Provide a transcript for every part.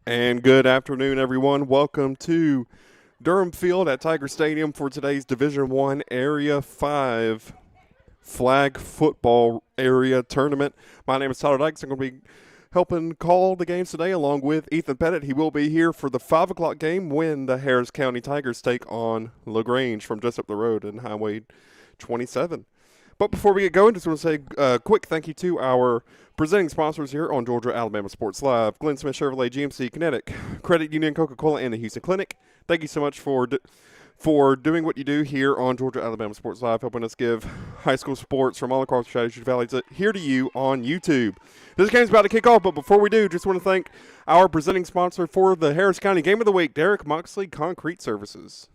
And good afternoon, everyone. Welcome to Durham Field at Tiger Stadium for today's Division I Area 5 Flag Football Area Tournament. My name is Tyler Dykes. I'm going to be helping call the games today along with Ethan Pettit. He will be here for the 5 o'clock game when the Harris County Tigers take on LaGrange from just up the road in Highway 27. But before we get going, just want to say a quick thank you to our presenting sponsors here on Georgia Alabama Sports Live: Glenn Smith Chevrolet, GMC, Kinetic, Credit Union, Coca-Cola, and the Houston Clinic. Thank you so much for doing what you do here on Georgia Alabama Sports Live, helping us give high school sports from all across the Chattahoochee Valley here to you on YouTube. This game's about to kick off, but before we do, just want to thank our presenting sponsor for the Harris County Game of the Week, Derek Moxley Concrete Services.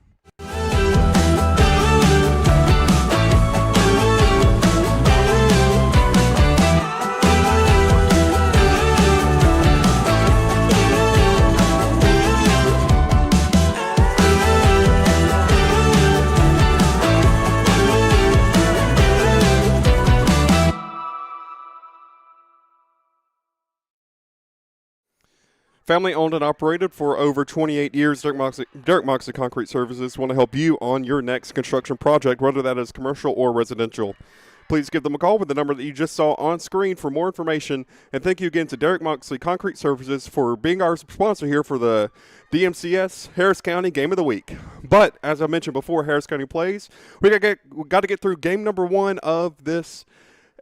Family owned and operated for over 28 years, Derek Moxley Concrete Services want to help you on your next construction project, whether that is commercial or residential. Please give them a call with the number that you just saw on screen for more information. And thank you again to Derek Moxley Concrete Services for being our sponsor here for the DMCS Harris County Game of the Week. But as I mentioned before, Harris County plays. We got to get through game number 1 of this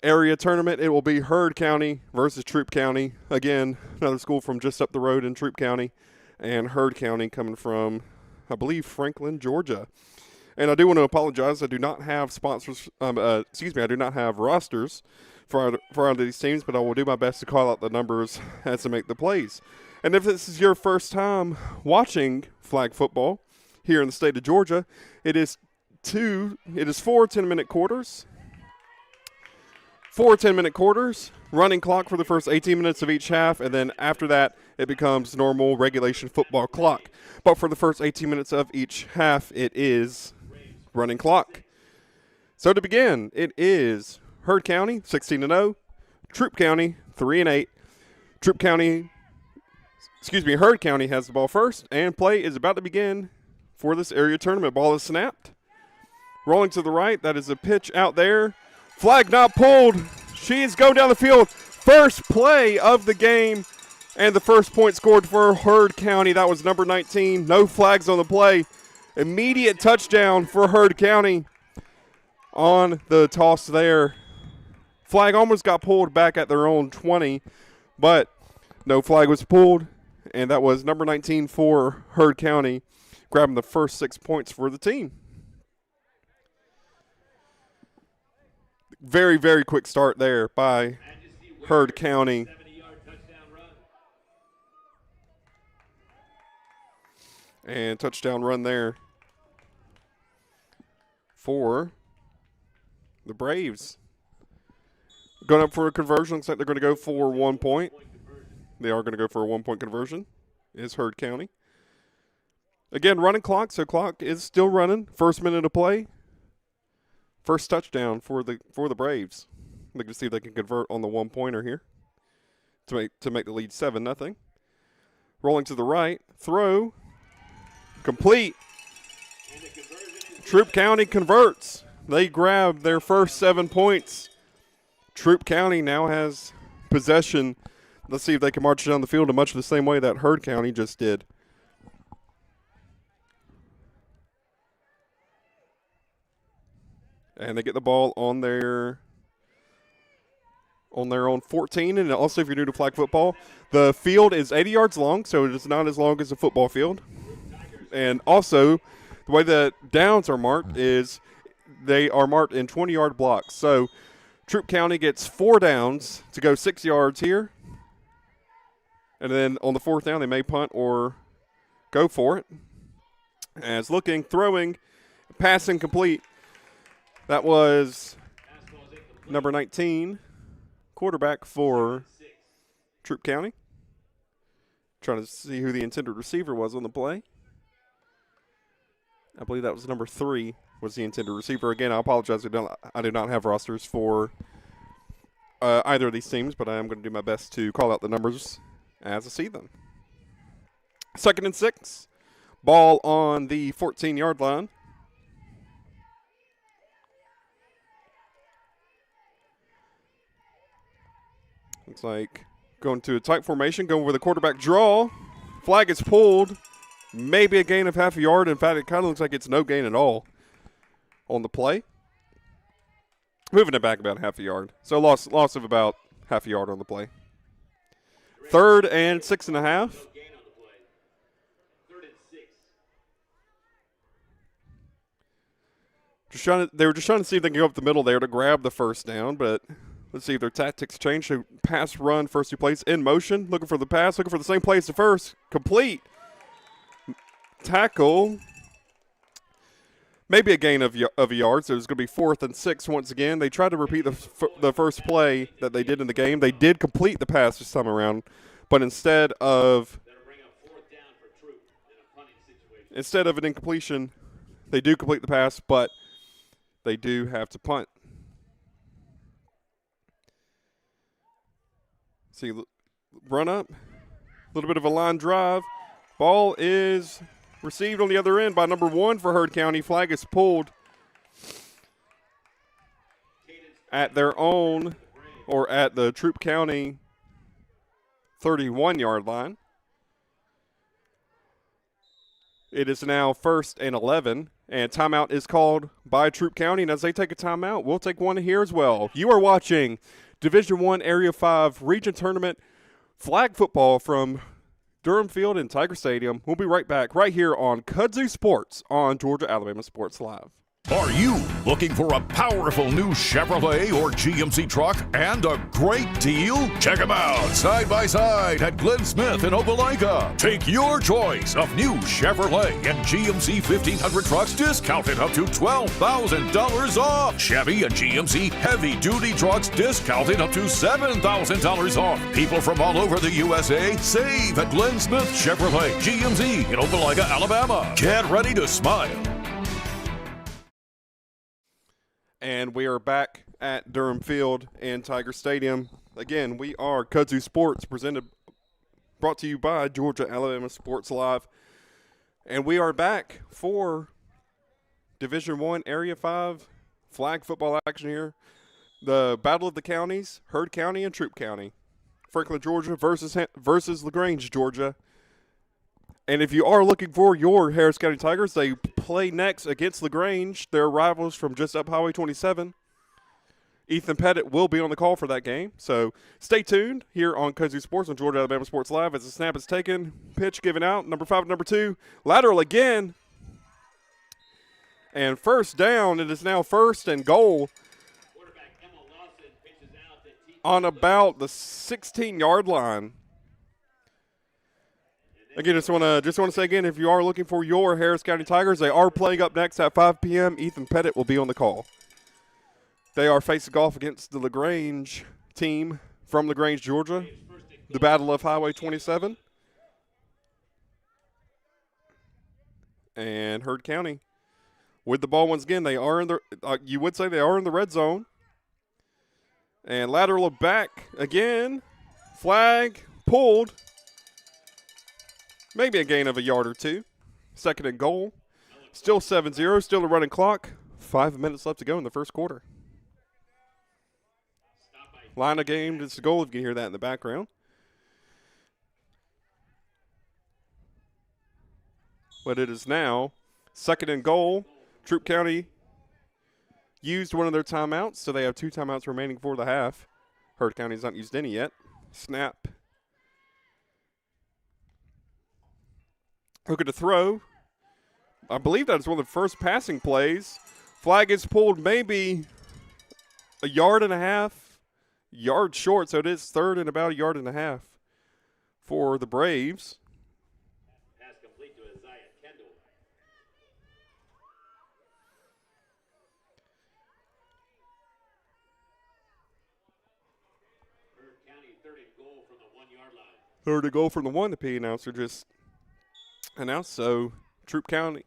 area tournament. It will be Heard County versus Troup County. Again, another school from just up the road in Troup County, and Heard County coming from, I believe, Franklin, Georgia. And I do want to apologize. I do not have sponsors. I do not have rosters for either of these teams, but I will do my best to call out the numbers as to make the plays. And if this is your first time watching flag football here in the state of Georgia, it is 4 10-minute quarters. 4 10-minute quarters, running clock for the first 18 minutes of each half, and then after that, it becomes normal regulation football clock. But for the first 18 minutes of each half, it is running clock. So to begin, it is Heard County 16-0, Troup County 3-8. Heard County has the ball first, and play is about to begin for this area tournament. Ball is snapped. Rolling to the right, that is a pitch out there. Flag not pulled. She's going down the field. First play of the game, and the first point scored for Heard County. That was number 19. No flags on the play. Immediate touchdown for Heard County on the toss there. Flag almost got pulled back at their own 20, but no flag was pulled, and that was number 19 for Heard County, grabbing the first 6 points for the team. Very, very quick start there by Heard County. And touchdown run there for the Braves. Going up for a conversion. Looks like they're going to go for 1 point. They are going to go for a 1-point conversion. Is Heard County. Again, running clock, so clock is still running. First minute of play. First touchdown for the Braves. Look to see if they can convert on the 1-pointer here to make the lead 7-0. Rolling to the right, throw, complete. Troup County converts. They grab their first 7 points. Troup County now has possession. Let's see if they can march down the field in much the same way that Heard County just did. And they get the ball on their own 14. And also, if you're new to flag football, the field is 80 yards long, so it is not as long as a football field. And also, the way the downs are marked is they are marked in 20-yard blocks. So Troup County gets 4 downs to go 6 yards here. And then on the 4th down, they may punt or go for it. As looking, throwing, passing complete. That was number 19, quarterback for Troup County. Trying to see who the intended receiver was on the play. I believe that was number 3 was the intended receiver. Again, I apologize. I do not have rosters for either of these teams, but I am going to do my best to call out the numbers as I see them. 2nd and 6. Ball on the 14-yard line. Looks like going to a tight formation, going with a quarterback draw. Flag is pulled. Maybe a gain of half a yard. In fact, it kind of looks like it's no gain at all on the play. Moving it back about half a yard. So loss of about half a yard on the play. 3rd and 6.5. They were just trying to see if they can go up the middle there to grab the first down, but let's see if their tactics change. So pass, run, first 2 plays in motion. Looking for the pass, looking for the same play as the first. Complete. Tackle. Maybe a gain of a yard, so it's going to be 4th and 6 once again. They tried to repeat the first play that they did in the game. They did complete the pass this time around, but instead of an incompletion, they do complete the pass, but they do have to punt. See, run up, a little bit of a line drive. Ball is received on the other end by number 1 for Heard County. Flag is pulled at their own, or at the Troup County 31-yard line. It is now 1st and 11, and timeout is called by Troup County. And as they take a timeout, we'll take one here as well. You are watching Division I Area 5 Region Tournament flag football from Durham Field and Tiger Stadium. We'll be right back right here on Kudzu Sports on Georgia Alabama Sports Live. Are you looking for a powerful new Chevrolet or GMC truck and a great deal? Check them out side by side at Glenn Smith in Opelika. Take your choice of new Chevrolet and GMC 1500 trucks discounted up to $12,000 off. Chevy and GMC heavy-duty trucks discounted up to $7,000 off. People from all over the USA save at Glenn Smith Chevrolet GMC in Opelika, Alabama. Get ready to smile. And we are back at Durham Field and Tiger Stadium. Again, we are Kudzu Sports, brought to you by Georgia Alabama Sports Live. And we are back for Division I Area 5 flag football action here. The Battle of the Counties, Heard County and Troup County. Franklin, Georgia versus LaGrange, Georgia. And if you are looking for your Harris County Tigers, they play next against LaGrange. They're rivals from just up Highway 27. Ethan Pettit will be on the call for that game. So stay tuned here on Kudzu Sports on Georgia Alabama Sports Live as the snap is taken. Pitch given out. Number 5 and number 2. Lateral again. And first down. It is now 1st and goal on about the 16-yard line. Again, just want to say again, if you are looking for your Harris County Tigers, they are playing up next at 5 p.m. Ethan Pettit will be on the call. They are facing off against the LaGrange team from LaGrange, Georgia. The Battle of Highway 27. And Heard County with the ball once again. They are in the you would say they are in the red zone. And lateral back again. Flag pulled. Maybe a gain of a yard or 2. 2nd and goal. Still 7-0. Still a running clock. 5 minutes left to go in the first quarter. Line of game is the goal. If you can hear that in the background. But it is now 2nd and goal. Troup County used one of their timeouts, so they have 2 timeouts remaining for the half. Heard County's not used any yet. Snap. Looking to throw. I believe that is one of the first passing plays. Flag is pulled maybe a yard and a half. Yard short, so it is 3rd and about a yard and a half for the Braves. Pass complete to Isaiah Kendall. Heard County 3rd and goal from the 1-yard line. 3rd and goal from the 1. The P announcer just announced. So Troup County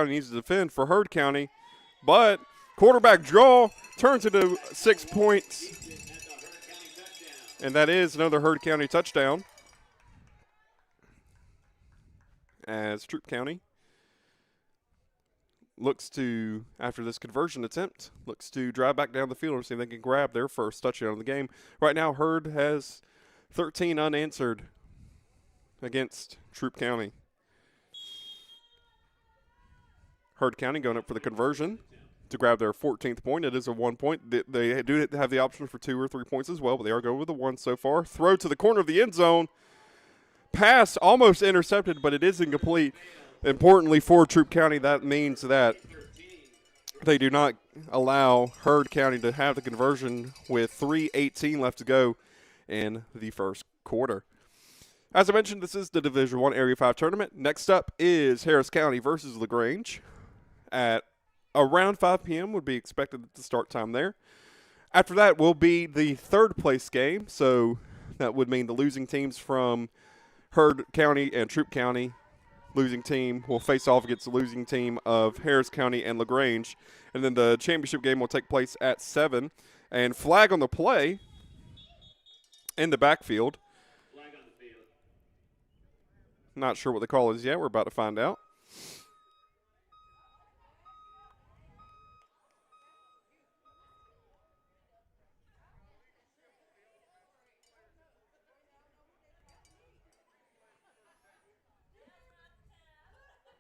needs to defend for Heard County, but quarterback draw turns into 6 points. And that is another Heard County touchdown. as Troup County looks to, after this conversion attempt, looks to drive back down the field and see if they can grab their first touchdown of the game. Right now, Hurd has 13 unanswered against Troup County. Hurd County going up for the conversion to grab their 14th point. It is a 1 point. They do have the option for 2 or 3 points as well, but they are going with the 1 so far. Throw to the corner of the end zone. Pass almost intercepted, but it is incomplete. Importantly for Troup County, that means that they do not allow Hurd County to have the conversion with 3:18 left to go in the first quarter. As I mentioned, this is the Division I Area 5 tournament. Next up is Harris County versus LaGrange at around 5 p.m. would be expected at the start time there. After that will be the third place game, so that would mean the losing teams from Hurd County and Troup County. Losing team will face off against the losing team of Harris County and LaGrange. And then the championship game will take place at 7. And flag on the play in the backfield. Flag on the field. Not sure what the call is yet. We're about to find out.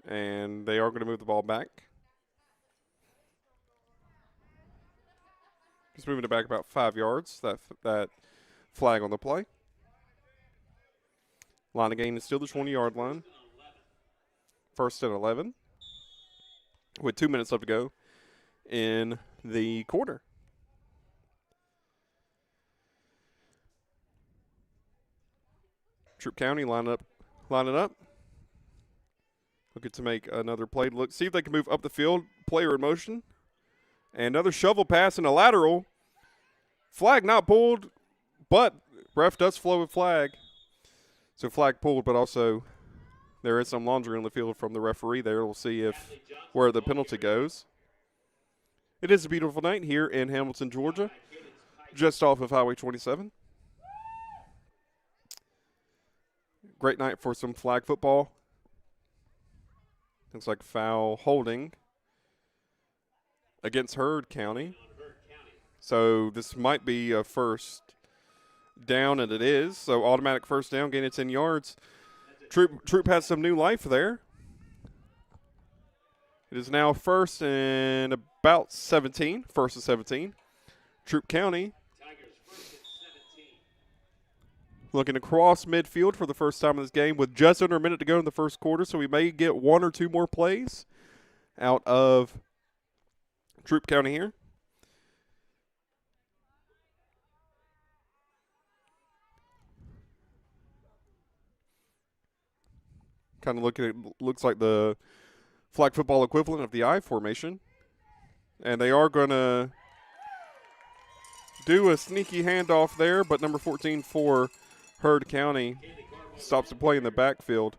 And they are going to move the ball back. Just moving it back about 5 yards, that flag on the play. Line of gain is still the 20-yard line. 1st and 11. With 2 minutes left to go in the quarter. Troup County line it up. Looking to make another play. Look, see if they can move up the field. Player in motion. And another shovel pass and a lateral. Flag not pulled, but ref does flow a flag. So flag pulled, but also there is some laundry on the field from the referee there. We'll see where the penalty goes. It is a beautiful night here in Hamilton, Georgia, just off of Highway 27. Great night for some flag football. Looks like foul holding against Hurd County. So this might be a first down, and it is. So automatic first down, gain of 10 yards. Troup has some new life there. It is now first and about 17. First and 17. Troup County looking across midfield for the first time in this game with just under a minute to go in the first quarter, so we may get 1 or 2 more plays out of Troup County here. Kind of looking at, looks like the flag football equivalent of the I formation. And they are going to do a sneaky handoff there, but number 14 for Hurd County stops the play in the backfield.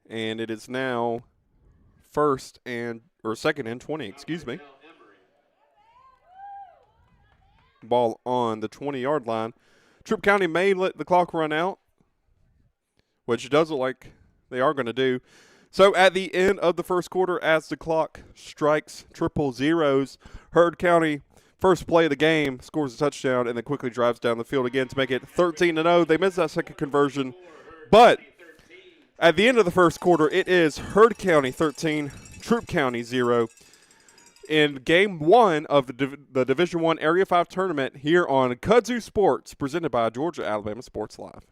And it is now second and 20, excuse me. Ball on the 20-yard line. Troup County may let the clock run out, which it does look like they are going to do. So at the end of the first quarter, as the clock strikes triple zeros, Hurd County, first play of the game, scores a touchdown and then quickly drives down the field again to make it 13-0. They missed that second conversion. But at the end of the first quarter, it is Hurd County 13, Troup County 0. In Game 1 of the Division I Area 5 tournament here on Kudzu Sports, presented by Georgia Alabama Sports Live.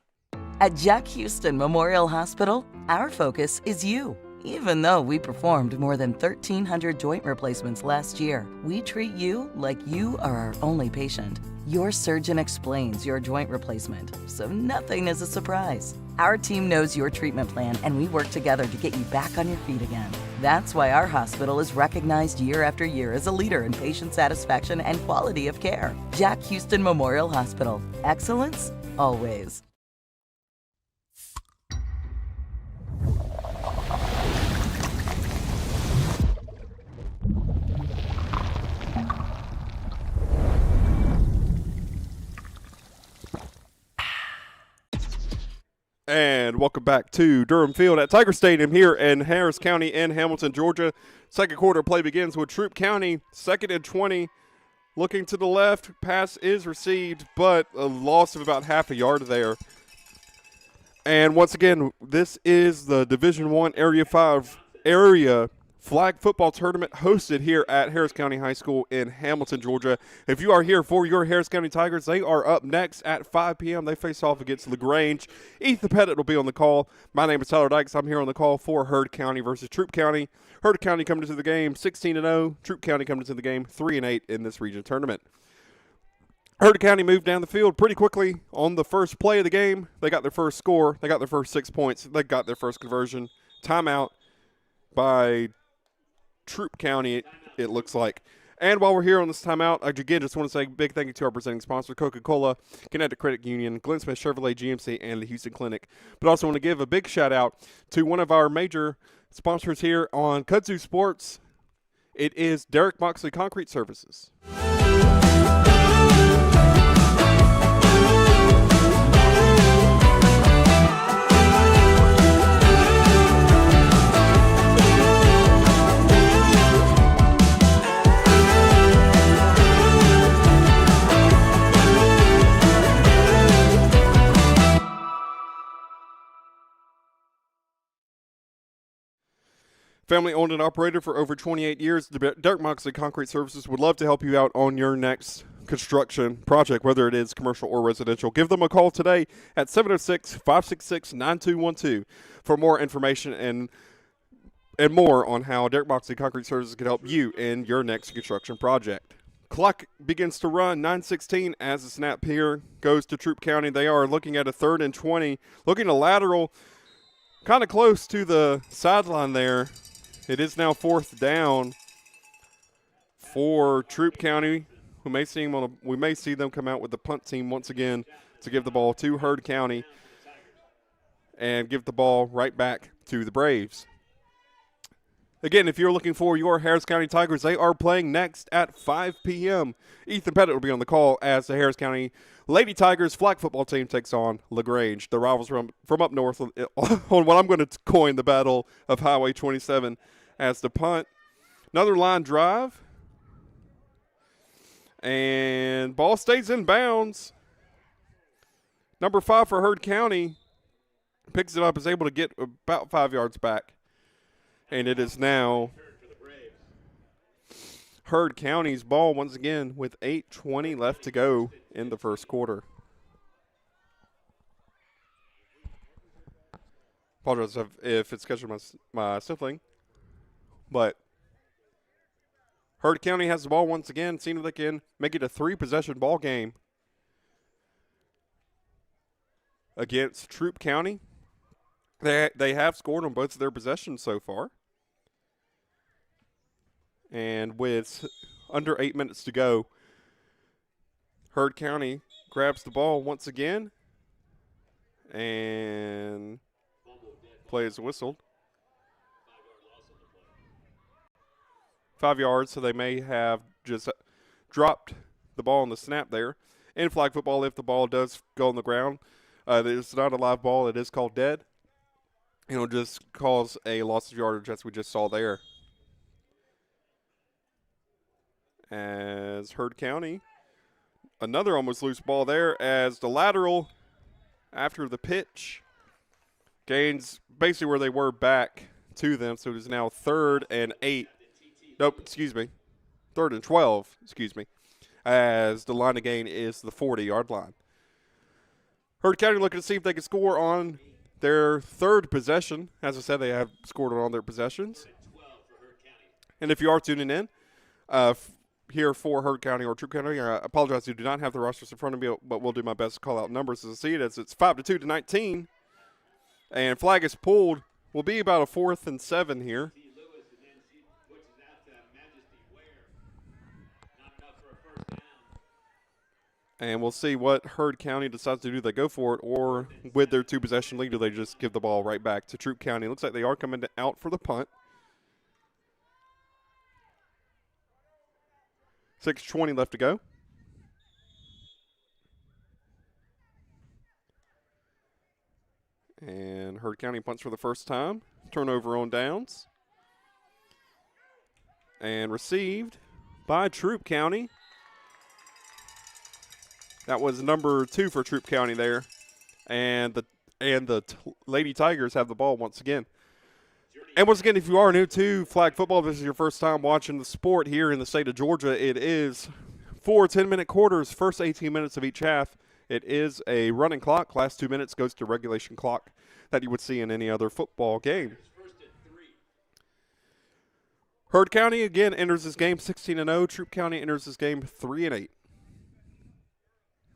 At Jack Houston Memorial Hospital, our focus is you. Even though we performed more than 1,300 joint replacements last year, we treat you like you are our only patient. Your surgeon explains your joint replacement, so nothing is a surprise. Our team knows your treatment plan, and we work together to get you back on your feet again. That's why our hospital is recognized year after year as a leader in patient satisfaction and quality of care. Jack Houston Memorial Hospital. Excellence, always. And welcome back to Durham Field at Tiger Stadium here in Harris County in Hamilton, Georgia. Second quarter play begins with Troup County, 2nd and 20. Looking to the left, pass is received, but a loss of about half a yard there. And once again, this is the Division I Area 5 area flag football tournament hosted here at Harris County High School in Hamilton, Georgia. If you are here for your Harris County Tigers, they are up next at 5 p.m. They face off against LaGrange. Ethan Pettit will be on the call. My name is Tyler Dykes. I'm here on the call for Heard County versus Troup County. Heard County coming into the game 16-0. Troup County coming into the game 3-8 in this region tournament. Heard County moved down the field pretty quickly on the first play of the game. They got their first score. They got their first 6 points. They got their first conversion. Timeout by Troup County, it looks like. And while we're here on this timeout, I again just want to say a big thank you to our presenting sponsor, Coca-Cola, Connecticut Credit Union, Glenn Smith Chevrolet GMC, and the Houston Clinic. But also want to give a big shout out to one of our major sponsors here on Kudzu Sports. It is Derek Moxley Concrete Services. Family owned and operated for over 28 years, Derek Moxley Concrete Services would love to help you out on your next construction project, whether it is commercial or residential. Give them a call today at 706-566-9212 for more information and more on how Derek Moxley Concrete Services can help you in your next construction project. Clock begins to run, 9:16 as the snap here goes to Troup County. They are looking at a 3rd and 20, looking to lateral kind of close to the sideline there. It is now 4th down for Troup County. We may see them come out with the punt team once again to give the ball to Heard County and give the ball right back to the Braves. Again, if you're looking for your Harris County Tigers, they are playing next at 5 p.m. Ethan Pettit will be on the call as the Harris County Lady Tigers flag football team takes on LaGrange, the rivals from up north on what I'm going to coin the Battle of Highway 27 as the punt. Another line drive. And ball stays in bounds. Number 5 for Heard County picks it up, is able to get about 5 yards back. And it is now Heard County's ball once again with 8:20 left to go in the first quarter. Apologize if it's catching my sibling. But Heard County has the ball once again, seeing if they can make it a 3-possession ball game against Troup County. They have scored on both of their possessions so far. And with under 8 minutes to go, Heard County grabs the ball once again and play is whistled. 5 yards, so they may have just dropped the ball on the snap there. In flag football, if the ball does go on the ground, it's not a live ball. It is called dead. It'll just cause a loss of yardage, as we just saw there. As Heard County, another almost loose ball there as the lateral after the pitch gains basically where they were back to them. So it is now 3rd and 8. Nope, excuse me. 3rd and 12, excuse me, as the line of gain is the 40-yard line. Heard County looking to see if they can score on their 3rd possession. As I said, they have scored on all their possessions. And if you are tuning in, here for Heard County or Troup County, I apologize, you do not have the rosters in front of me, but we'll do my best to call out numbers as I see it, as it's 5-2 to 19. And flag is pulled. Will be about a 4th and 7 here. And we'll see what Heard County decides to do. They go for it, or with their 2-possession lead, do they just give the ball right back to Troup County? It looks like they are coming out for the punt. 6:20 left to go. And Heard County punts for the first time. Turnover on downs. And received by Troup County. That was number 2 for Troup County there. And the Lady Tigers have the ball once again. And once again, if you are new to flag football, this is your first time watching the sport here in the state of Georgia, it is 4 10-minute quarters, first 18 minutes of each half. It is a running clock. Last 2 minutes goes to regulation clock that you would see in any other football game. Heard County again enters this game 16-0. Troup County enters this game 3-8.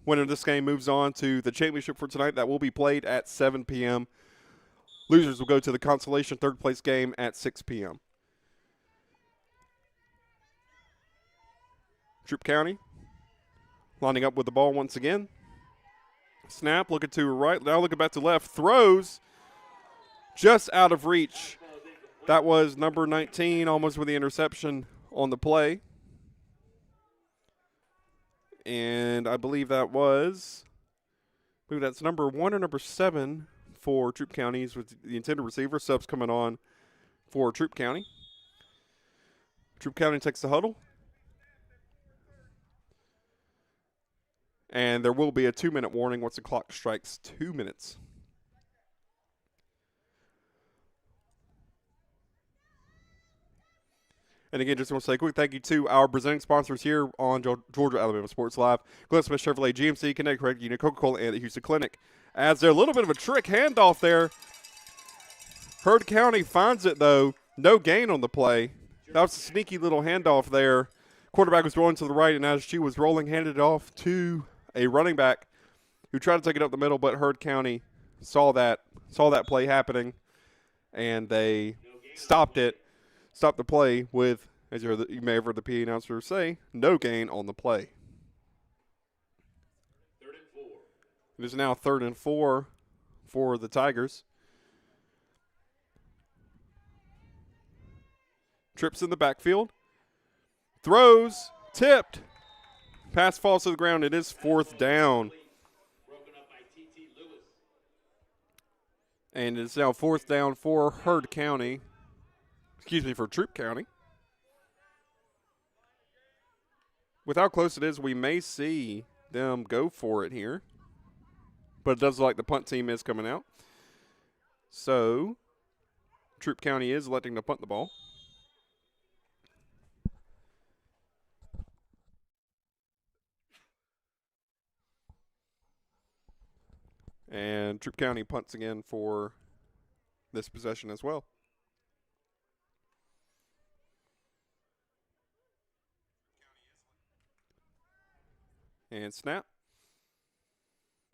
Winner of this game moves on to the championship for tonight. That will be played at 7 p.m. Losers will go to the Consolation third place game at 6 p.m. Troup County lining up with the ball once again. Snap, looking to right, now looking back to left. Throws just out of reach. That was number 19, almost with the interception on the play. And I believe that's number 1 or number 7 for Troup County's with the intended receiver. Subs coming on for Troup County. Troup County takes the huddle. And there will be a 2-minute warning once the clock strikes 2 minutes. And again, just want to say a quick thank you to our presenting sponsors here on Georgia Alabama Sports Live. Glenn Smith Chevrolet, GMC, Connecticut Union, Coca-Cola, and the Houston Clinic. As there a little bit of a trick handoff there. Heard County finds it, though. No gain on the play. That was a sneaky little handoff there. Quarterback was rolling to the right, and as she was rolling, handed it off to a running back who tried to take it up the middle, but Heard County saw that play happening, and they stopped it. Stop the play with, as you may have heard the PA announcer say, no gain on the play. 3rd and 4. It is now 3rd and 4 for the Tigers. Trips in the backfield. Throws, tipped. Pass falls to the ground. It is 4th down. Broken up by T.T. Lewis. And it's now 4th down for Heard County. For Troup County. With how close it is, we may see them go for it here. But it does look like the punt team is coming out. So, Troup County is electing to punt the ball. And Troup County punts again for this possession as well. And snap.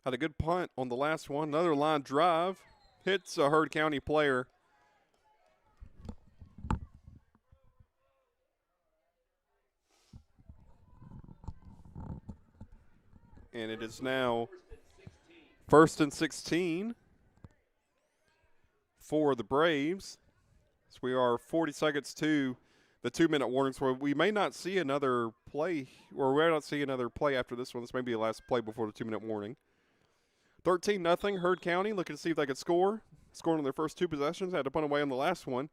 Had a good punt on the last one. Another line drive. Hits a Heard County player. And it is now 1st and 16 for the Braves. So we are 40 seconds to the 2-minute warnings where we may not see another play, or we may not see another play after this one. This may be the last play before the 2-minute warning. 13-0, Heard County looking to see if they could score. Scoring on their first 2 possessions, had to punt away on the last one.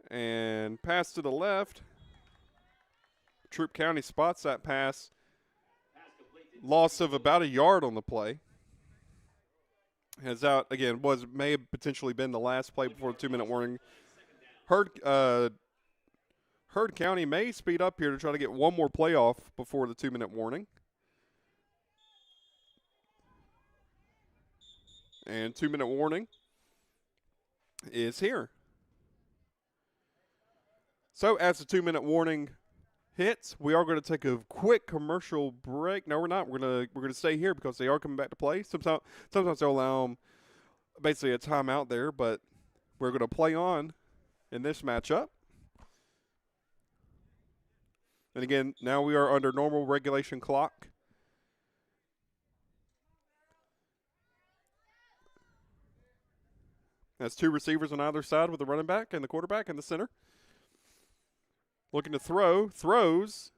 And pass to the left. Troup County spots that pass. Loss of about a yard on the play. Has out, again, may have potentially been the last play before the 2-minute warning. Heard County may speed up here to try to get one more play off before the 2-minute warning. And 2-minute warning is here. So as the 2-minute warning hits, we are going to take a quick commercial break. No, we're not. We're gonna stay here because they are coming back to play. Sometimes they'll allow them basically a timeout there, but we're going to play on in this matchup. And again, now we are under normal regulation clock. Has 2 receivers on either side with the running back and the quarterback in the center. Looking to throw, throws,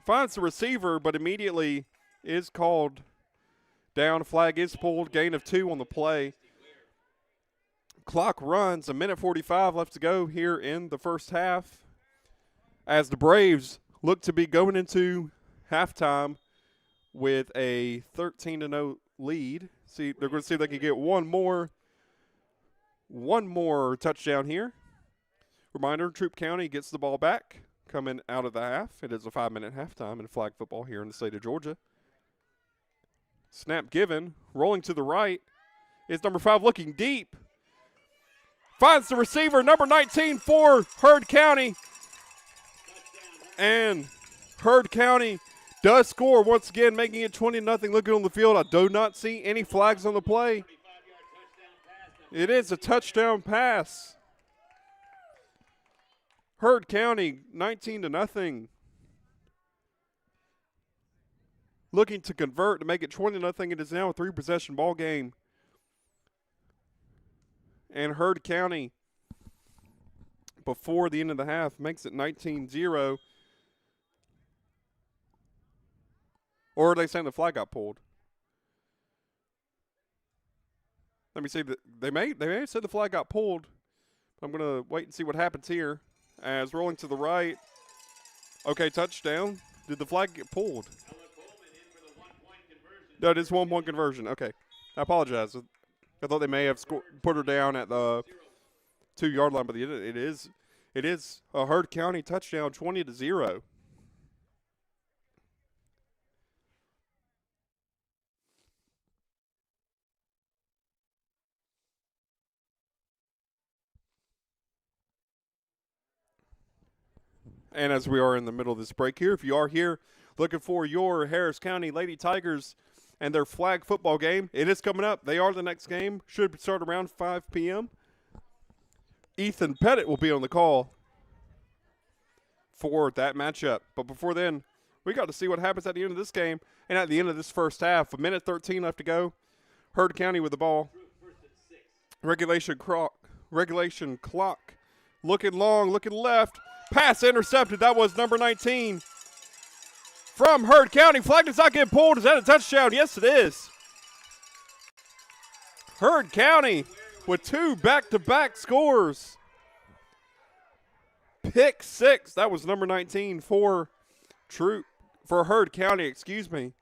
finds the receiver, but immediately is called down. Flag is pulled, gain of 2 on the play. Clock runs, a minute 45 left to go here in the first half, as the Braves look to be going into halftime with a 13-0 lead. See, they're going to see if they can get one more touchdown here. Reminder, Troup County gets the ball back coming out of the half. It is a 5-minute halftime in flag football here in the state of Georgia. Snap given, rolling to the right is number 5 looking deep. Finds the receiver, number 19 for Heard County. And Heard County does score once again, making it 20-0. Looking on the field, I do not see any flags on the play. It is a touchdown pass. Heard County 19-0. Looking to convert to make it 20-0. It is now a 3-possession ball game. And Heard County, before the end of the half, makes it 19-0. Or are they saying the flag got pulled? Let me see. They may have said the flag got pulled. I'm going to wait and see what happens here. As rolling to the right. Okay, touchdown. Did the flag get pulled? No, it is 1-point conversion. Okay. I apologize. I thought they may have put her down at the 2-yard line, but it is a Heard County touchdown, 20-0. And as we are in the middle of this break here, if you are here looking for your Harris County Lady Tigers and their flag football game, it is coming up. They are the next game. Should start around 5 p.m. Ethan Pettit will be on the call for that matchup. But before then, we got to see what happens at the end of this game and at the end of this first half. A minute 13 left to go. Heard County with the ball. Regulation clock. Looking long, looking left. Pass intercepted. That was number 19 from Heard County. Flag does not get pulled. Is that a touchdown? Yes, it is. Heard County with 2 back-to-back scores. Pick 6. That was number 19 for Heard County, excuse me.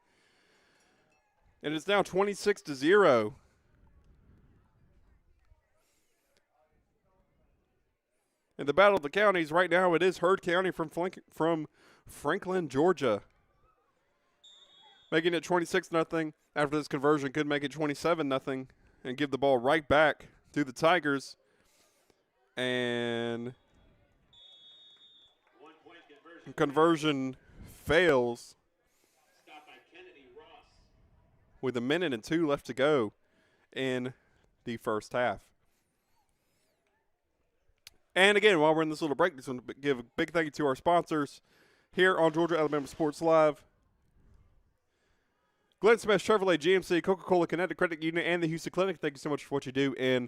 And it's now 26-0. In the battle of the counties right now, it is Heard County from Franklin, Georgia. Making it 26-0. After this conversion, could make it 27-0 and give the ball right back to the Tigers. And conversion fails with a minute and 2 left to go in the first half. And again, while we're in this little break, just want to give a big thank you to our sponsors here on Georgia Alabama Sports Live. Glenn Smith, Chevrolet, GMC, Coca-Cola, Kinetic Credit Union, and the Houston Clinic. Thank you so much for what you do in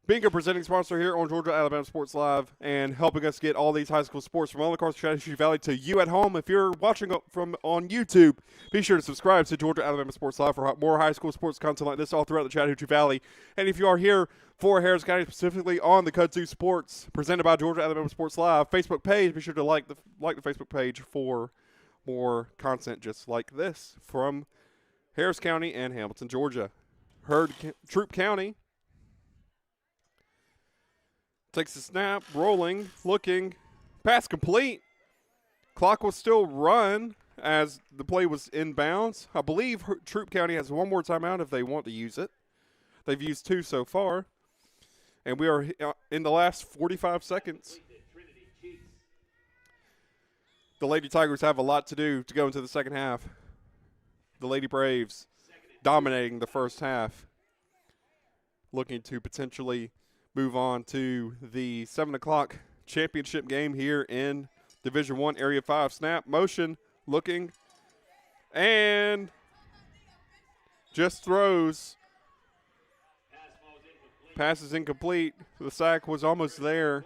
being a presenting sponsor here on Georgia Alabama Sports Live and helping us get all these high school sports from all across the Chattahoochee Valley to you at home. If you're watching on YouTube, be sure to subscribe to Georgia Alabama Sports Live for more high school sports content like this all throughout the Chattahoochee Valley. And if you are here for Harris County, specifically on the Kudzu Sports, presented by Georgia Alabama Sports Live Facebook page, be sure to like the Facebook page for more content just like this from Harris County and Hamilton, Georgia. Troup County takes the snap, rolling, looking, pass complete. Clock will still run as the play was inbounds. I believe Troup County has one more timeout if they want to use it. They've used 2 so far. And we are in the last 45 seconds. The Lady Tigers have a lot to do to go into the second half. The Lady Braves dominating the first half, looking to potentially move on to the 7 o'clock championship game here in Division I, Area 5. Snap, motion, looking, and just throws. Pass is incomplete. The sack was almost there,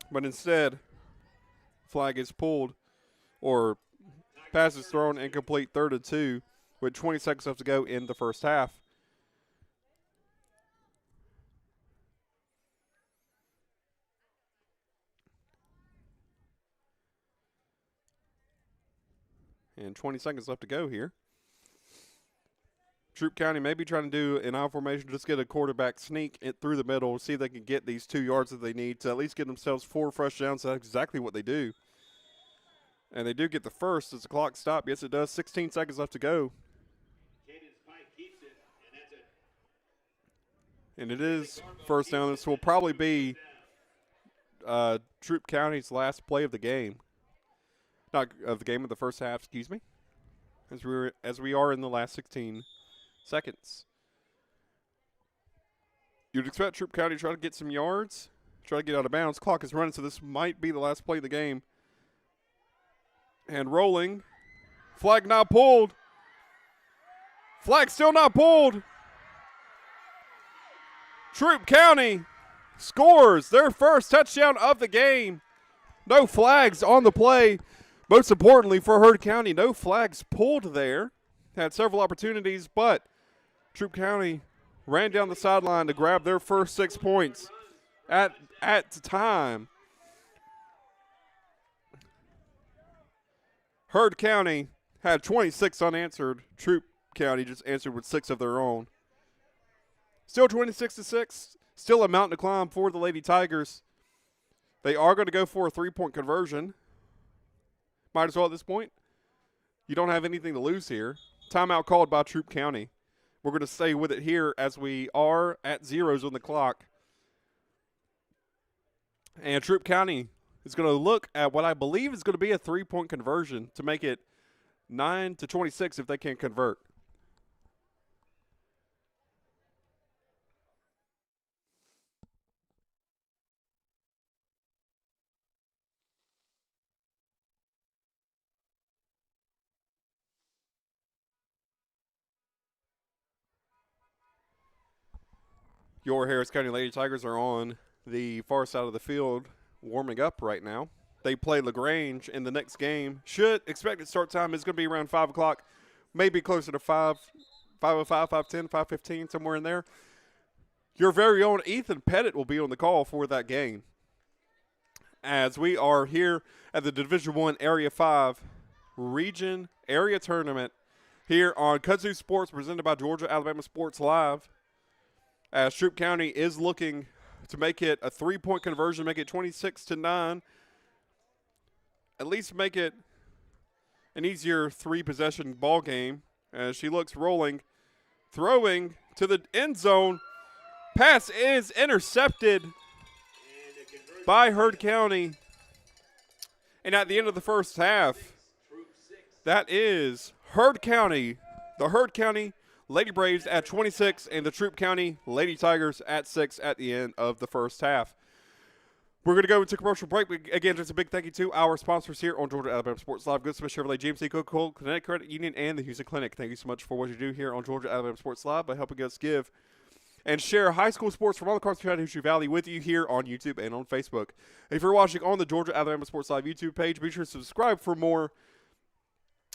but instead, flag is pulled, or pass is thrown incomplete, 3rd and 2, with 20 seconds left to go in the first half. and 20 seconds left to go here. Troup County may be trying to do an I formation, just get a quarterback sneak it through the middle, see if they can get these 2 yards that they need to at least get themselves 4 fresh downs. That's exactly what they do. And they do get the first. Does the clock stop? Yes, it does. 16 seconds left to go. And it is first down. This will probably be Troup County's last play of the game. Not of the game of the first half, excuse me. As we are in the last 16 seconds. You'd expect Troup County to try to get some yards, try to get out of bounds. Clock is running, so this might be the last play of the game. And rolling. Flag not pulled. Flag still not pulled. Troup County scores their first touchdown of the game. No flags on the play. Most importantly for Heard County, no flags pulled there. Had several opportunities, but Troup County ran down the sideline to grab their first 6 points at the time. Heard County had 26 unanswered. Troup County just answered with 6 of their own. Still 26-6. Still a mountain to climb for the Lady Tigers. They are going to go for a 3-point conversion. Might as well at this point. You don't have anything to lose here. Timeout called by Troup County. We're going to stay with it here as we are at zeros on the clock. And Troup County is going to look at what I believe is going to be a 3-point conversion to make it 9-26 if they can convert. Your Harris County Lady Tigers are on the far side of the field warming up right now. They play LaGrange in the next game. Should expected start time is going to be around 5 o'clock, maybe closer to 5:05, 5:10, 5:15, somewhere in there. Your very own Ethan Pettit will be on the call for that game. As we are here at the Division I Area 5 Region Area Tournament here on Kudzu Sports presented by Georgia Alabama Sports Live. As Troup County is looking to make it a 3-point conversion, make it 26-9. At least make it an easier 3-possession ball game. As she looks rolling, throwing to the end zone. Pass is intercepted by Heard County. And at the end of the first half, that is Heard County, the Heard County Lady Braves at 26 and the Troup County Lady Tigers at 6 at the end of the first half. We're going to go into commercial break. Again, just a big thank you to our sponsors here on Georgia Alabama Sports Live, Good Smith Chevrolet, GMC, Coca-Cola, Connecticut Credit Union, and the Houston Clinic. Thank you so much for what you do here on Georgia Alabama Sports Live by helping us give and share high school sports from all across the Chattahoochee Valley with you here on YouTube and on Facebook. If you're watching on the Georgia Alabama Sports Live YouTube page, be sure to subscribe for more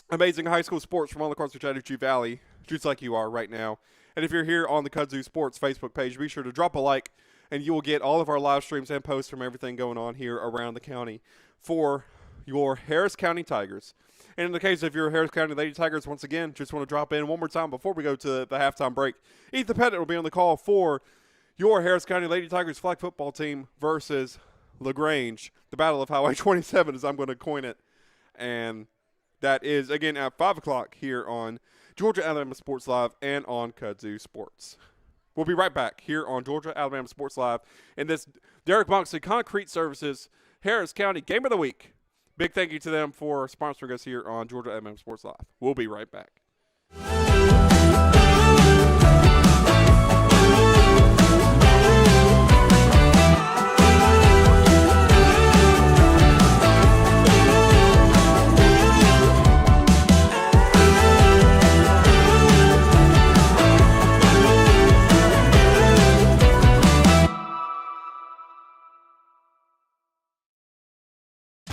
amazing high school sports from all across the Chattahoochee Valley, just like you are right now. And if you're here on the Kudzu Sports Facebook page, be sure to drop a like, and you will get all of our live streams and posts from everything going on here around the county for your Harris County Tigers. And in the case of your Harris County Lady Tigers, once again, just want to drop in one more time before we go to the halftime break. Ethan Pettit will be on the call for your Harris County Lady Tigers flag football team versus LaGrange, the Battle of Highway 27, as I'm going to coin it. And that is, again, at 5 o'clock here on Georgia Alabama Sports Live and on Kudzu Sports. We'll be right back here on Georgia Alabama Sports Live in this Derek Moxley Concrete Services Harris County Game of the Week. Big thank you to them for sponsoring us here on Georgia Alabama Sports Live. We'll be right back.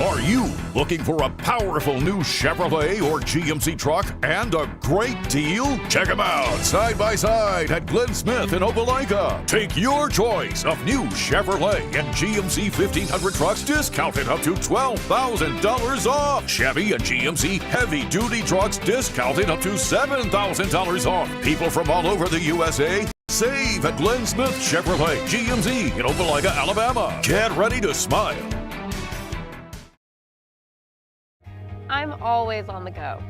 Are you looking for a powerful new Chevrolet or GMC truck and a great deal? Check them out side by side at Glenn Smith in Opelika. Take your choice of new Chevrolet and GMC 1500 trucks discounted up to $12,000 off. Chevy and GMC heavy-duty trucks discounted up to $7,000 off. People from all over the USA save at Glenn Smith Chevrolet GMC in Opelika, Alabama. Get ready to smile. I'm always on the go.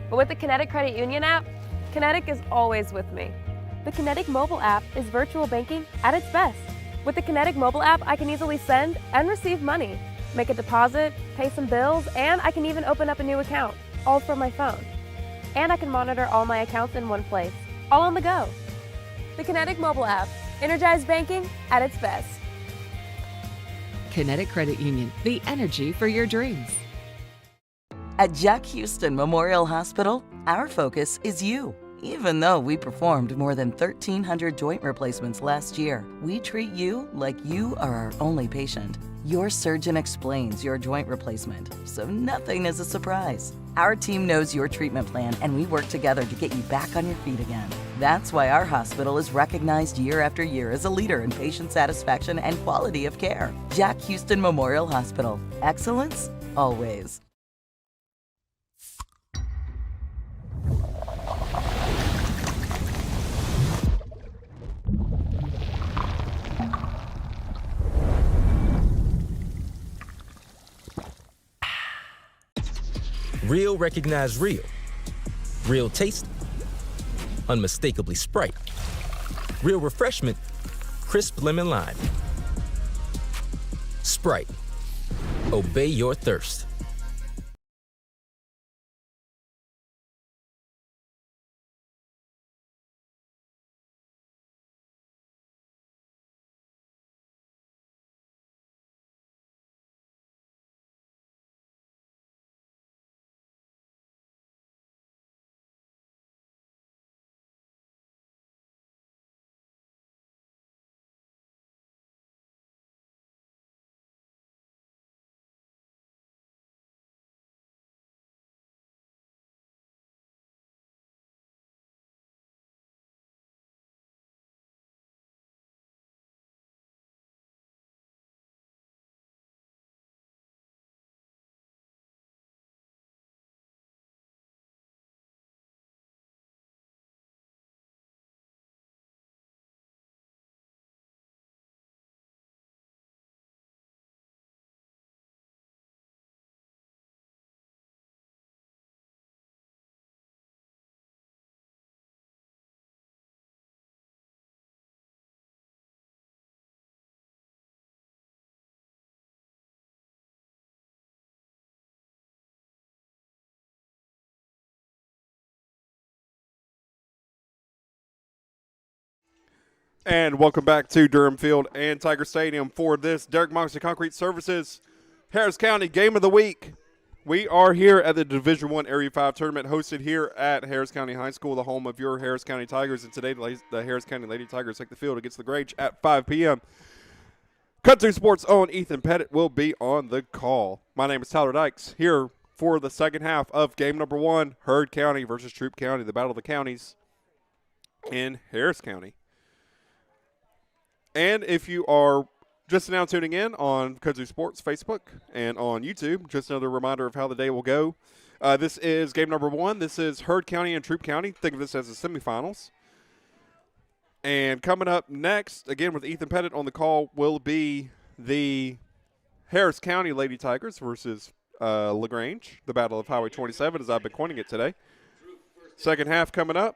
But with the Kinetic Credit Union app, Kinetic is always with me. The Kinetic mobile app is virtual banking at its best. With the Kinetic mobile app, I can easily send and receive money, make a deposit, pay some bills, and I can even open up a new account, all from my phone. And I can monitor all my accounts in one place, all on the go. The Kinetic mobile app, energized banking at its best. Kinetic Credit Union, the energy for your dreams. At Jack Houston Memorial Hospital, our focus is you. Even though we performed more than 1,300 joint replacements last year, we treat you like you are our only patient. Your surgeon explains your joint replacement, so nothing is a surprise. Our team knows your treatment plan, and we work together to get you back on your feet again. That's why our hospital is recognized year after year as a leader in patient satisfaction and quality of care. Jack Houston Memorial Hospital. Excellence, always. Real recognize real. Real taste, unmistakably Sprite. Real refreshment, crisp lemon lime. Sprite, obey your thirst. And welcome back to Durham Field and Tiger Stadium for this Derek Moxley Concrete Services Harris County Game of the Week. We are here at the Division I Area 5 tournament hosted here at Harris County High School, the home of your Harris County Tigers. And today the Harris County Lady Tigers take the field against LaGrange at 5 p.m. Cut to Sports' own Ethan Pettit will be on the call. My name is Tyler Dykes here for the second half of game number 1, Heard County versus Troup County, the Battle of the Counties in Harris County. And if you are just now tuning in on Kudzu Sports Facebook and on YouTube, just another reminder of how the day will go. This is game number 1. This is Heard County and Troup County. Think of this as the semifinals. And coming up next, again with Ethan Pettit on the call, will be the Harris County Lady Tigers versus LaGrange, the Battle of Highway 27, as I've been coining it today. Second half coming up.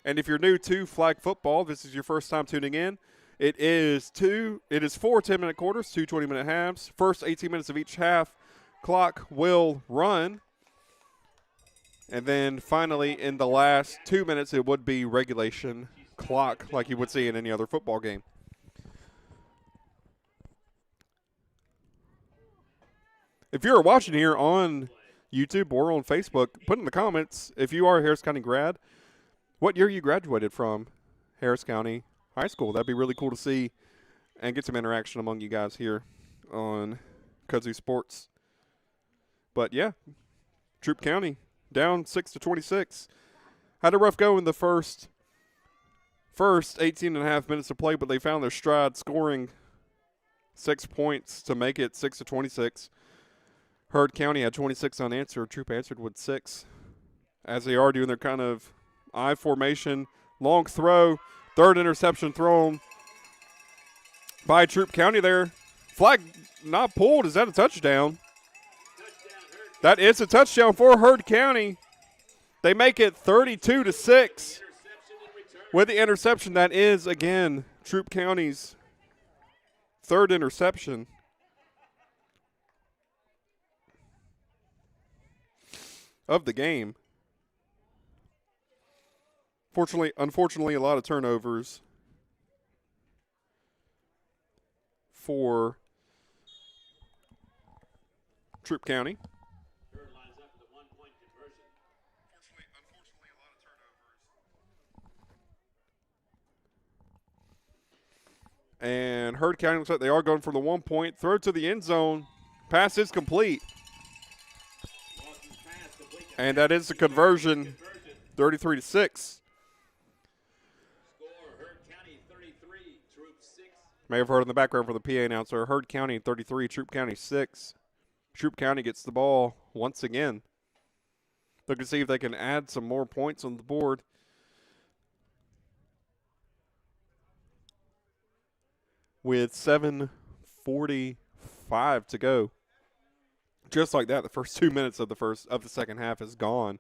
And if you're new to flag football, this is your first time tuning in. It is 4 10-minute quarters, 2 20-minute halves. First 18 minutes of each half, clock will run. And then finally, in the last 2 minutes, it would be regulation clock like you would see in any other football game. If you're watching here on YouTube or on Facebook, put in the comments if you are a Harris County grad, what year you graduated from Harris County High School. That'd be really cool to see and get some interaction among you guys here on Kudzu Sports. But yeah, Troup County down 6-26. Had a rough go in the first 18 and a half minutes of play, but they found their stride, scoring 6 points to make it 6-26. Heard County had 26 unanswered. Troup answered with 6. As they are doing their kind of I formation, long throw, third interception thrown by Troup County there. Flag not pulled. Is that a touchdown? That is a touchdown for Heard County. They make it 32-6 with the interception. That is, again, Troup County's third interception. Of the game. Unfortunately, a lot of turnovers for Troup County. And Heard County looks like they are going for the 1 point. Throw to the end zone. Pass is complete. And that is the conversion, 33-6. May have heard in the background for the PA announcer. Heard County 33, Troup County 6. Troup County gets the ball once again. Look to see if they can add some more points on the board. With 7:45 to go. Just like that, the first 2 minutes of the second half is gone.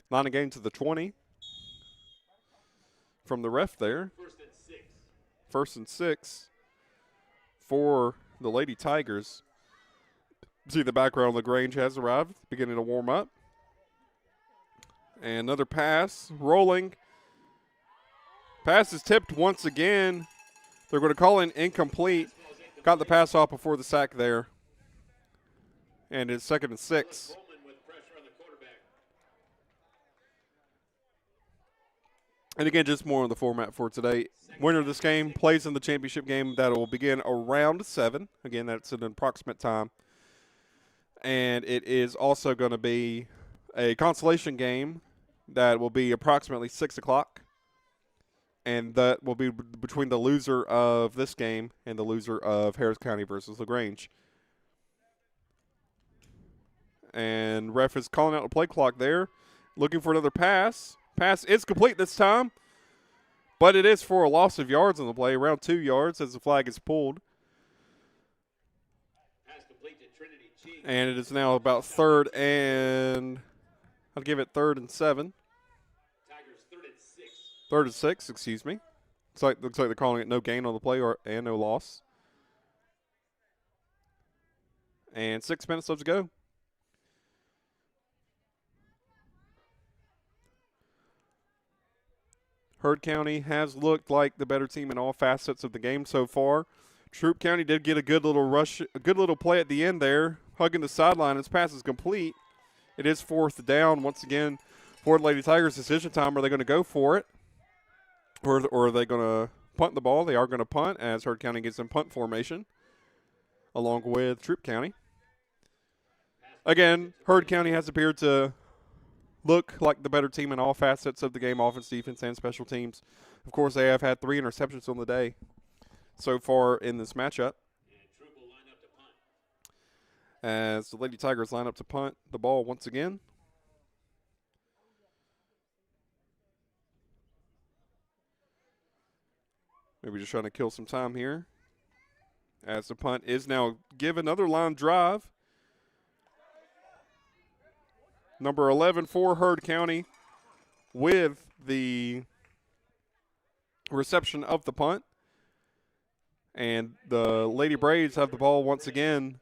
Line of game to the 20. From the ref there. First and six for the Lady Tigers. See the background, LaGrange has arrived, beginning to warm up. And another pass, rolling. Pass is tipped once again. They're going to call in incomplete. Got the pass off before the sack there. And it's 2nd and 6. And again, just more on the format for today. Winner of this game plays in the championship game that will begin around 7. Again, that's an approximate time. And it is also going to be a consolation game that will be approximately 6 o'clock. And that will be between the loser of this game and the loser of Harris County versus LaGrange. And ref is calling out the play clock there, looking for another pass. Pass is complete this time, but it is for a loss of yards on the play, around 2 yards as the flag is pulled. And it is now about 3rd and, I'll give it 3rd and 7. 3rd and 6, excuse me. Looks like they're calling it no gain on the play and no loss. And 6 minutes left to go. Heard County has looked like the better team in all facets of the game so far. Troup County did get a good little rush, a good little play at the end there, hugging the sideline. His pass is complete. It is 4th down once again for the Lady Tigers. Decision time. Are they going to go for it, or are they going to punt the ball? They are going to punt as Heard County gets in punt formation, along with Troup County. Again, Heard County has appeared to look like the better team in all facets of the game, offense, defense, and special teams. Of course, they have had 3 interceptions on the day so far in this matchup. As the Lady Tigers line up to punt the ball once again. Maybe just trying to kill some time here. As the punt is now given another line drive. Number 11 for Heard County with the reception of the punt. And the Lady Braves have the ball once again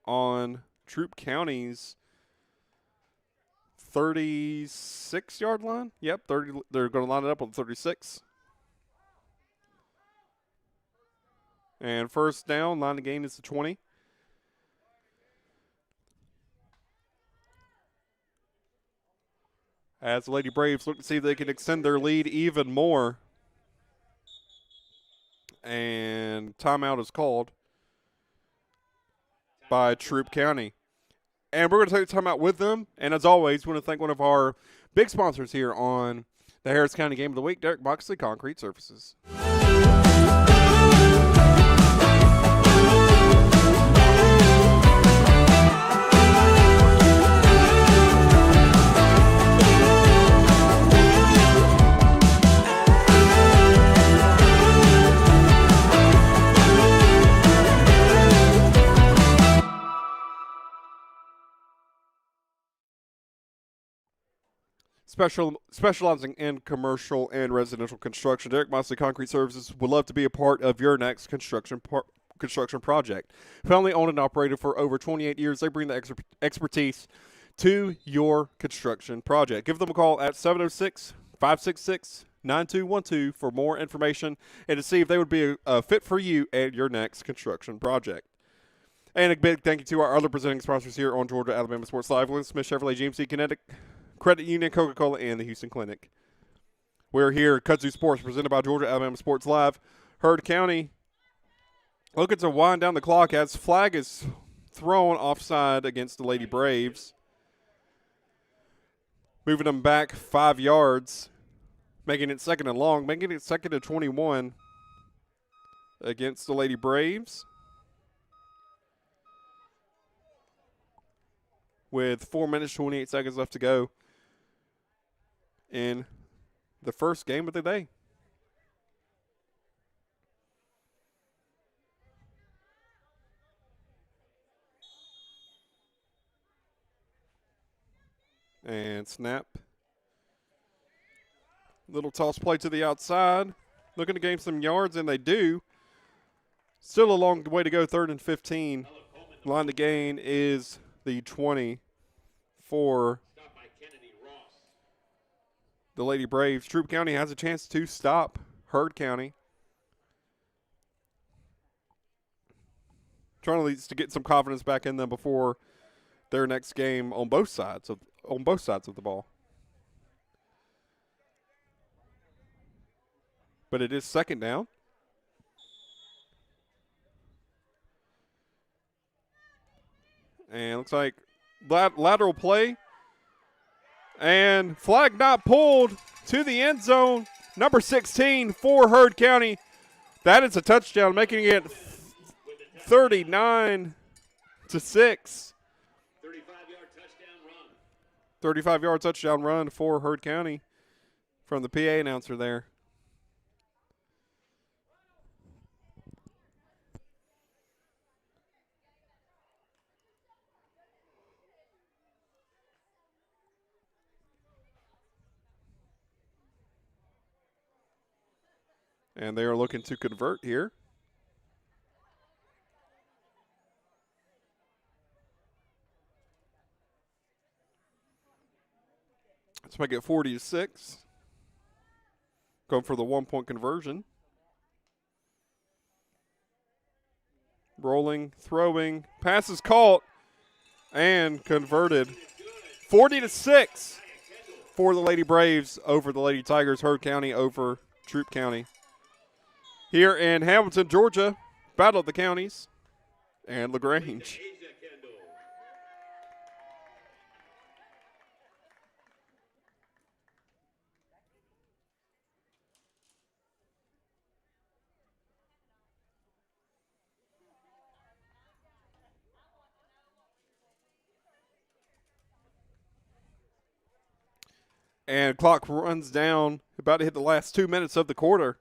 on Troup County's 36-yard line. Yep, 30. They're going to line it up on 36. And first down, line of gain is the 20. As the Lady Braves look to see if they can extend their lead even more. And timeout is called by Troup County. And we're going to take the timeout with them. And as always, we want to thank one of our big sponsors here on the Harris County Game of the Week, Derek Moxley Concrete Surfaces. Specializing in commercial and residential construction, Derek Moxley Concrete Services would love to be a part of your next construction project. Family owned and operated for over 28 years, they bring the expertise to your construction project. Give them a call at 706-566-9212 for more information and to see if they would be a fit for you at your next construction project. And a big thank you to our other presenting sponsors here on Georgia Alabama Sports Live, Glenn Smith Chevrolet GMC Kinetic Credit Union, Coca-Cola, and the Houston Clinic. We're here at Kudzu Sports, presented by Georgia Alabama Sports Live. Heard County looking to wind down the clock as flag is thrown offside against the Lady Braves. Moving them back 5 yards, making it second and long, making it second and 21 against the Lady Braves. With 4 minutes, 28 seconds left to go in the first game of the day. And snap. Little toss play to the outside. Looking to gain some yards, and they do. Still a long way to go, 3rd and 15. Line to gain is the 20 for the Lady Braves. Troup County has a chance to stop Heard County. Trying at least to get some confidence back in them before their next game on both sides of the ball. But it is second down. And looks like lateral play. And flag not pulled to the end zone. Number 16 for Heard County. That is a touchdown, making it 39-6. 35-yard touchdown run for Heard County from the PA announcer there. And they are looking to convert here. Let's make it 40-6. Going for the 1-point conversion. Rolling, throwing, pass is caught and converted. 40-6 for the Lady Braves over the Lady Tigers. Heard County over Troup County. Here in Hamilton, Georgia, Battle of the Counties and LaGrange. And clock runs down, about to hit the last 2 minutes of the quarter.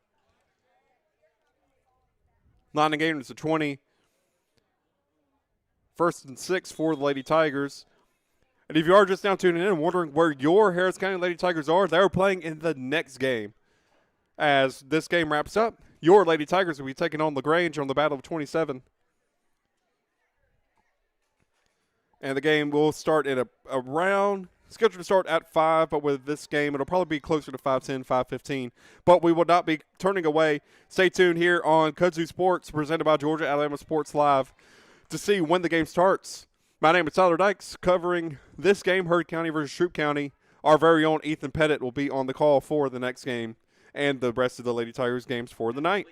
Line of game is a 20. 1st and 6 for the Lady Tigers. And if you are just now tuning in and wondering where your Harris County Lady Tigers are, they're playing in the next game. As this game wraps up, your Lady Tigers will be taking on LaGrange on the Battle of 27. And the game will start at around, scheduled to start at 5, but with this game, it'll probably be closer to 5:10, 5:15. But we will not be turning away. Stay tuned here on Kudzu Sports, presented by Georgia Alabama Sports Live, to see when the game starts. My name is Tyler Dykes, covering this game, Heard County versus Troup County. Our very own Ethan Pettit will be on the call for the next game and the rest of the Lady Tigers games for the night.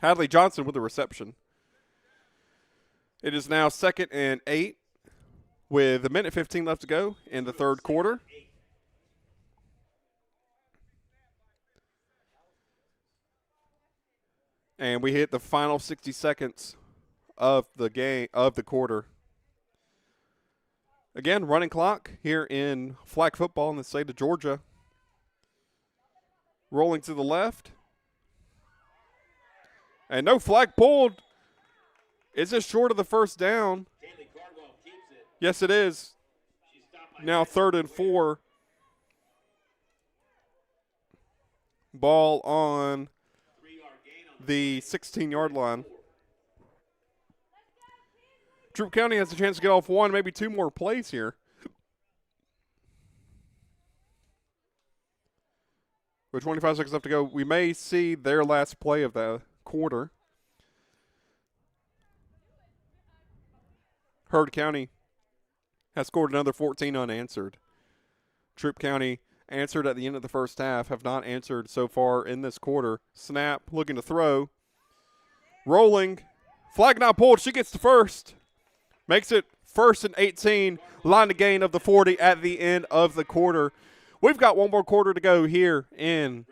Hadley Johnson with the reception. It is now 2nd and 8 with 1:15 left to go in the third quarter. And we hit the final 60 seconds of the game, of the quarter. Again, running clock here in flag football in the state of Georgia. Rolling to the left. And no flag pulled. Is it short of the first down? Yes, it is. Now 3rd and 4. Ball on the 16-yard line. Troup County has a chance to get off one, maybe two more plays here. With 25 seconds left to go, we may see their last play of the quarter. Heard County has scored another 14 unanswered. Troup County answered at the end of the first half, have not answered so far in this quarter. Snap, looking to throw. Rolling. Flag not pulled. She gets the first. Makes it 1st and 18. Line to gain of the 40 at the end of the quarter. We've got one more quarter to go here in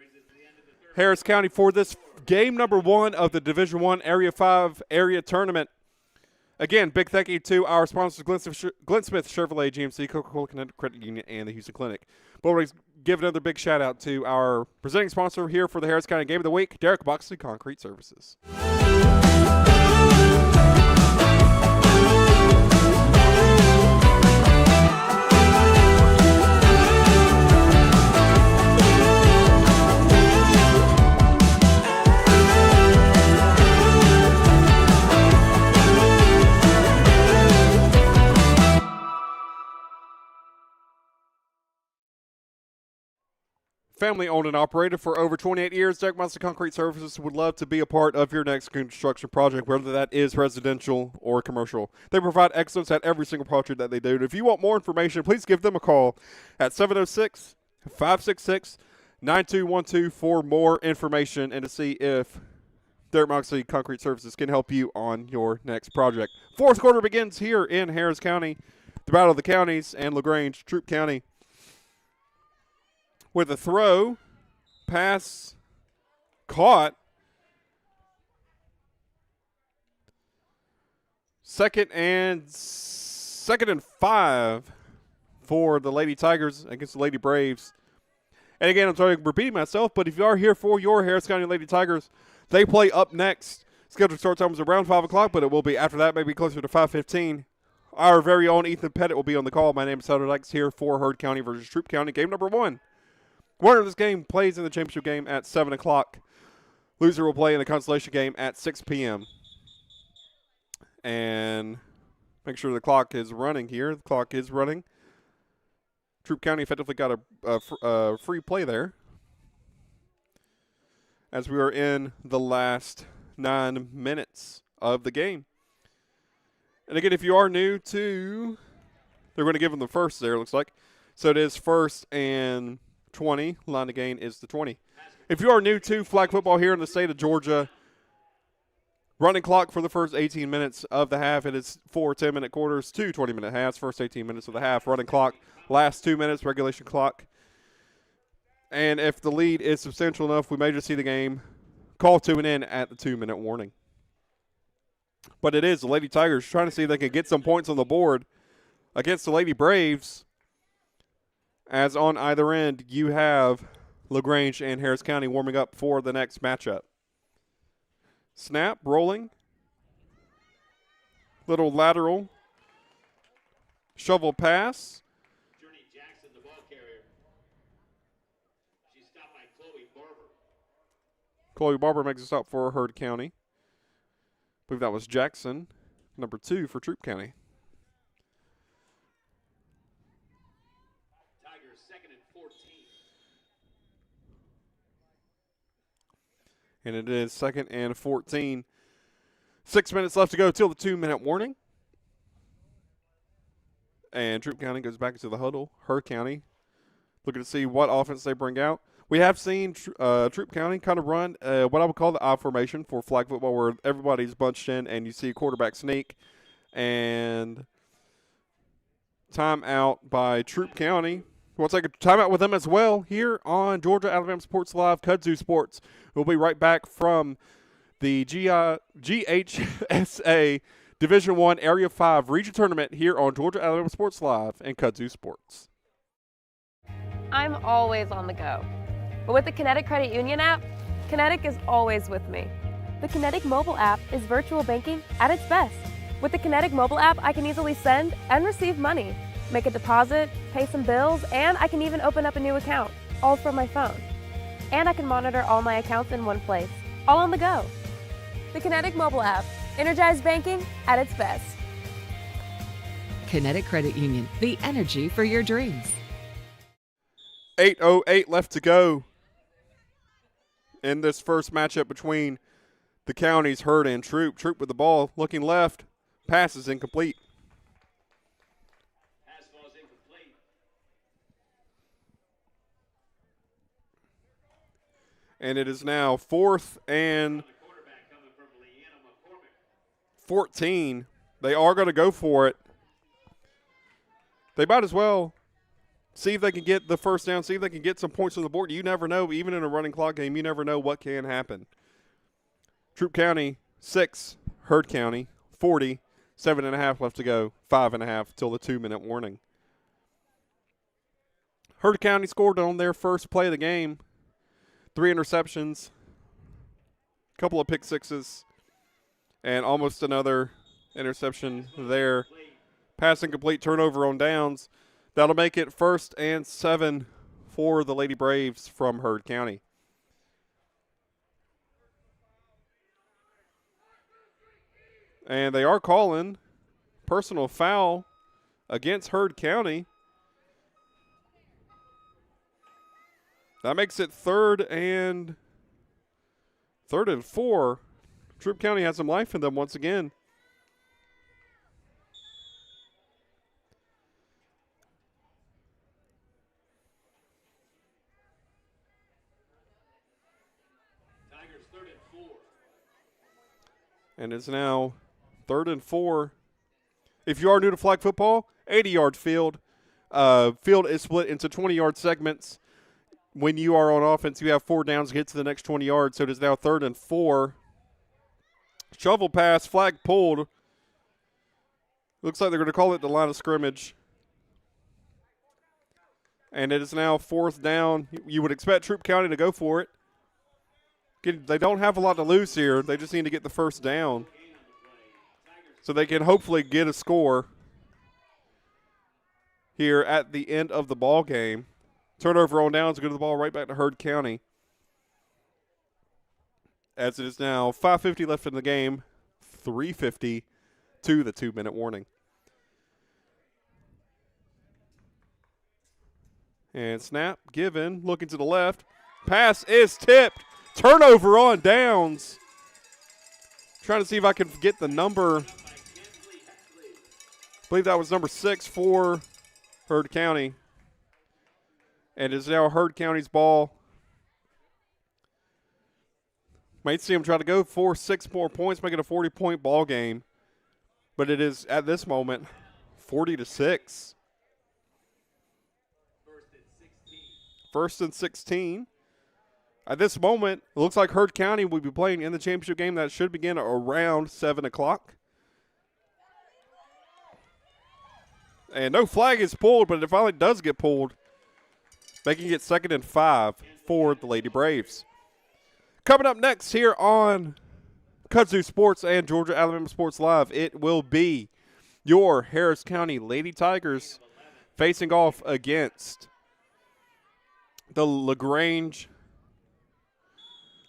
Harris County for this game number 1 of the Division I Area 5 area tournament. Again, big thank you to our sponsors, Glenn Smith Chevrolet GMC, Coca-Cola Credit Union, and the Houston Clinic. But we'll give another big shout out to our presenting sponsor here for the Harris County Game of the Week, Derek Boxley Concrete Services. Family owned and operated for over 28 years, Derek Boxley Concrete Services would love to be a part of your next construction project, whether that is residential or commercial. They provide excellence at every single project that they do. And if you want more information, please give them a call at 706-566-9212 for more information and to see if Derek Boxley Concrete Services can help you on your next project. Fourth quarter begins here in Harris County, the Battle of the Counties, and LaGrange, Troup County. With a throw, pass caught. Second and 5 for the Lady Tigers against the Lady Braves. And again, I'm sorry, I'm repeating myself, but if you are here for your Harris County Lady Tigers, they play up next. Scheduled start time is around 5 o'clock, but it will be after that, maybe closer to 5:15. Our very own Ethan Pettit will be on the call. My name is Tyler Dykes here for Heard County versus Troup County, game number 1. Winner of this game plays in the championship game at 7 o'clock. Loser will play in the consolation game at 6 p.m. And make sure the clock is running here. The clock is running. Troup County effectively got a free play there, as we are in the last 9 minutes of the game. And again, if you are new to, they're going to give them the first there, it looks like. So it is 1st and 20. Line to gain is the 20. If you are new to flag football here in the state of Georgia, running clock for the first 18 minutes of the half. It is 4 10-minute quarters, 2 20-minute halves. First 18 minutes of the half. Running clock, last 2 minutes, regulation clock. And if the lead is substantial enough, we may just see the game call to an end at the 2-minute warning. But it is the Lady Tigers trying to see if they can get some points on the board against the Lady Braves. As on either end, you have LaGrange and Harris County warming up for the next matchup. Snap, rolling. Little lateral. Shovel pass. Journey Jackson, the ball carrier. She's stopped by Chloe Barber. Chloe Barber makes a stop for Heard County. I believe that was Jackson, number 2 for Troup County. Tigers 2nd and 14. And it is 2nd and 14. 6 minutes left to go till the 2-minute warning. And Troup County goes back into the huddle. Heard County looking to see what offense they bring out. We have seen Troup County kind of run what I would call the I formation for flag football, where everybody's bunched in and you see a quarterback sneak. And timeout by Troup County. We'll take a timeout with them as well here on Georgia Alabama Sports Live, Kudzu Sports. We'll be right back from the GHSA Division I Area 5 Region Tournament here on Georgia Alabama Sports Live and Kudzu Sports. I'm always on the go. But with the Kinetic Credit Union app, Kinetic is always with me. The Kinetic mobile app is virtual banking at its best. With the Kinetic mobile app, I can easily send and receive money, make a deposit, pay some bills, and I can even open up a new account, all from my phone. And I can monitor all my accounts in one place, all on the go. The Kinetic mobile app, energized banking at its best. Kinetic Credit Union, the energy for your dreams. 8:08 left to go in this first matchup between the counties, Herd and Troup. Troup with the ball, looking left, pass is incomplete. Pass ball is incomplete. And it is now 4th and 14. They are going to go for it. They might as well see if they can get the first down, see if they can get some points on the board. You never know. Even in a running clock game, you never know what can happen. Troup County, 6. Herd County, 40. 7.5 left to go. 5.5 till the 2-minute warning. Herd County scored on their first play of the game. 3 interceptions. Couple of pick sixes. And almost another interception there. Pass incomplete, turnover on downs. That'll make it 1st and 7 for the Lady Braves from Herd County. And they are calling personal foul against Herd County. That makes it 3rd and 4. Troup County has some life in them once again. Tigers 3rd and 4. And it's now 3rd and 4. If you are new to flag football, 80-yard field. Field is split into 20-yard segments. When you are on offense, you have 4 downs to get to the next 20 yards. So it is now 3rd and 4. Shovel pass, flag pulled. Looks like they're going to call it the line of scrimmage. And it is now 4th down. You would expect Troup County to go for it. They don't have a lot to lose here. They just need to get the first down so they can hopefully get a score here at the end of the ball game. Turnover on downs, go to the ball right back to Herd County. As it is now 5:50 left in the game, 3:50 to the 2-minute warning. And snap given, looking to the left. Pass is tipped. Turnover on downs. Trying to see if I can get the number. I believe that was number 6 for Herd County. And it's now Herd County's ball. Might see them try to go for 6 more points, make it a 40-point ball game. But it is, at this moment, 40-6. 1st and 16. At this moment, it looks like Herd County will be playing in the championship game that should begin around 7 o'clock. And no flag is pulled, but it finally does get pulled, making it 2nd and 5 for the Lady Braves. Coming up next here on Kudzu Sports and Georgia Alabama Sports Live, it will be your Harris County Lady Tigers facing off against the LaGrange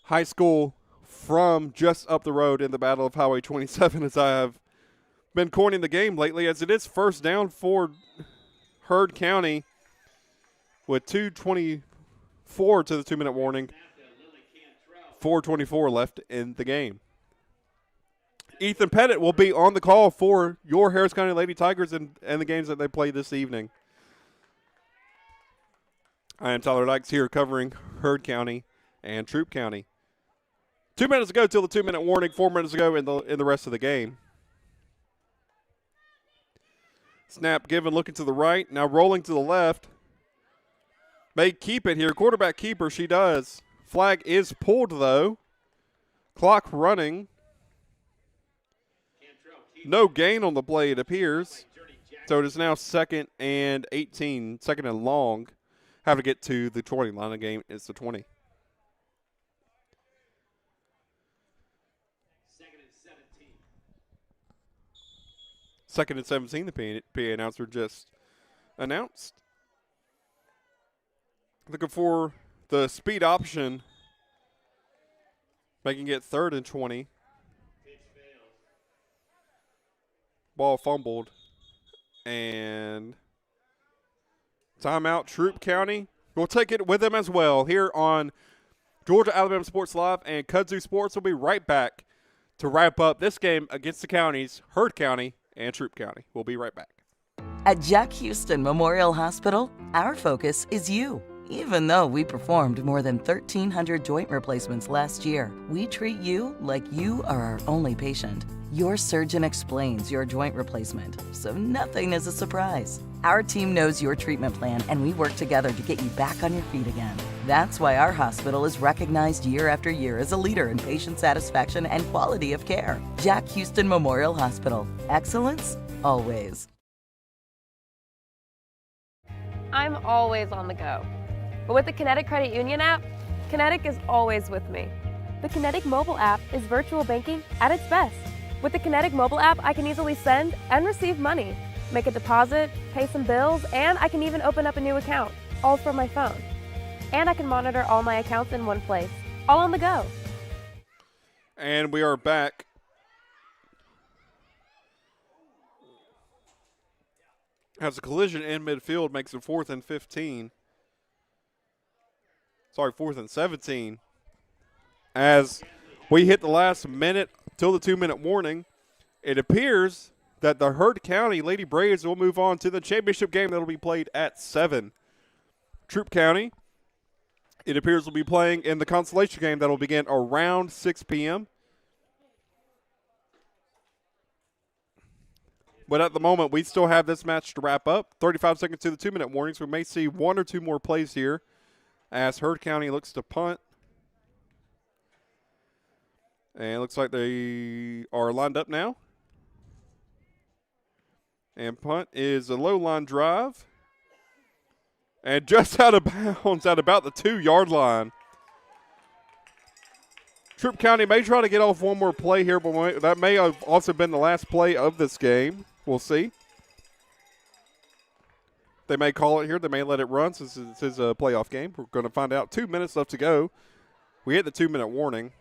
High School from just up the road in the Battle of Highway 27, as I have been coining the game lately, as it is 1st down for Herd County with 2:24 to the 2-minute warning. 4:24 left in the game. Ethan Pettit will be on the call for your Harris County Lady Tigers and the games that they play this evening. I am Tyler Dykes here covering Heard County and Troup County. 2 minutes ago till the 2-minute warning, 4 minutes ago in the rest of the game. Snap given, looking to the right, now rolling to the left. May keep it here, quarterback keeper, she does. Flag is pulled though. Clock running. No gain on the play, it appears. So it is now 2nd and 18, 2nd and long. Have to get to the 20 line of the game. It's the 20. 2nd and 17, the PA announcer just announced. Looking for the speed option, making it 3rd and 20. Ball fumbled. And timeout, Troup County. We'll take it with them as well here on Georgia Alabama Sports Live, and Kudzu Sports will be right back to wrap up this game against the counties, Heard County and Troup County. We'll be right back. At Jack Houston Memorial Hospital, our focus is you. Even though we performed more than 1,300 joint replacements last year, we treat you like you are our only patient. Your surgeon explains your joint replacement, so nothing is a surprise. Our team knows your treatment plan, and we work together to get you back on your feet again. That's why our hospital is recognized year after year as a leader in patient satisfaction and quality of care. Jack Houston Memorial Hospital. Excellence, always. I'm always on the go. But with the Kinetic Credit Union app, Kinetic is always with me. The Kinetic mobile app is virtual banking at its best. With the Kinetic mobile app, I can easily send and receive money, make a deposit, pay some bills, and I can even open up a new account, all from my phone. And I can monitor all my accounts in one place, all on the go. And we are back. Has a collision in midfield, makes it 4th and 15. Sorry, 4th and 17. As we hit the last minute till the 2-minute warning, it appears that the Heard County Lady Braves will move on to the championship game that will be played at 7. Troup County, it appears, will be playing in the Consolation game that will begin around 6 p.m. But at the moment, we still have this match to wrap up. 35 seconds to the 2-minute warnings. We may see 1 or 2 more plays here as Heard County looks to punt. And it looks like they are lined up now. And punt is a low line drive. And just out of bounds at about the 2-yard line. Troup County may try to get off one more play here, but that may have also been the last play of this game. We'll see. They may call it here. They may let it run since this is a playoff game. We're going to find out. 2 minutes left to go. We hit the 2-minute warning.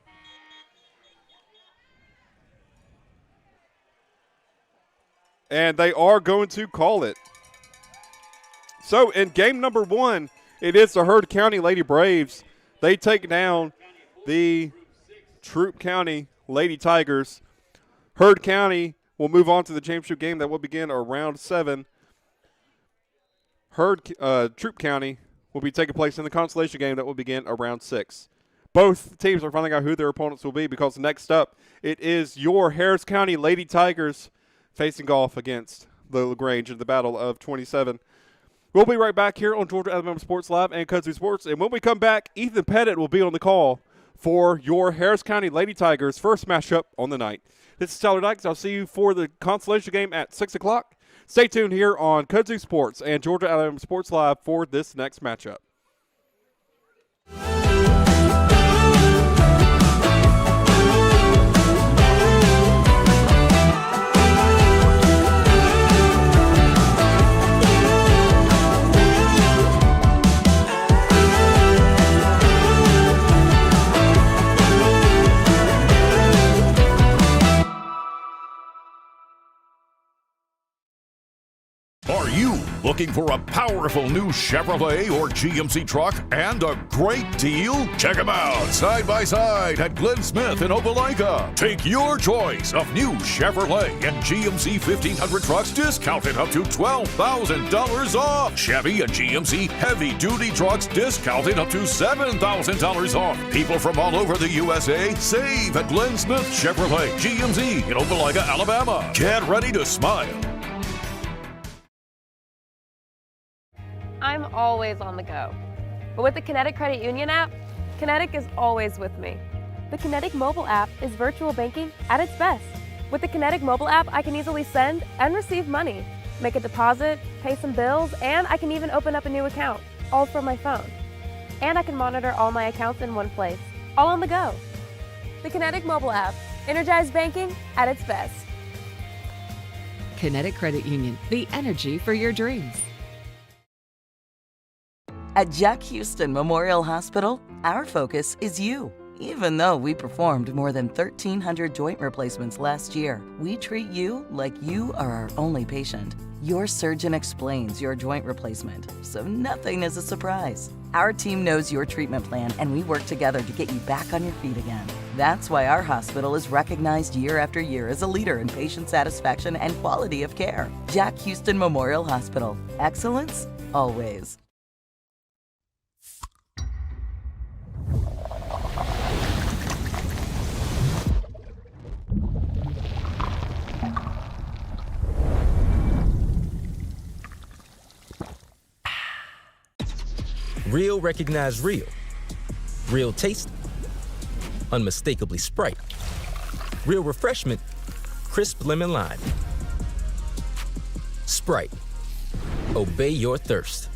And they are going to call it. So in game number 1, it is the Heard County Lady Braves. They take down the Troup County Lady Tigers. Heard County will move on to the championship game that will begin around 7. Troup County will be taking place in the Consolation game that will begin around 6. Both teams are finding out who their opponents will be, because next up it is your Harris County Lady Tigers facing off against the LaGrange in the battle of 27. We'll be right back here on Georgia Alabama Sports Live and Kudzu Sports. And when we come back, Ethan Pettit will be on the call for your Harris County Lady Tigers' first matchup on the night. This is Tyler Dykes. I'll see you for the Consolation game at 6 o'clock. Stay tuned here on Kudzu Sports and Georgia Alabama Sports Live for this next matchup. Are you Looking for a powerful new Chevrolet or GMC truck and a great deal? Check them out side by side at Glenn Smith in Opelika. Take your choice of new Chevrolet and GMC 1500 trucks discounted up to $12,000 off. Chevy and GMC heavy-duty trucks discounted up to $7,000 off. People from all over the USA save at Glenn Smith Chevrolet GMC in Opelika, Alabama. Get ready to smile. I'm always on the go. But with the Kinetic Credit Union app, Kinetic is always with me. The Kinetic mobile app is virtual banking at its best. With the Kinetic mobile app, I can easily send and receive money, make a deposit, pay some bills, and I can even open up a new account, all from my phone. And I can monitor all my accounts in one place, all on the go. The Kinetic mobile app, energized banking at its best. Kinetic Credit Union, the energy for your dreams. At Jack Houston Memorial Hospital, our focus is you. Even though we performed more than 1,300 joint replacements last year, we treat you like you are our only patient. Your surgeon explains your joint replacement, so nothing is a surprise. Our team knows your treatment plan, and we work together to get you back on your feet again. That's why our hospital is recognized year after year as a leader in patient satisfaction and quality of care. Jack Houston Memorial Hospital. Excellence, always. Real recognize real. Real taste, unmistakably Sprite. Real refreshment, crisp lemon lime. Sprite. Obey your thirst.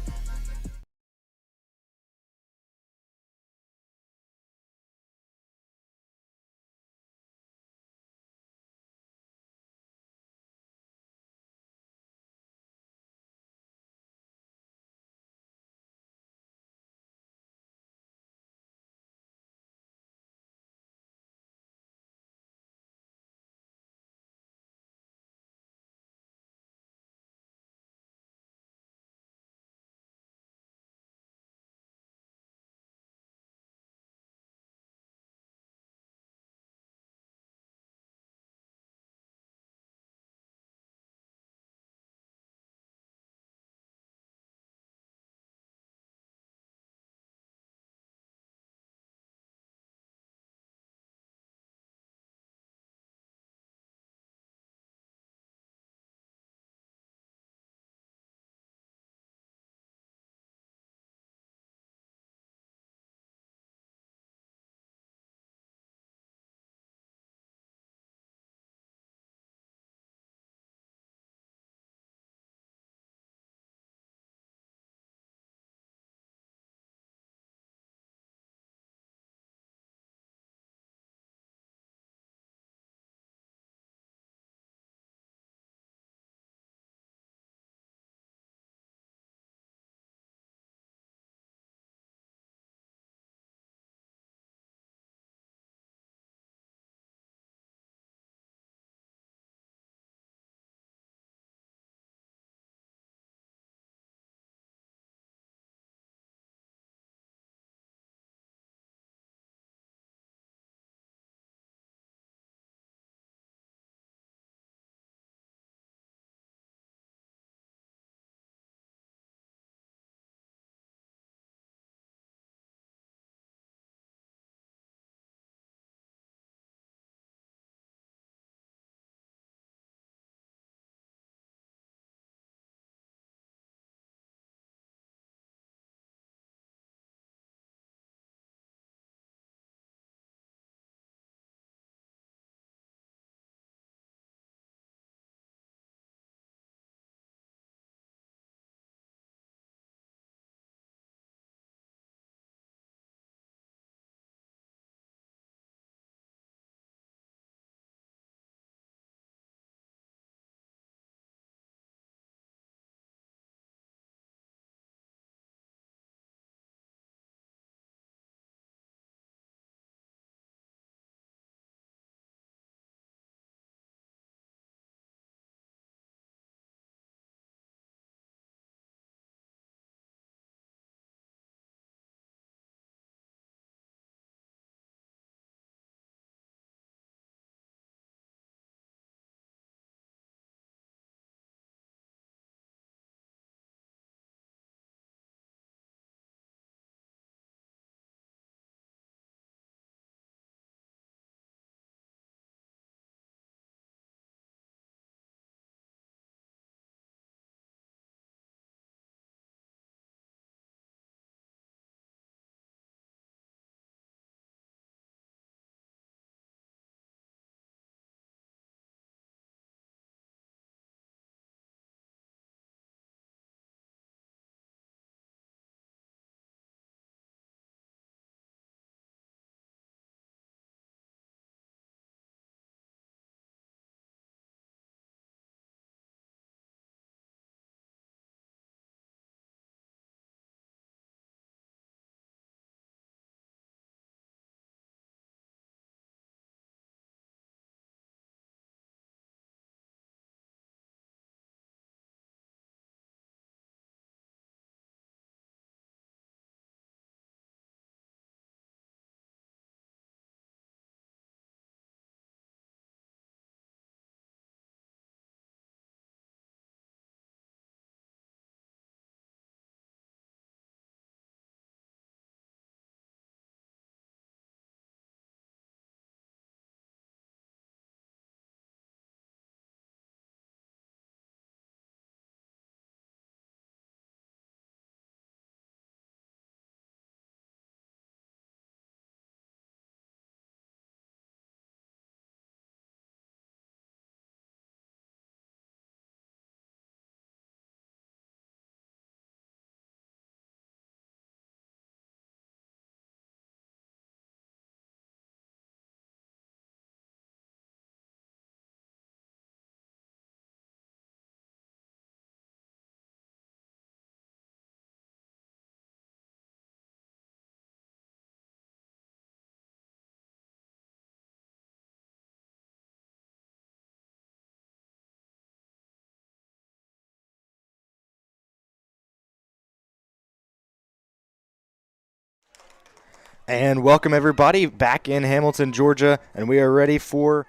And welcome everybody back in Hamilton, Georgia, and we are ready for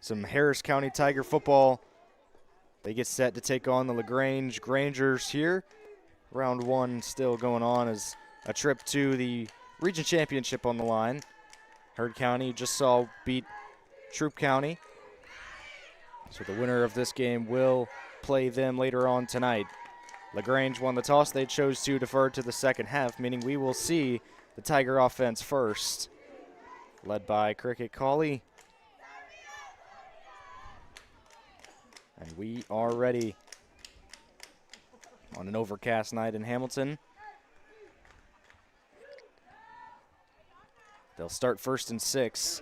some Harris County Tiger football. They get set to take on the LaGrange Grangers here. Round one still going on as a trip to the region championship on the line. Heard County just saw beat Troup County. So the winner of this game will play them later on tonight. LaGrange won the toss. They chose to defer to the second half, meaning we will see the Tiger offense first, led by Cricket Colley. And we are ready on an overcast night in Hamilton. They'll start 1st and 6.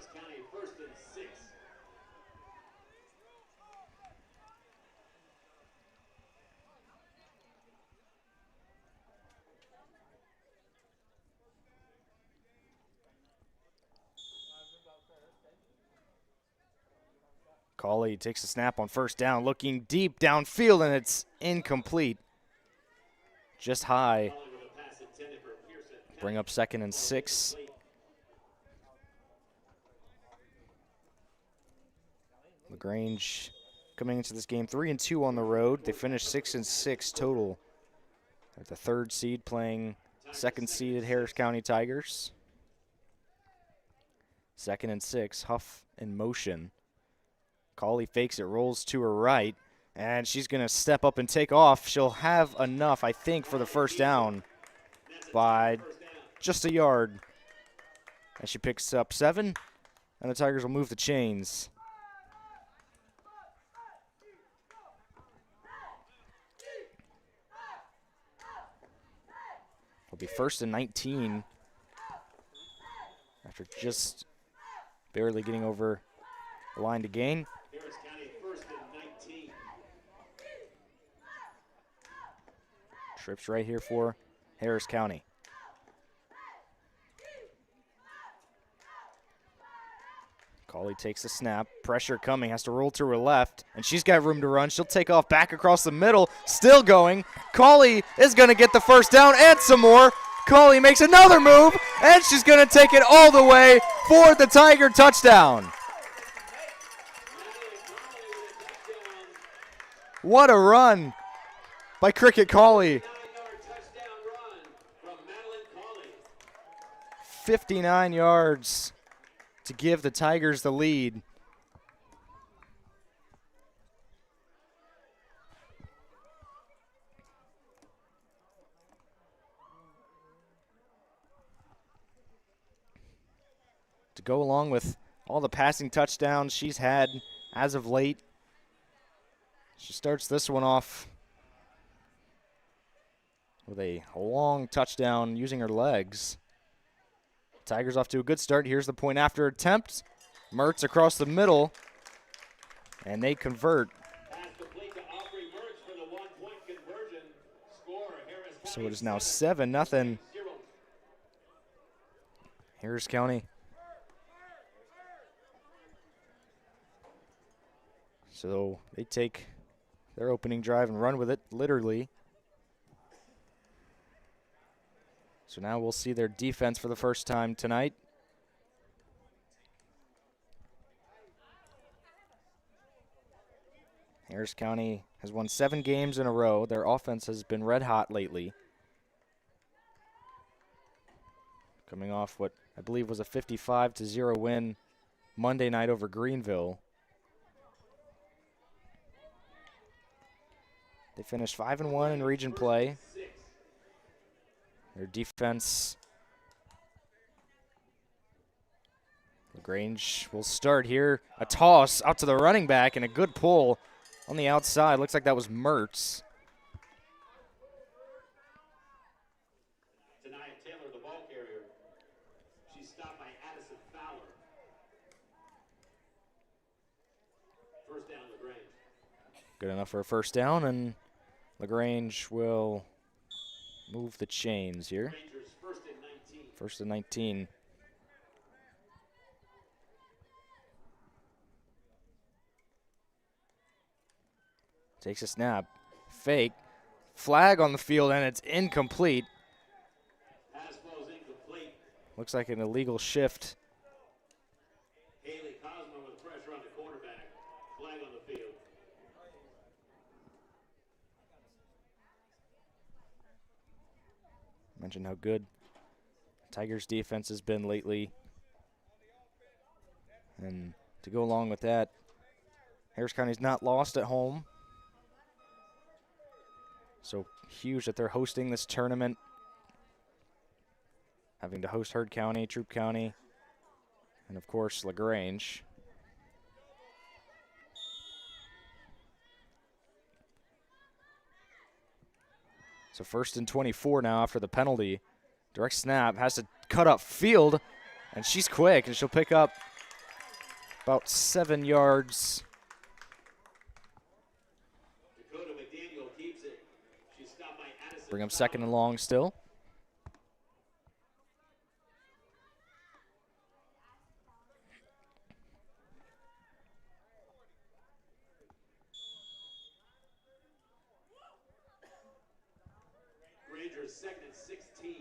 Colley takes a snap on 1st down, looking deep downfield, and it's incomplete. Just high. Bring up 2nd and 6. LaGrange coming into this game 3-2 on the road. They finished 6 and 6 total. They're the 3rd seed playing 2nd seeded Harris County Tigers. 2nd and 6, Huff in motion. Colley fakes it, rolls to her right, and she's going to step up and take off. She'll have enough, I think, for the 1st down by just a yard. And she picks up 7, and the Tigers will move the chains. It'll be 1st and 19 after just barely getting over the line to gain. Trips right here for Harris County. Colley takes a snap. Pressure coming. Has to roll to her left. And she's got room to run. She'll take off back across the middle. Still going. Colley is going to get the 1st down and some more. Colley makes another move. And she's going to take it all the way for the Tiger touchdown. What a run by Cricket Colley. 59 yards to give the Tigers the lead. To go along with all the passing touchdowns she's had as of late, she starts this one off with a long touchdown using her legs. Tigers off to a good start. Here's the point after attempt. Mertz across the middle, and they convert. So it is now 7-0. Harris County. So they take their opening drive and run with it, literally. So now we'll see their defense for the first time tonight. Harris County has won 7 games in a row. Their offense has been red hot lately. Coming off what I believe was a 55-0 win Monday night over Greenville. They finished 5-1 in region play. Their defense, LaGrange will start here. A toss out to the running back and a good pull on the outside. Looks like that was Mertz. Tonight, Taylor, the ball carrier. She's stopped by Addison Fowler. 1st down, LaGrange. Good enough for a 1st down, and LaGrange will move the chains here. 1st and 19. Takes a snap. Fake. Flag on the field, and it's incomplete. Looks like an illegal shift. Haley Cosmo with pressure on the quarterback. Flag on the field. Mentioned how good Tigers defense has been lately. And to go along with that, Harris County's not lost at home. So huge that they're hosting this tournament. Having to host Heard County, Troup County, and of course LaGrange. So 1st and 24 now after the penalty. Direct snap, has to cut up field, and she's quick, and she'll pick up about 7 yards. Dakota McDaniel keeps it. She's stopped by Addison. Bring up 2nd and long still. Rangers 2nd and 16.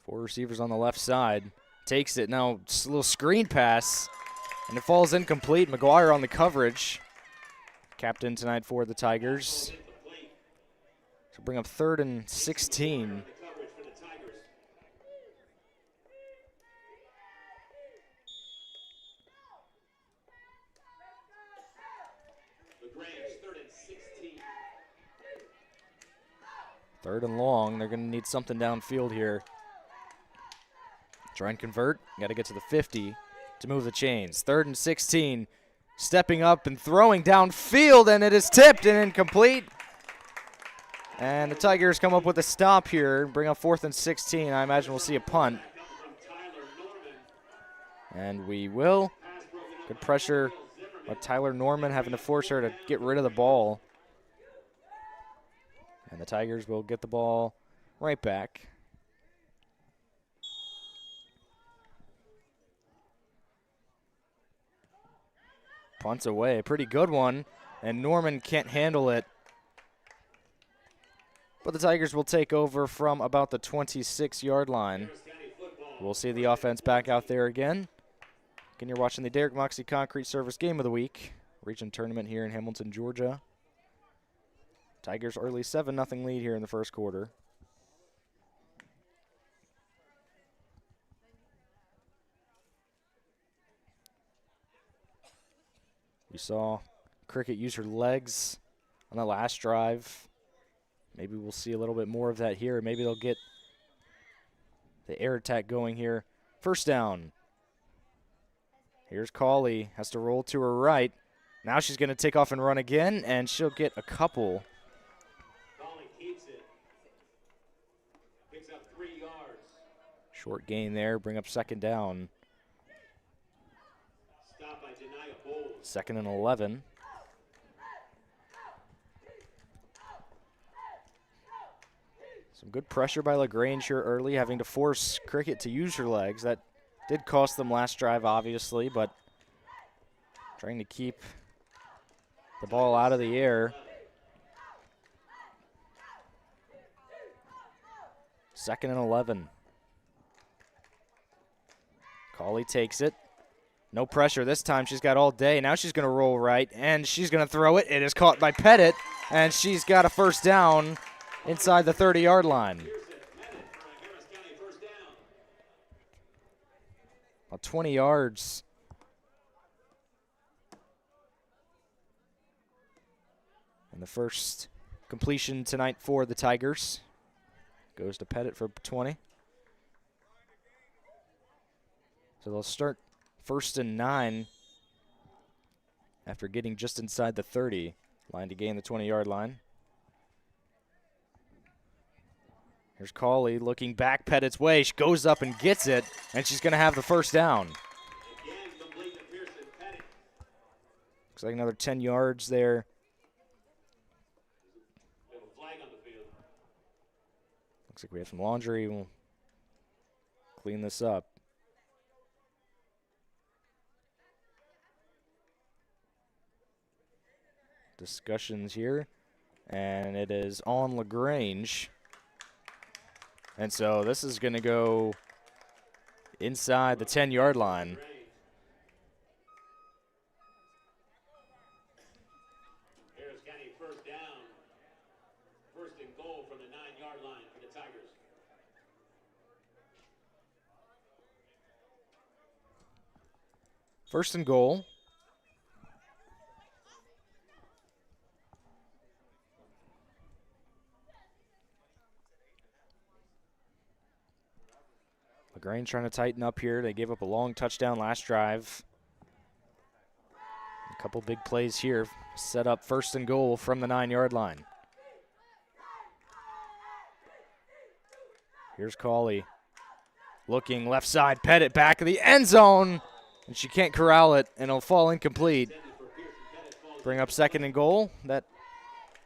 Four receivers on the left side. Takes it now, just a little screen pass, and it falls incomplete. McGuire on the coverage. Captain tonight for the Tigers. So bring up 3rd and 16. The coverage for the Tigers. LaGrange 3rd and 16. 3rd and long. They're going to need something downfield here. Try and convert. Got to get to the 50 to move the chains. 3rd and 16. Stepping up and throwing downfield, and it is tipped and incomplete. And the Tigers come up with a stop here. Bring up 4th and 16. I imagine we'll see a punt. And we will. Good pressure by Tyler Norman, having to force her to get rid of the ball. And the Tigers will get the ball right back. Punts away, a pretty good one, and Norman can't handle it. But the Tigers will take over from about the 26-yard line. We'll see the offense back out there again. Again, you're watching the Derek Moxley Concrete Service Game of the Week. Region tournament here in Hamilton, Georgia. Tigers early 7-0 lead here in the first quarter. We saw Cricket use her legs on the last drive. Maybe we'll see a little bit more of that here. Maybe they'll get the air attack going here. First down. Here's Cawley, has to roll to her right. Now she's going to take off and run again, and she'll get a couple. Cawley keeps it. Picks up 3 yards. Short gain there, bring up 2nd down. Stopped by Janiyah Bowles. 2nd and 11. Some good pressure by LaGrange here early, having to force Cricket to use her legs. That did cost them last drive, obviously, but trying to keep the ball out of the air. 2nd and 11. Cawley takes it. No pressure this time. She's got all day. Now she's going to roll right, and she's going to throw it. It is caught by Pettit, and she's got a first down inside the 30-yard line. About 20 yards. And the first completion tonight for the Tigers goes to Pettit for 20. So they'll start 1st and 9 after getting just inside the 30. Line to gain the 20-yard line. Here's Cawley looking back Pettit's way. She goes up and gets it, and she's going to have the first down. Looks like another 10 yards there. Looks like we have some laundry. We'll clean this up. Discussions here. And it is on LaGrange. And so this is going to go inside the 10-yard line. Harris County first down. First and goal from the 9-yard line for the Tigers. First and goal. LaGrange trying to tighten up here. They gave up a long touchdown last drive. A couple big plays here. Set up first and goal from the 9-yard line. Here's Cawley. Looking left side. Pettit back of the end zone. And she can't corral it, and it'll fall incomplete. Bring up second and goal. That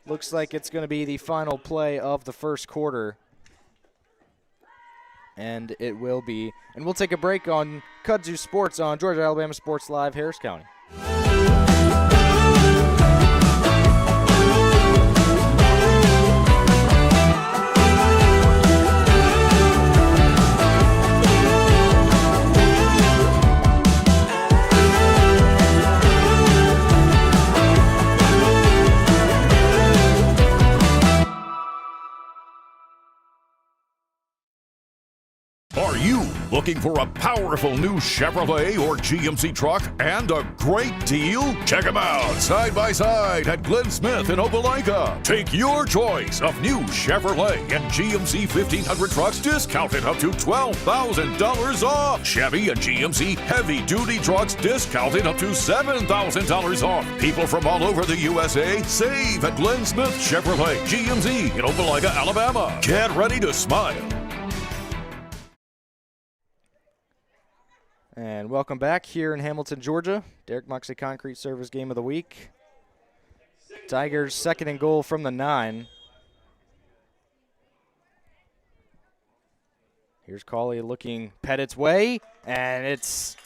looks like it's going to be the final play of the first quarter. And it will be. And we'll take a break on Kudzu Sports on Georgia Alabama Sports Live, Harris County. Are you looking for a powerful new Chevrolet or GMC truck and a great deal? Check them out side by side at Glenn Smith in Opelika. Take your choice of new Chevrolet and GMC 1500 trucks discounted up to $12,000 off. Chevy and GMC heavy-duty trucks discounted up to $7,000 off. People from all over the USA save at Glenn Smith Chevrolet GMC in Opelika, Alabama. Get ready to smile. And welcome back here in Hamilton, Georgia. Derek Moxley Concrete Service Game of the Week. Tigers second and goal from the 9. Here's Cawley looking Pettit's way, and it's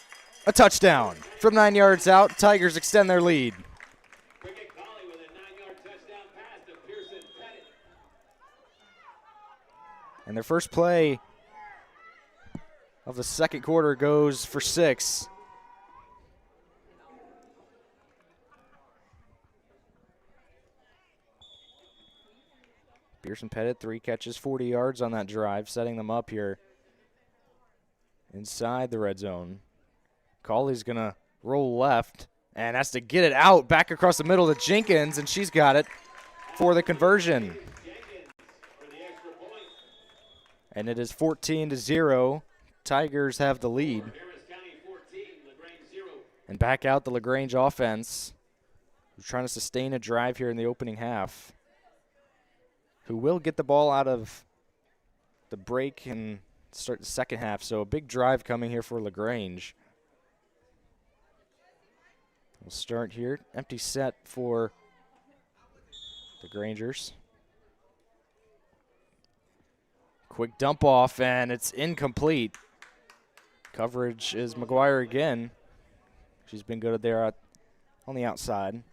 a touchdown. From 9 yards out, Tigers extend their lead. Cricket Cawley with a 9-yard touchdown pass to Pearson Pettit. And their first play of the second quarter goes for 6. Pearson Pettit, 3 catches, 40 yards on that drive, setting them up here inside the red zone. Cawley's going to roll left and has to get it out back across the middle to Jenkins, and she's got it for the conversion. Jenkins for the extra point. And it is 14-0. Tigers have the lead. Harris County 14, LaGrange 0. And back out the LaGrange offense, who's trying to sustain a drive here in the opening half, who will get the ball out of the break and start the second half. So a big drive coming here for LaGrange. We'll start here. Empty set for the Grangers. Quick dump off, and it's incomplete. Coverage is McGuire again. She's been good there on the outside.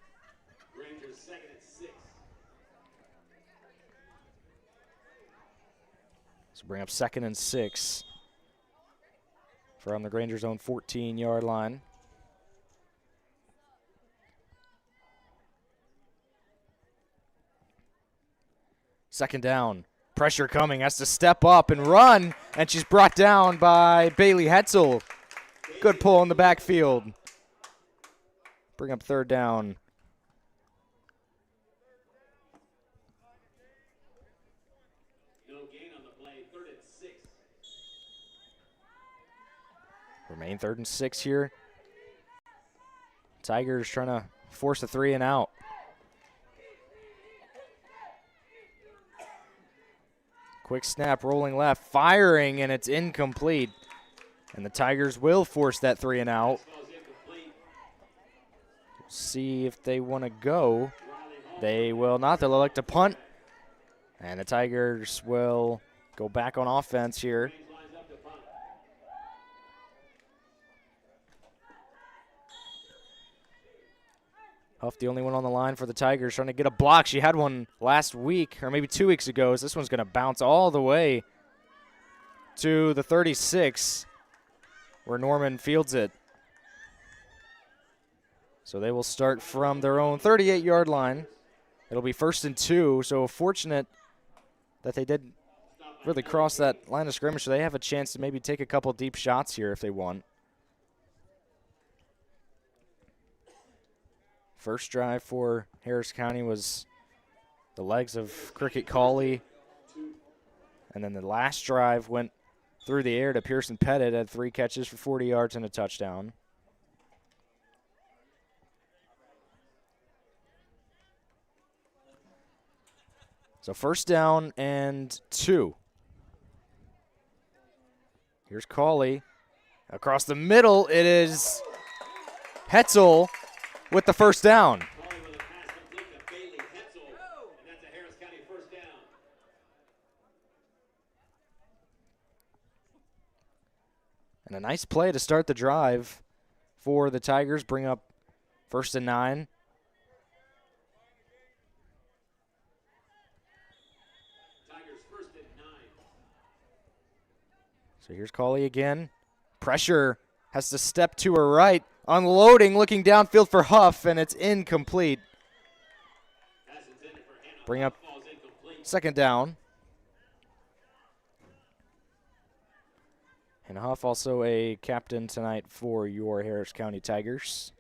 Rangers second and 6. So bring up second and 6 from the Rangers' own 14-yard line. Second down. Pressure coming, has to step up and run, and she's brought down by Bailey Hetzel. Good pull in the backfield. Bring up third down. No gain on the play, 3rd and 6. Remain 3rd and 6 here. Tigers trying to force a 3 and out. Quick snap, rolling left, firing, and it's incomplete. And the Tigers will force that 3 and out. See if they want to go. They will not. They'll elect to punt. And the Tigers will go back on offense here. Huff, the only one on the line for the Tigers, trying to get a block. She had one last week, or maybe 2 weeks ago. This one's going to bounce all the way to the 36, where Norman fields it. So they will start from their own 38-yard line. It'll be 1st and 2, so fortunate that they did really cross that line of scrimmage, so they have a chance to maybe take a couple deep shots here if they want. First drive for Harris County was the legs of Cricket Cauley. And then the last drive went through the air to Pearson Pettit, had 3 catches for 40 yards and a touchdown. So 1st down and 2. Here's Cauley. Across the middle, it is Hetzel with the 1st down. Cauley with a pass complete to Bailey Hetzel, and that's a Harris County 1st down. And a nice play to start the drive for the Tigers. Bring up 1st and 9. Tigers 1st and 9. So here's Cauley again. Pressure, has to step to her right. Unloading, looking downfield for Huff, and it's incomplete. Pass intended for Hannah. Bring up Falls incomplete. 2nd down. And Huff also a captain tonight for your Harris County Tigers.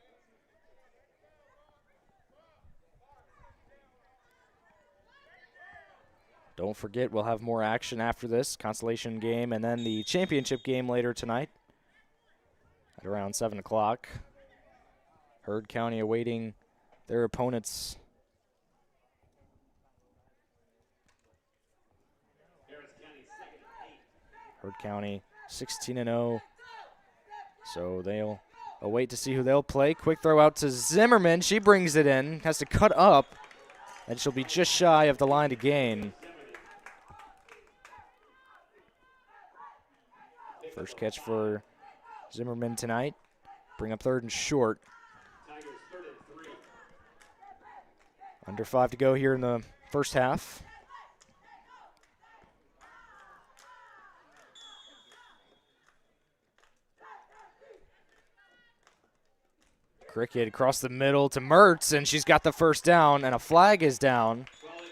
Don't forget, we'll have more action after this consolation game and then the championship game later tonight at around 7 o'clock. Heard County awaiting their opponents. Harris County 2nd and 8. Heard County 16-0. So they'll await to see who they'll play. Quick throw out to Zimmerman. She brings it in, has to cut up, and she'll be just shy of the line to gain. First catch for Zimmerman tonight. Bring up 3rd and short. Tigers 3rd and 3. Under 5 to go here in the first half. Cricket across the middle to Mertz, and she's got the 1st down, and a flag is down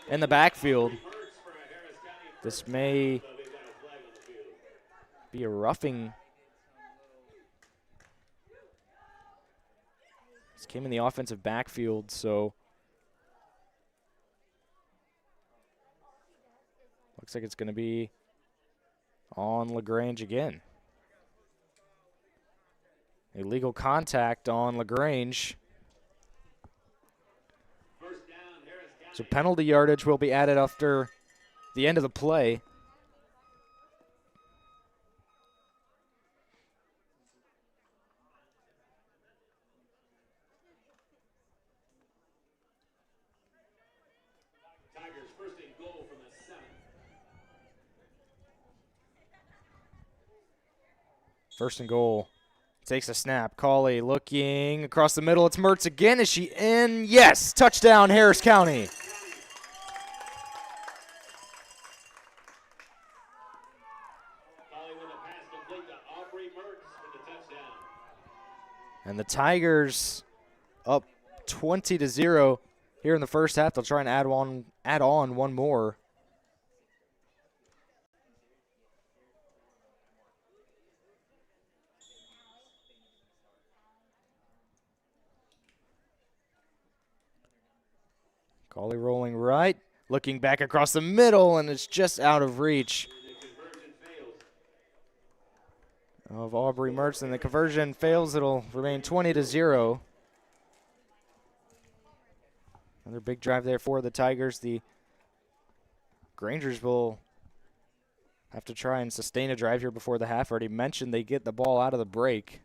in the backfield. This may be a roughing. This came in the offensive backfield, so looks like it's going to be on LaGrange again. Illegal contact on LaGrange. So penalty yardage will be added after the end of the play. Tigers 1st and goal from the 7. First and goal. Takes a snap. Cauley looking across the middle. It's Mertz again. Is she in? Yes. Touchdown, Harris County. Cauley with a pass complete to Aubrey Mertz for the touchdown. And the Tigers up 20-0 here in the first half. They'll try and add on one more. Cauley rolling right, looking back across the middle, and it's just out of reach of Aubrey Mertz, and the conversion fails. It'll remain 20-0. Another big drive there for the Tigers. The Grangers will have to try and sustain a drive here before the half. Already mentioned they get the ball out of the break.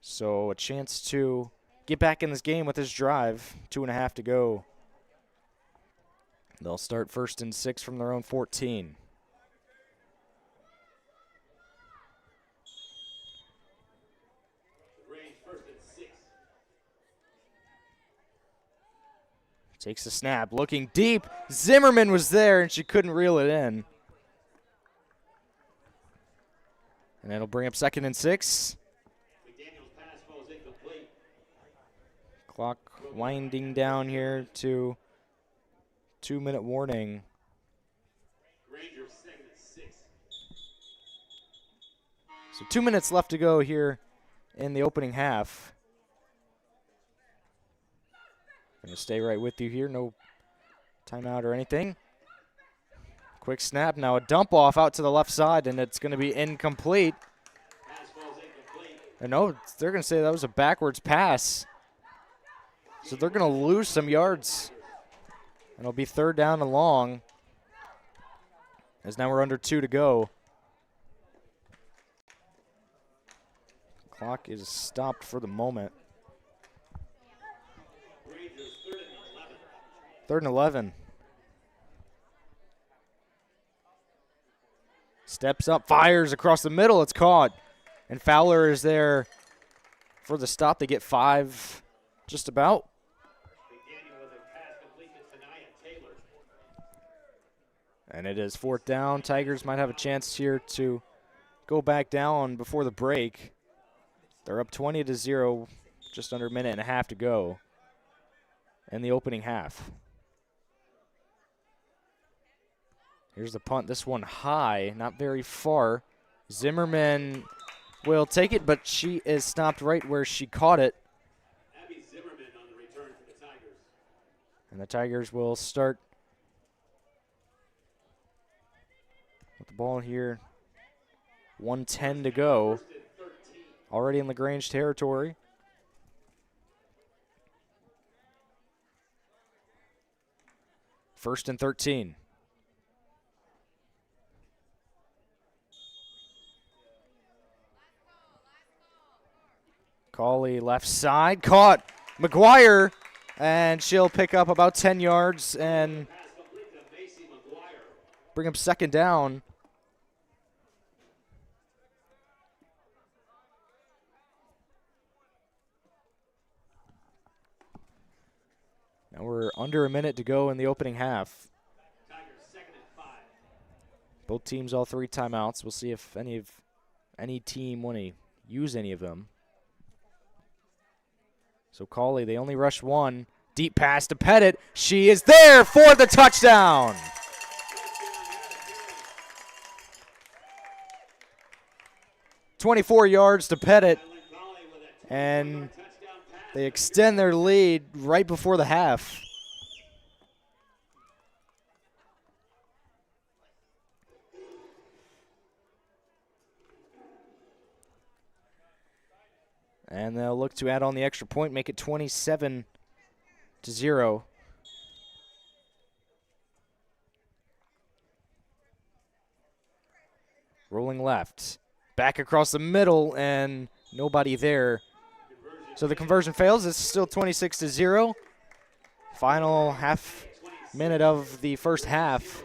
So a chance to get back in this game with this drive. 2.5 to go. They'll start 1st and 6 from their own 14. LaGrange 1st and 6. Takes a snap, looking deep. Zimmerman was there, and she couldn't reel it in. And it'll bring up 2nd and 6. McDaniel's pass falls incomplete. Clock winding down here to 2-minute warning. Rangers 2nd and 6. So 2 minutes left to go here in the opening half. Going to stay right with you here. No timeout or anything. Quick snap. Now a dump off out to the left side, and it's going to be incomplete. Pass falls incomplete. And no, they're going to say that was a backwards pass. So they're going to lose some yards. And it'll be 3rd down and long. As now we're under 2 to go. Clock is stopped for the moment. Rangers 3rd and 11. 3rd and 11. Steps up, fires across the middle. It's caught. And Fowler is there for the stop. They get 5 just about. McDaniel with a pass complete to Tanaya Taylor. And it is 4th down. Tigers might have a chance here to go back down before the break. They're up 20-0, just under a minute and a half to go in the opening half. Here's the punt. This one high, not very far. Zimmerman will take it, but she is stopped right where she caught it. Abby Zimmerman on the return for the Tigers. And the Tigers will start with the ball here. 1:10 to go. Already in LaGrange territory. First and 13. Cauley left side, caught McGuire, and she'll pick up about 10 yards and Pass complete to Macy McGuire. bring up 2nd down. Now we're under a minute to go in the opening half. Tigers 2nd and 5. Both teams all 3 timeouts. We'll see if any team want to use any of them. So Cauley, they only rush 1. Deep pass to Pettit. She is there for the touchdown. "24 yards to Pettit, and they extend their lead right before the half. And they'll look to add on the extra point, make it 27-0. Rolling left. Back across the middle, and nobody there. So the conversion fails. It's still 26-0. Final half minute of the first half.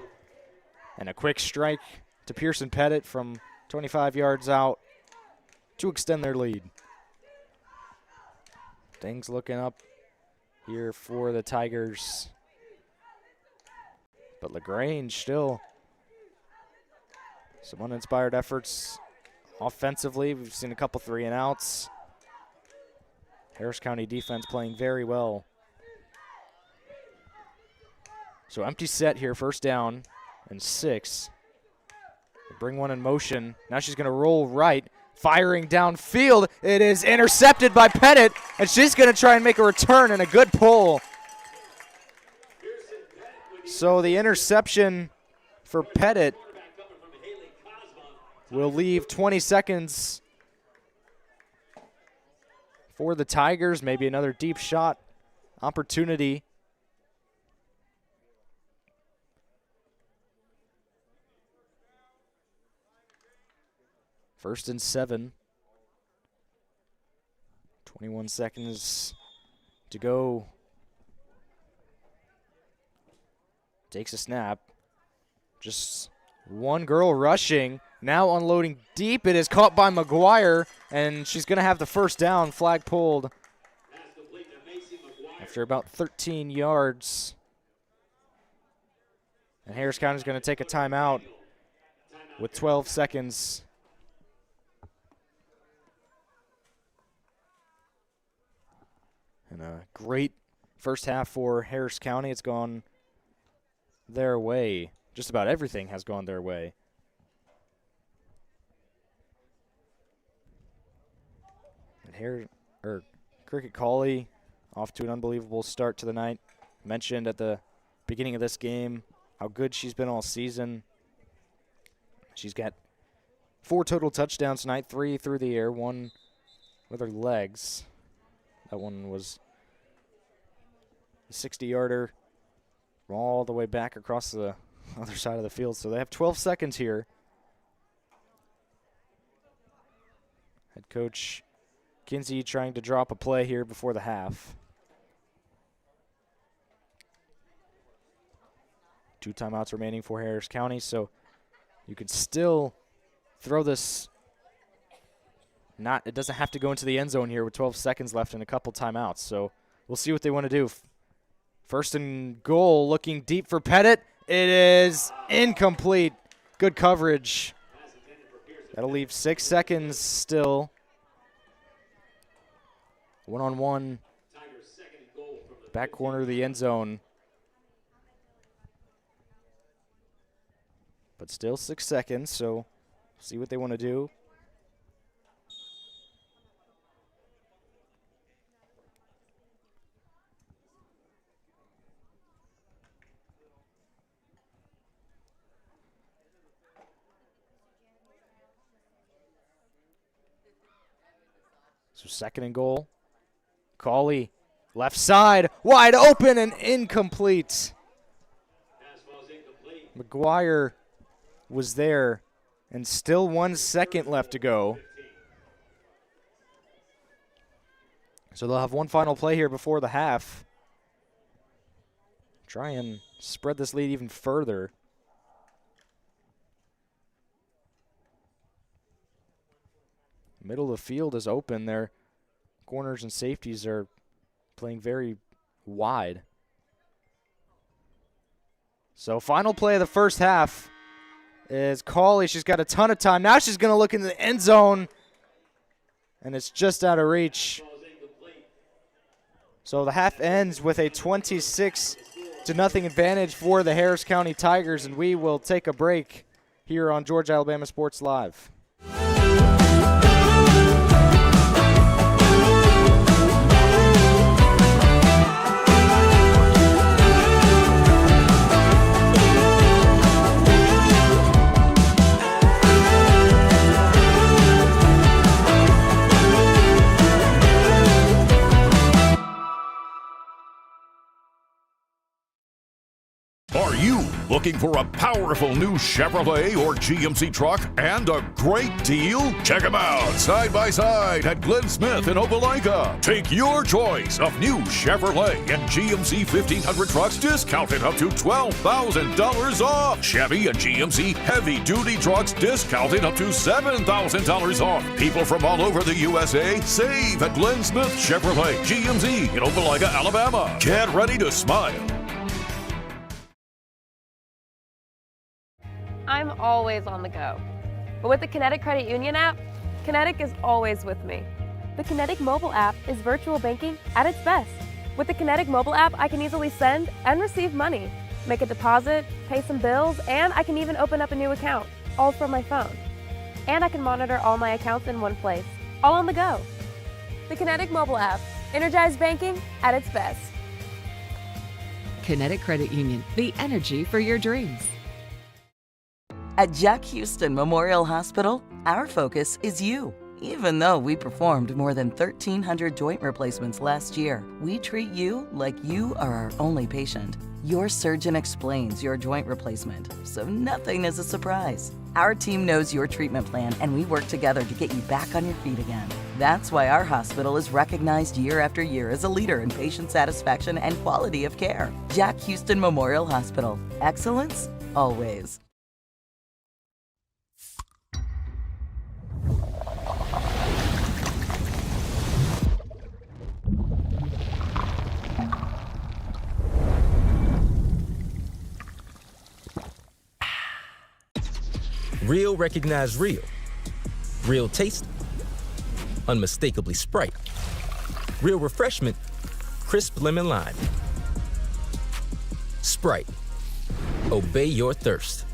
And a quick strike to Pearson Pettit from 25 yards out to extend their lead. Things looking up here for the Tigers. But LaGrange still some uninspired efforts offensively. We've seen a couple 3-and-outs. Harris County defense playing very well. So empty set here, 1st down and 6. They bring one in motion. Now she's going to roll right. Firing downfield. It is intercepted by Pettit, and she's going to try and make a return and a good pull. So the interception for Pettit will leave 20 seconds for the Tigers. Maybe another deep shot opportunity. First and 7. 21 seconds to go. Takes a snap. Just one girl rushing. Now unloading deep. It is caught by McGuire, and she's going to have the 1st down. Flag pulled. after about 13 yards. And Harris County is going to take a timeout with 12 seconds. And a great first half for Harris County. It's gone their way. Just about everything has gone their way. And Cricket Colley off to an unbelievable start to the night. Mentioned at the beginning of this game how good she's been all season. She's got 4 total touchdowns tonight, 3 through the air, 1 with her legs. That one was a 60-yarder all the way back across the other side of the field. So they have 12 seconds here. Head coach Kinsey trying to drop a play here before the half. 2 timeouts remaining for Harris County, so you could still throw this. It doesn't have to go into the end zone here with 12 seconds left and a couple timeouts. So we'll see what they want to do. First and goal, looking deep for Pettit. It is incomplete. Good coverage. That'll leave 6 seconds still. 1-on-1. Back corner of the end zone. But still 6 seconds, so see what they want to do. So second and goal. Colley, left side, wide open and incomplete. McGuire was there, and still 1 second left to go. So they'll have one final play here before the half. Try and spread this lead even further. Middle of the field is open. Their corners and safeties are playing very wide. So final play of the first half is Colley. She's got a ton of time. Now she's going to look into the end zone, and it's just out of reach. So the half ends with a 26-0 advantage for the Harris County Tigers, and we will take a break here on Georgia Alabama Sports Live. Are you looking for a powerful new Chevrolet or GMC truck and a great deal? Check them out side by side at Glenn Smith in Opelika. Take your choice of new Chevrolet and GMC 1500 trucks discounted up to $12,000 off. Chevy and GMC heavy-duty trucks discounted up to $7,000 off. People from all over the USA save at Glenn Smith Chevrolet GMC in Opelika, Alabama. Get ready to smile. I'm always on the go. But with the Kinetic Credit Union app, Kinetic is always with me. The Kinetic mobile app is virtual banking at its best. With the Kinetic mobile app, I can easily send and receive money, make a deposit, pay some bills, and I can even open up a new account, all from my phone. And I can monitor all my accounts in one place, all on the go. The Kinetic mobile app, energized banking at its best. Kinetic Credit Union, the energy for your dreams. At Jack Houston Memorial Hospital, our focus is you. Even though we performed more than 1,300 joint replacements last year, we treat you like you are our only patient. Your surgeon explains your joint replacement, so nothing is a surprise. Our team knows your treatment plan, and we work together to get you back on your feet again. That's why our hospital is recognized year after year as a leader in patient satisfaction and quality of care. Jack Houston Memorial Hospital. Excellence, always. Real recognize real. Real taste, unmistakably Sprite. Real refreshment, crisp lemon lime. Sprite. Obey your thirst.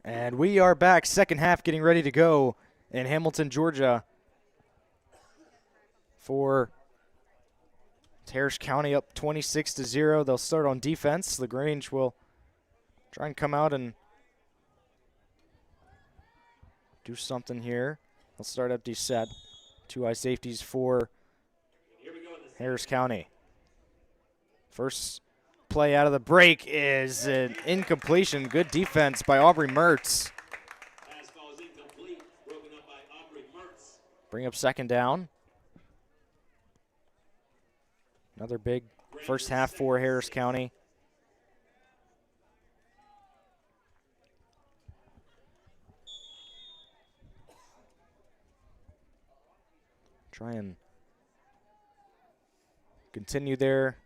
And we are back, second half getting ready to go in Hamilton, Georgia for Harris County up 26-0. They'll start on defense. LaGrange will try and come out and do something here. They'll start empty set. Two high safeties for Harris County. First play out of the break is an incompletion. Good defense by Aubrey Mertz. Pass ball is incomplete, broken up by Aubrey Mertz. Bring up second down. Another big first half for Harris County. Try and continue their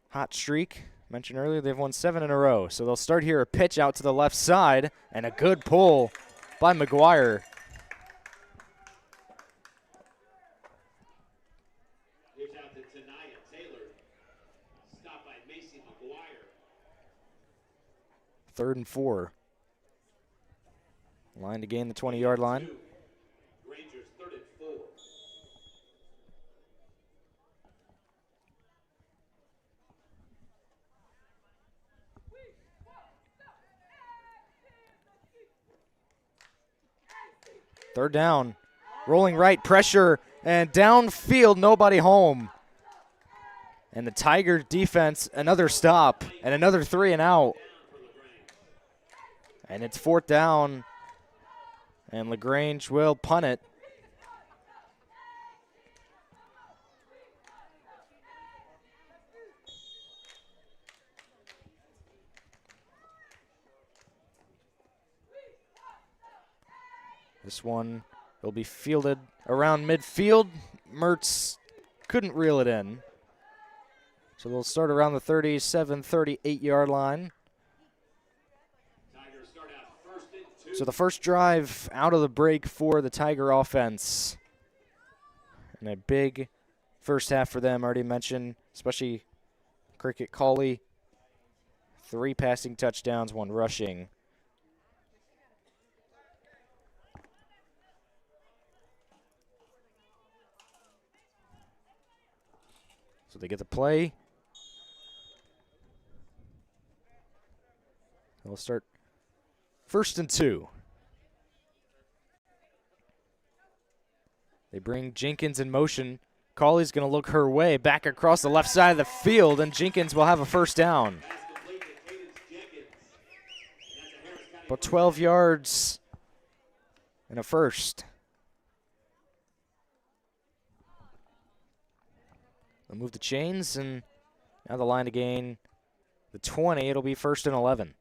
hot streak. Mentioned earlier, they've won 7 in a row. So they'll start here, a pitch out to the left side, and a good pull by McGuire. Pitch out to Tanaya Taylor. Stopped by Macy McGuire. 3rd and 4. Line to gain the 20-yard line. Rangers 3rd and 4. Third down, rolling right, pressure, and downfield, nobody home. And the Tiger defense, another stop, and another 3 and out. And it's 4th down, and LaGrange will punt it. This one will be fielded around midfield. Mertz couldn't reel it in. So they'll start around the 37, 38-yard line. Tigers start out first and 2. So the first drive out of the break for the Tiger offense. And a big first half for them, already mentioned, especially Cricket Cauley. 3 passing touchdowns, 1 rushing. So they get the play. They'll start first and 2. They bring Jenkins in motion. Cauley's going to look her way back across the left side of the field, and Jenkins will have a first down. Pass complete to Cadence Jenkins. And that's a Harris County About 12 yards and a first. They'll move the chains, and now the line to gain the 20. It'll be first and 11.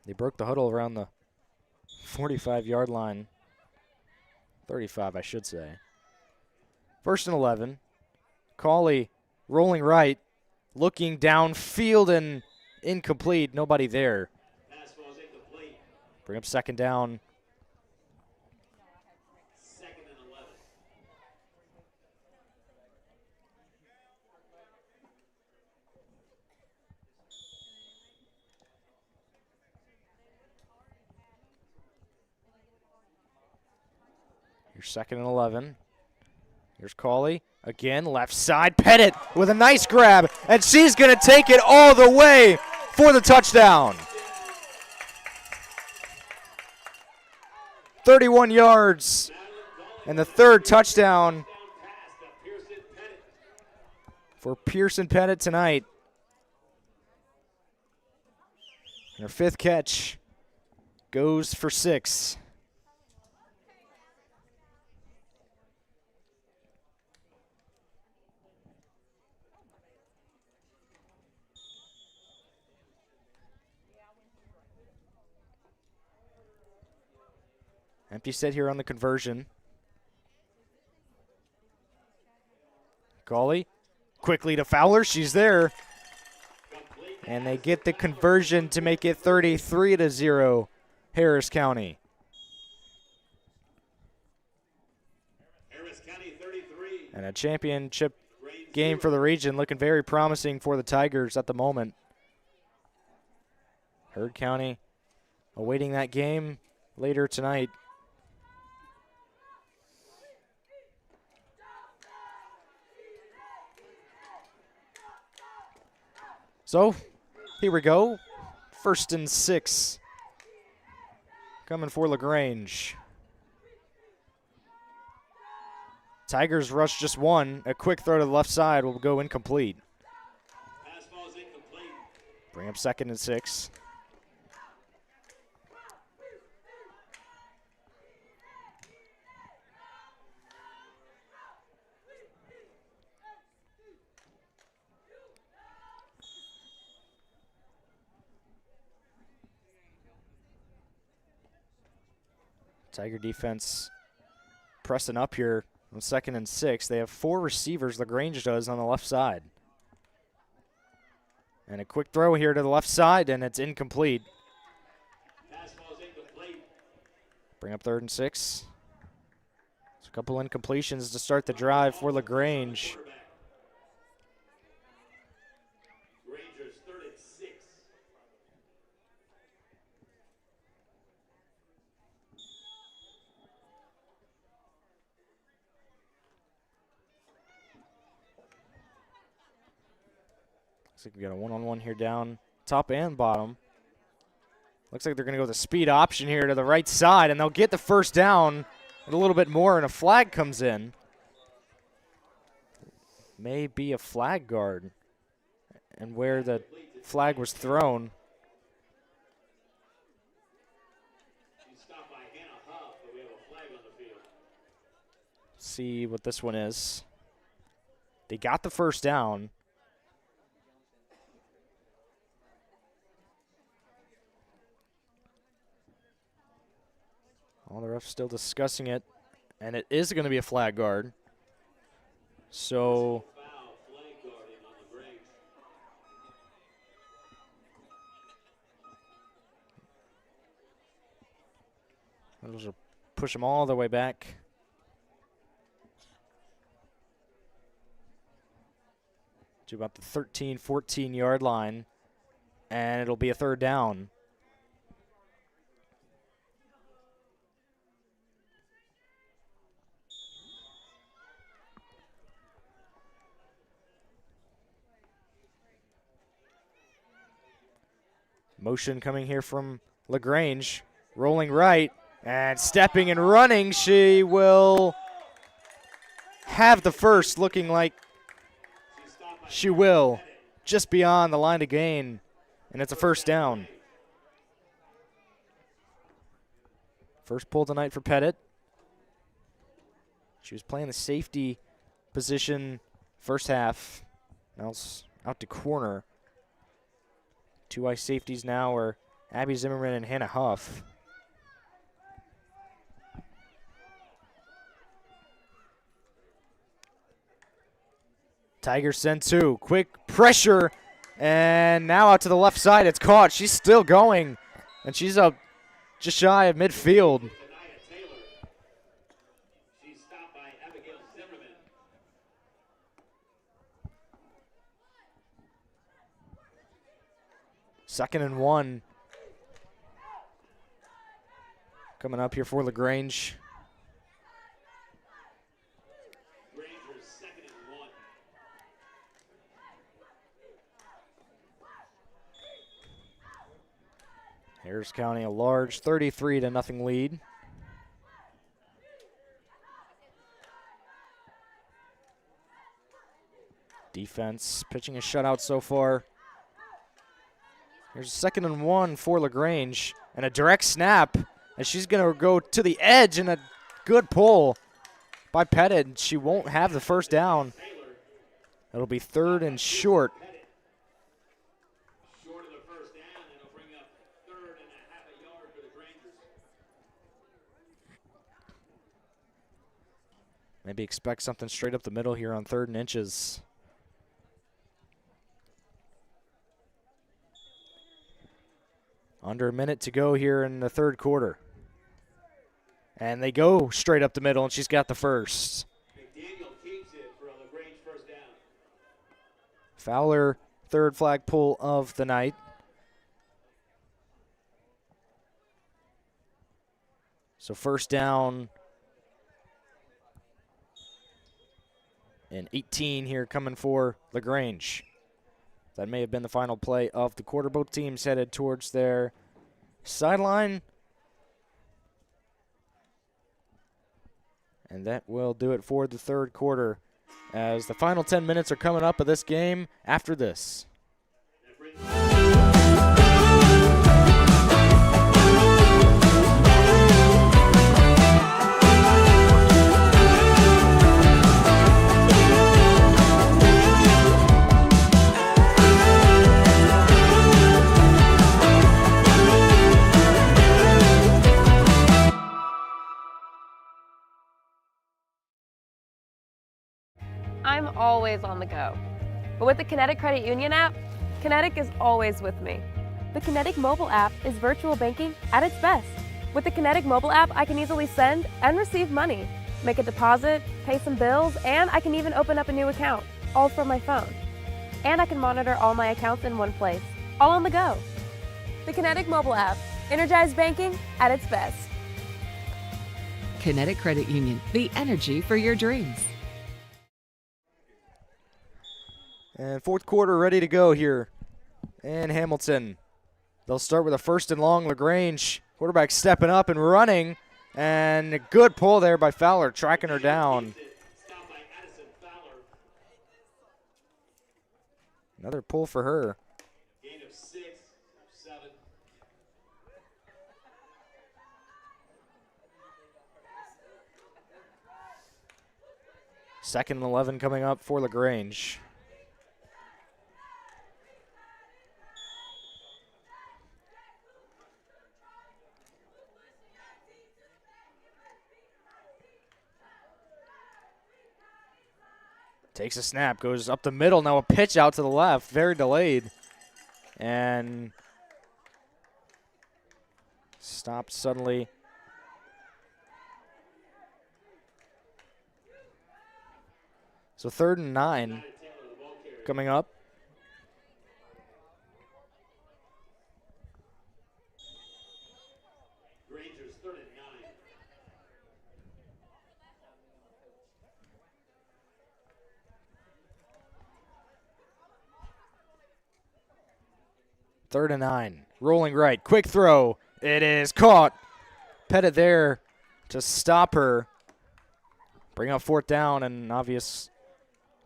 They broke the huddle around the 45-yard line. 35, I should say. First and 11. Cauley rolling right, looking downfield and incomplete. Nobody there. pass falls incomplete. Bring up second down. Second and 11. Here's second and 11. Here's Cauley. Again, left side. Pettit with a nice grab, and she's going to take it all the way for the touchdown. 31 yards, and the third touchdown Pass to Pearson Pettit. for Pearson Pettit tonight. And her 5th catch goes for 6. Empty set here on the conversion. Cauley quickly to Fowler. She's there. And they get the conversion to make it 33-0, Harris County. Harris County 33. And a championship game for the region, looking very promising for the Tigers at the moment. Heard County awaiting that game later tonight. So, here we go. First and 6. Coming for LaGrange. Tigers rush just 1. A quick throw to the left side will go incomplete. Pass falls incomplete. Bring up second and 6. Tiger defense pressing up here on second and 6. They have 4 receivers, LaGrange does, on the left side. And a quick throw here to the left side, and it's incomplete. Pass falls incomplete. Bring up third and 6. There's a couple incompletions to start the drive for LaGrange. Rangers third and 6. Looks like we got a one-on-one here down top and bottom. Looks like they're going to go with a speed option here to the right side, and they'll get the first down with a little bit more, and a flag comes in. May be a flag guard. And where the flag was thrown, She's stopped by Hannah Huff, but we have a flag on the field. see what this one is. They got the first down. All the refs still discussing it, and it is going to be a flag guard. So Foul, flag guarding on LaGrange. those will push them all the way back. To about the 13, 14-yard line, and it'll be a third down. Motion coming here from LaGrange, rolling right, and stepping and running. She will have the first, looking like she will, just beyond the line to gain, and it's a first down. First pull tonight for Pettit. She was playing the safety position first half. Now it's out to corner. Two ice safeties now are Abby Zimmerman and Hannah Huff. Tigers send two. Quick pressure. And now out to the left side. It's caught. She's still going. And she's up just shy of midfield. Taylor. She's stopped by Abigail Zimmerman. Second and 1. Coming up here for LaGrange. Rangers second and 1. Harris County a large 33-0 lead. Defense pitching a shutout so far. Here's a second and 1 for LaGrange, and a direct snap, and she's going to go to the edge, and a good pull by Pettit. She won't have the first down. It'll be third and short. Short of the first down, and it'll bring up 3rd and a half a yard for the Rangers. Maybe expect something straight up the middle here on 3rd and inches. Under a minute to go here in the third quarter. And they go straight up the middle, and she's got the first. McDaniel keeps it for a LaGrange first down. Fowler, third flag pull of the night. So first down and 18 here coming for LaGrange. That may have been the final play of the quarter. Both teams headed towards their sideline. And that will do it for the third quarter, as the final 10 minutes are coming up of this game after this. I'm always on the go. But with the Kinetic Credit Union app, Kinetic is always with me. The Kinetic mobile app is virtual banking at its best. With the Kinetic mobile app, I can easily send and receive money, make a deposit, pay some bills, and I can even open up a new account, all from my phone. And I can monitor all my accounts in one place, all on the go. The Kinetic mobile app, energized banking at its best. Kinetic Credit Union, the energy for your dreams. And fourth quarter ready to go here in Hamilton. They'll start with a first and long. LaGrange, quarterback stepping up and running. And a good pull there by Fowler, tracking her down. Stopped by Addison Fowler. Another pull for her. Gain of 6 or 7. Second and 11 coming up for LaGrange. Takes a snap, goes up the middle. Now a pitch out to the left, very delayed. And stopped suddenly. So 3rd and 9 coming up. Rangers 3rd and 9. Third and 9. Rolling right. Quick throw. It is caught. Pettit there to stop her. Bring up 4th down, and obvious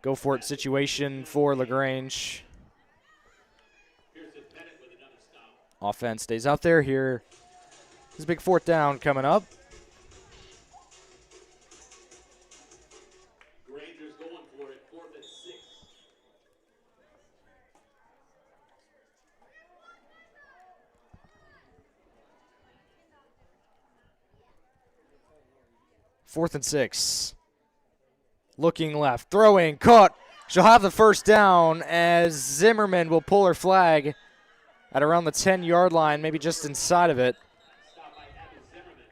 go for it situation for LaGrange. Offense stays out there here. This is a big 4th down coming up. Rangers going for it, 4th and 6. Fourth and 6. Looking left, throwing, caught. She'll have the 1st down as Zimmerman will pull her flag at around the 10-yard line, maybe just inside of it. Stop by Abby Zimmerman.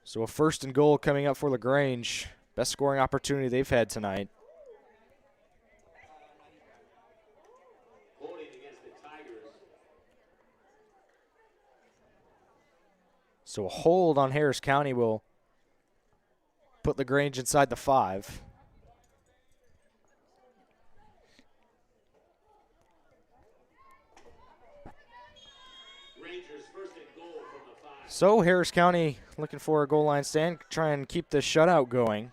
So a 1st and goal coming up for LaGrange. Best scoring opportunity they've had tonight. Holding against the Tigers. So a hold on Harris County will put LaGrange inside the 5. Rangers 1st and goal from the 5. So Harris County looking for a goal line stand, try and keep this shutout going.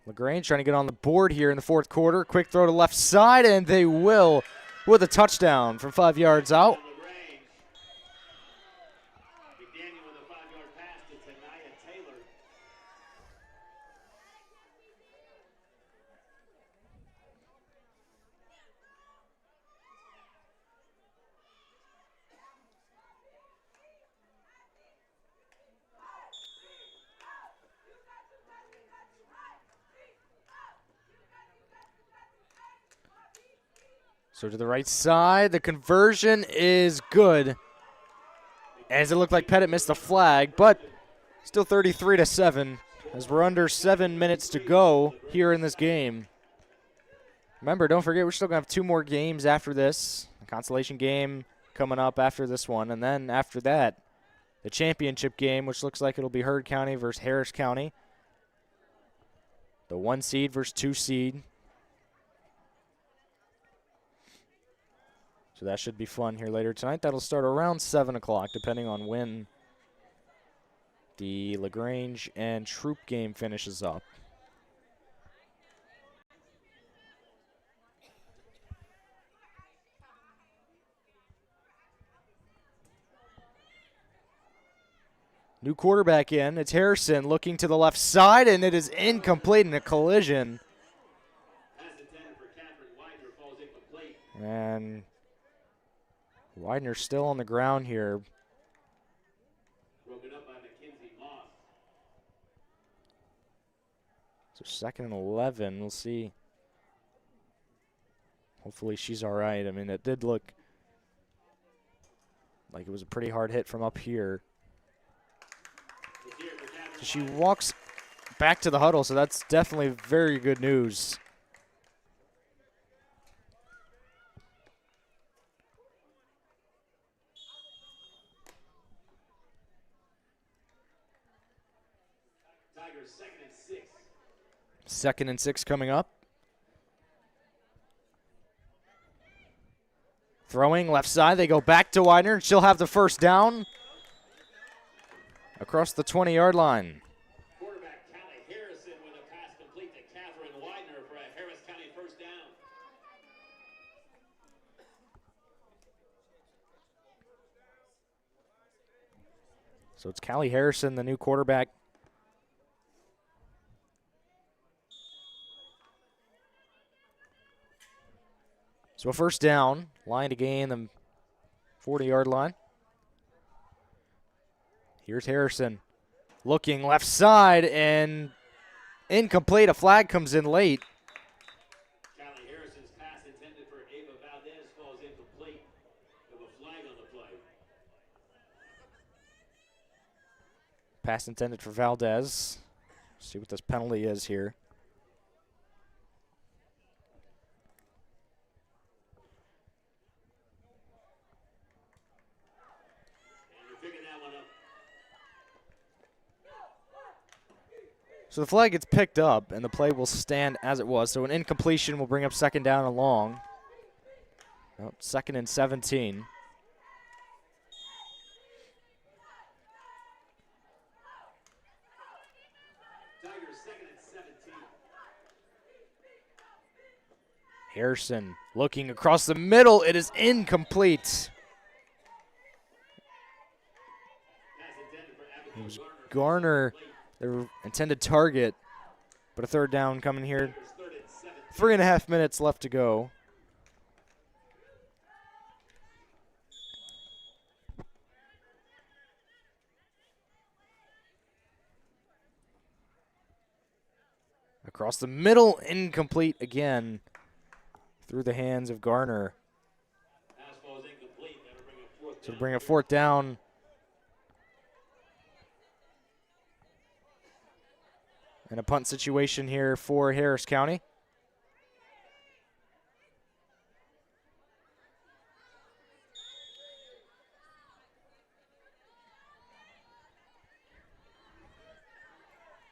LaGrange trying to get on the board here in the 4th quarter. Quick throw to left side, and they will with a touchdown from 5 yards out. LaGrange. McDaniel with a 5-yard pass to Tanaya Taylor. So to the right side, the conversion is good. As it looked like Pettit missed the flag, but still 33-7 as we're under 7 minutes to go here in this game. Remember, don't forget, we're still going to have 2 more games after this. The consolation game coming up after this one, and then after that, the championship game, which looks like it'll be Heard County versus Harris County. The 1 seed versus 2 seed. So that should be fun here later tonight. That'll start around 7 o'clock, depending on when the LaGrange and Troop game finishes up. New quarterback in. It's Harrison looking to the left side, and it is incomplete in a collision. Pass intended for Catherine Widener falls incomplete. And Widener's still on the ground here. Broken up by Mackenzie Moss. So 2nd and 11. We'll see. Hopefully she's all right. I mean, it did look like it was a pretty hard hit from up here. So she walks back to the huddle, so that's definitely very good news. Tigers 2nd and 6. 2nd and 6 coming up. Throwing left side. They go back to Widener. She'll have the 1st down across the 20-yard line. Quarterback Callie Harrison with a pass complete to Catherine Widener for a Harris County 1st down. So it's Callie Harrison, the new quarterback. So a 1st down, line to gain the 40-yard line. Here's Harrison. looking left side and incomplete. A flag comes in late. Charlie Harrison's pass intended for Ava Valdez falls incomplete with a flag on the play. Pass intended for Valdez. See what this penalty is here. And you're picking that one up. So the flag gets picked up, and the play will stand as it was. So an incompletion will bring up second down and long. Oh, 2nd and 17. Tigers 2nd and 17. Harrison looking across the middle. It is incomplete. Pass intended for It Abigail was Garner. Garner, their intended target, but a third down coming here. Tigers 3rd and 17. 3.5 minutes left to go. Across the middle, incomplete again through the hands of Garner. Pass falls incomplete. That'll bring up 4th So down. bring a 4th down. And a punt situation here for Harris County.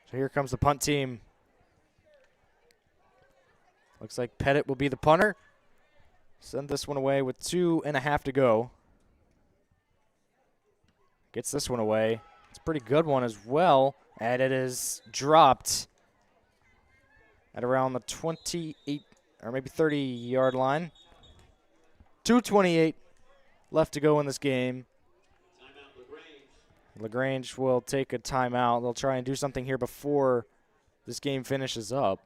So here comes the punt team. Looks like Pettit will be the punter. Send this one away with 2.5 to go. Gets this one away. It's a pretty good one as well. And it is dropped at around the 28 or maybe 30-yard line. 2:28 left to go in this game. Timeout LaGrange. LaGrange will take a timeout. They'll try and do something here before this game finishes up.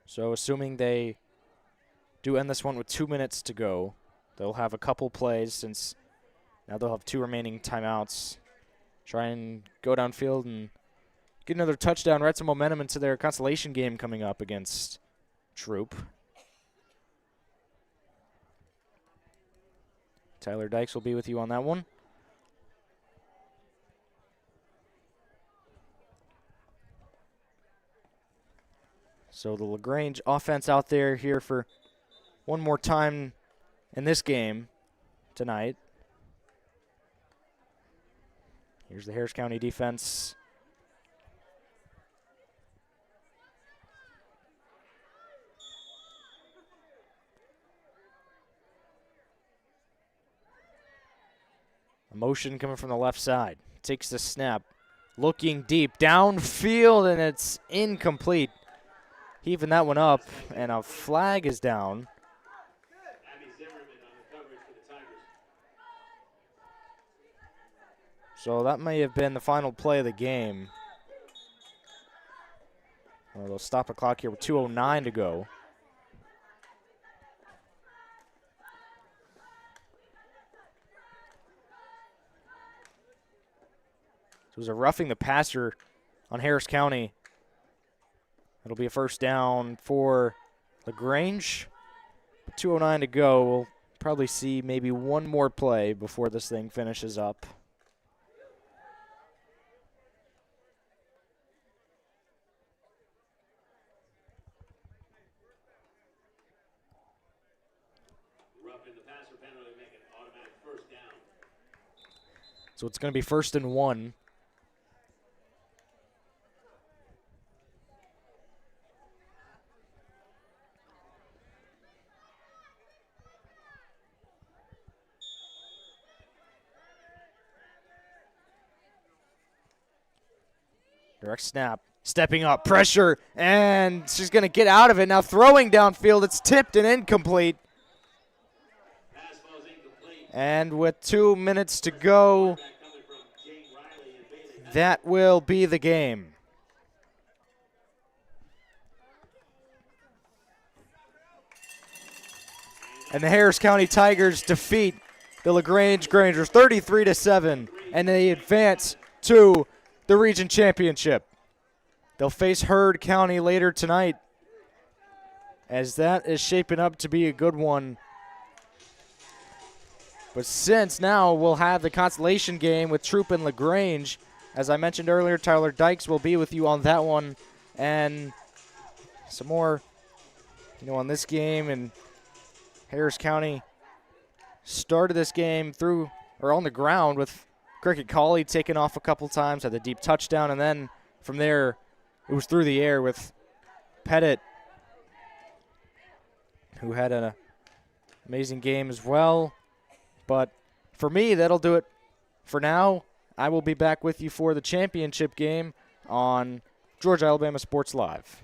So assuming they do end this one with 2 minutes to go, they'll have a couple plays since now they'll have 2 remaining timeouts. Try and go downfield and get another touchdown, ride some momentum into their consolation game coming up against Troop. Tyler Dykes will be with you on that one. So the LaGrange offense out there here for one more time in this game tonight. Here's the Harris County defense. A motion coming from the left side. Takes the snap. Looking deep. Downfield, and it's incomplete. Heaving that one up, and a flag is down. Abby Zimmerman on the coverage for the Tigers. So that may have been the final play of the game. Well, they'll stop the clock here with 2:09 to go. So it was a roughing the passer on Harris County. It'll be a first down for LaGrange. 2:09 to go. We'll probably see maybe one more play before this thing finishes up. Roughing the passer penalty, make an automatic first down. So it's going to be 1st and 1. Direct snap, stepping up, pressure, and she's going to get out of it. Now throwing downfield, it's tipped and incomplete. Pass falls incomplete. And with 2 minutes to go, Back coming from Jane Riley and Bailey. that will be the game. And the Harris County Tigers defeat the LaGrange Grangers 33-7, and they advance to the region championship. They'll face Heard County later tonight, as that is shaping up to be a good one. But since now we'll have the consolation game with Troop and LaGrange, as I mentioned earlier, Tyler Dykes will be with you on that one, and some more, on this game. And Harris County started this game on the ground with Cricket Colley taking off a couple times, had the deep touchdown, and then from there it was through the air with Pettit, who had an amazing game as well. But for me, that'll do it for now. I will be back with you for the championship game on Georgia-Alabama Sports Live.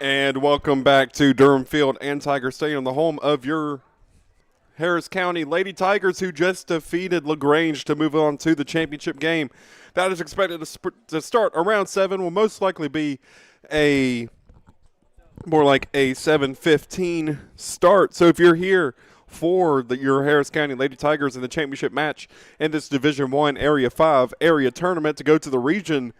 And welcome back to Durham Field and Tiger Stadium, the home of your Harris County Lady Tigers, who just defeated LaGrange to move on to the championship game. That is expected to start around 7. Will most likely be more like a 7:15 start. So if you're here for your Harris County Lady Tigers in the championship match in this Division I Area 5 area tournament to go to the region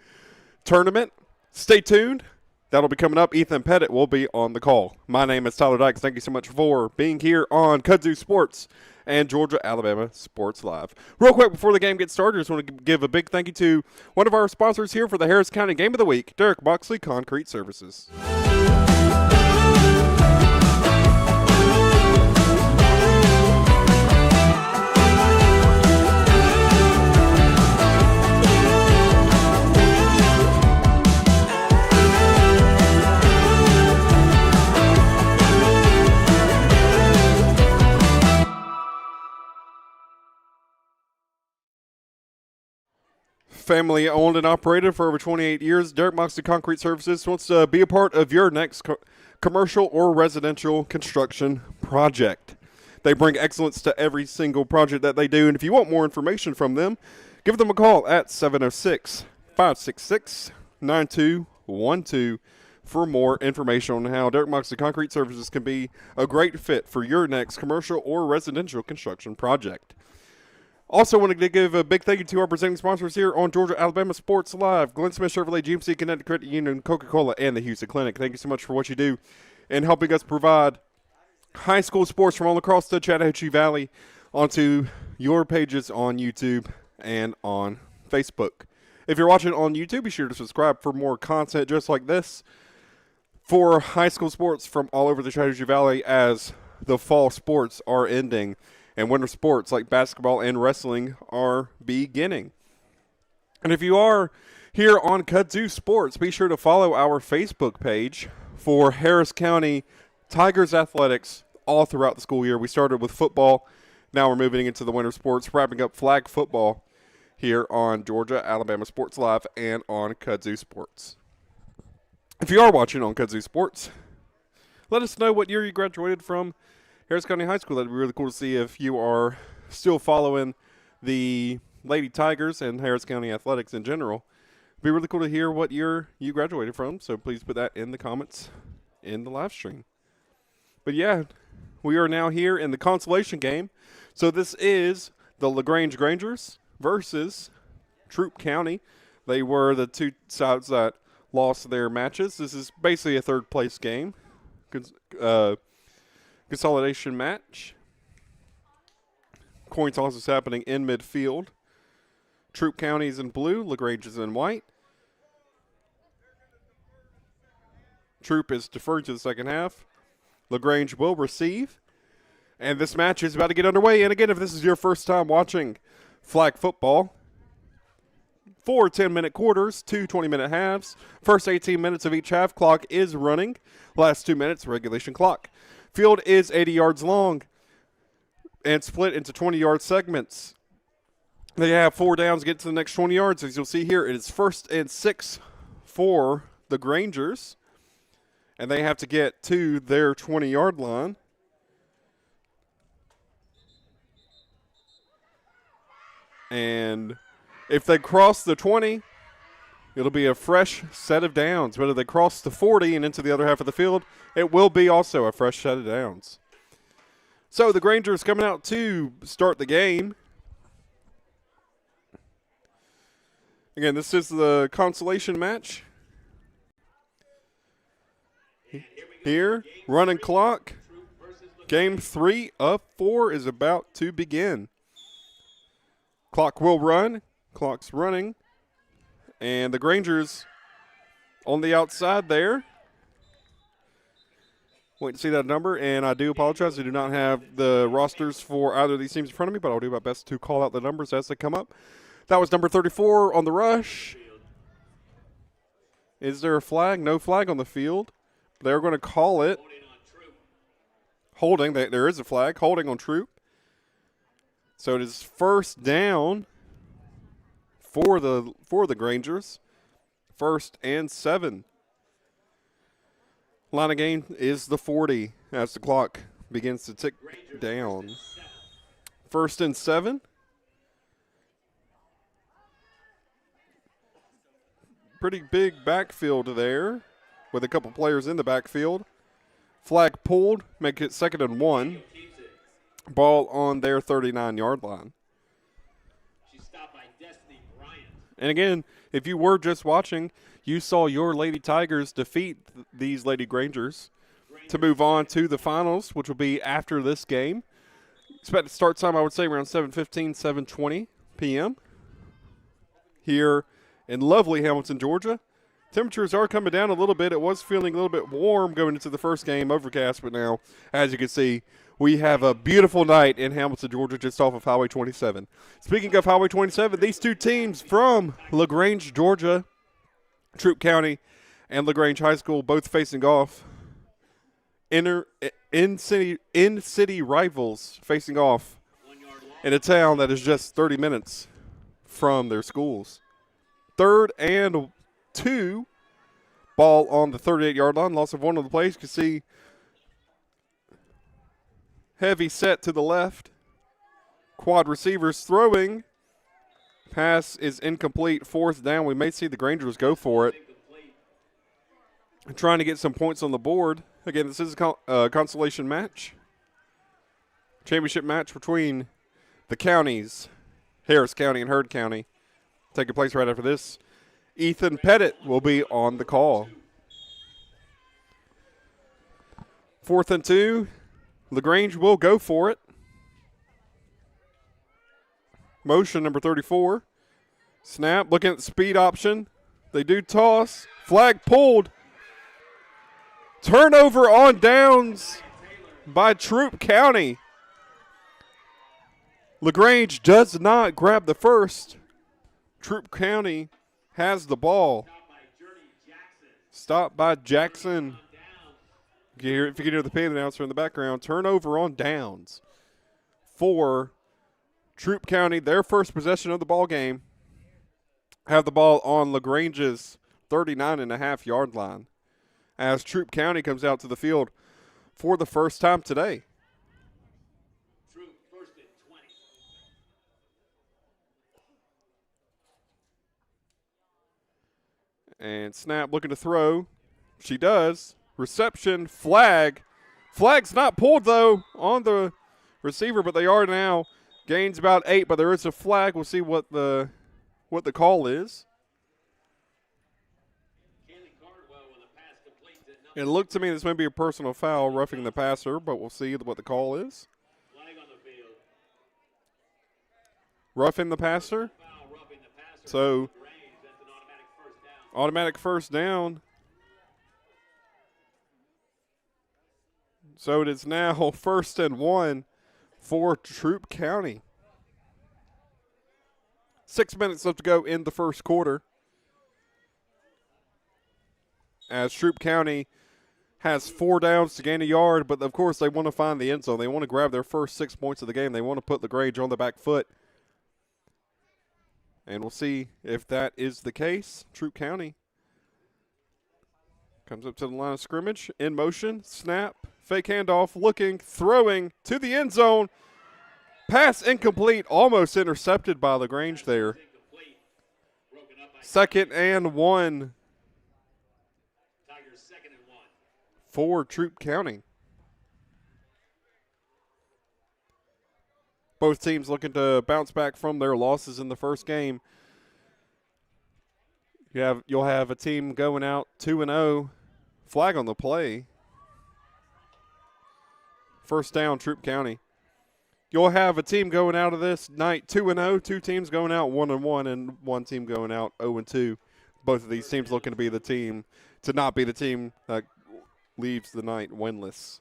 tournament, stay tuned. That'll be coming up. Ethan Pettit will be on the call. My name is Tyler Dykes. Thank you so much for being here on Kudzu Sports and Georgia-Alabama Sports Live. Real quick before the game gets started, I just want to give a big thank you to one of our sponsors here for the Harris County Game of the Week, Derek Moxley Concrete Services. Family owned and operated for over 28 years, Derek Moxley Concrete Services wants to be a part of your next commercial or residential construction project. They bring excellence to every single project that they do, and if you want more information from them, give them a call at 706-566-9212 for more information on how Derek Moxley Concrete Services can be a great fit for your next commercial or residential construction project. Also wanted to give a big thank you to our presenting sponsors here on Georgia-Alabama Sports Live, Glenn Smith Chevrolet, GMC, Connecticut Credit Union, Coca-Cola, and the Houston Clinic. Thank you so much for what you do in helping us provide high school sports from all across the Chattahoochee Valley onto your pages on YouTube and on Facebook. If you're watching on YouTube, be sure to subscribe for more content just like this for high school sports from all over the Chattahoochee Valley as the fall sports are ending and winter sports like basketball and wrestling are beginning. And if you are here on Kudzu Sports, be sure to follow our Facebook page for Harris County Tigers athletics all throughout the school year. We started with football. Now we're moving into the winter sports, wrapping up flag football here on Georgia-Alabama Sports Live and on Kudzu Sports. If you are watching on Kudzu Sports, let us know what year you graduated from Harris County High School. That'd be really cool to see if you are still following the Lady Tigers and Harris County athletics in general. It'd be really cool to hear what year you graduated from, so please put that in the comments in the live stream. But yeah, we are now here in the consolation game. So this is the LaGrange Grangers versus Troup County. They were the two sides that lost their matches. This is basically a third place game. Consolidation match. Coin toss is happening in midfield. Troup County is in blue. LaGrange is in white. Troup is deferred to the second half. LaGrange will receive. And this match is about to get underway. And again, if this is your first time watching flag football, 4 10-minute quarters, 2 20-minute halves. First 18 minutes of each half clock is running. Last 2 minutes, regulation clock. Field is 80 yards long and split into 20-yard segments. They have 4 downs to get to the next 20 yards. As you'll see here, it is 1st and 6 for the Grangers, and they have to get to their 20-yard line. And if they cross the 20, it'll be a fresh set of downs. But if they cross the 40 and into the other half of the field, it will be also a fresh set of downs. So the Grangers coming out to start the game. Again, this is the consolation match. Here, running clock. Game 3 of 4 is about to begin. Clock will run. Clock's running. And the Grangers on the outside there. Wait to see that number, and I do apologize. I do not have the rosters for either of these teams in front of me, but I'll do my best to call out the numbers as they come up. That was number 34 on the rush. Is there a flag? No flag on the field. They're going to call it. Holding. There is a flag. Holding on Troup. So it is first down for the Grangers. 1st and 7. Line of gain is the 40 as the clock begins to tick down. 1st and 7. Pretty big backfield there with a couple players in the backfield. Flag pulled, make it 2nd and 1. Ball on their 39-yard line. And again, if you were just watching, you saw your Lady Tigers defeat these Lady Grangers to move on to the finals, which will be after this game. Expected start time, I would say, around 7:15, 7:20 p.m. here in lovely Hamilton, Georgia. Temperatures are coming down a little bit. It was feeling a little bit warm going into the first game, overcast, but now, as you can see, we have a beautiful night in Hamilton, Georgia, just off of Highway 27. Speaking of Highway 27, these two teams from LaGrange, Georgia, Troup County, and LaGrange High School, both facing off. In-city rivals facing off in a town that is just 30 minutes from their schools. 3rd and 2. Ball on the 38-yard line. Loss of 1 on the play. You can see heavy set to the left. Quad receivers throwing. Pass is incomplete. 4th down. We may see the Grangers go for it. Trying to get some points on the board. Again, this is a consolation match. Championship match between the counties, Harris County and Heard County. Taking place right after this. Ethan Pettit will be on the call. 4th and 2. LaGrange will go for it. Motion number 34. Snap, looking at the speed option. They do toss. Flag pulled. Turnover on downs by Troup County. LaGrange does not grab the first. Troup County has the ball. Stop by Jackson. If you can hear the pay announcer in the background, turnover on downs for Troup County. Their first possession of the ball game. Have the ball on LaGrange's 39.5-yard line as Troup County comes out to the field for the first time today. Troup 1st and 20. And snap, looking to throw. She does. Reception, flag. Flag's not pulled, though, on the receiver, but they are now. Gains about 8, but there is a flag. We'll see what the call is. It looked to me this may be a personal foul, roughing the passer, but we'll see what the call is. Roughing the passer. So, automatic first down. So it is now 1st and 1 for Troup County. 6 minutes left to go in the first quarter. As Troup County has 4 downs to gain a yard, but of course they want to find the end zone. They want to grab their first 6 points of the game. They want to put LaGrange on the back foot. And we'll see if that is the case. Troup County comes up to the line of scrimmage, in motion, snap, fake handoff, looking, throwing to the end zone. Pass incomplete, almost intercepted by LaGrange there. 2nd and 1 for Troup County. Both teams looking to bounce back from their losses in the first game. You'll have a team going out 2-0. Flag on the play. First down, Troup County. You'll have a team going out of this night 2-0, 2 teams going out 1-1, and 1 team going out 0-2. Both of these teams looking to be the team, to not be the team that leaves the night winless.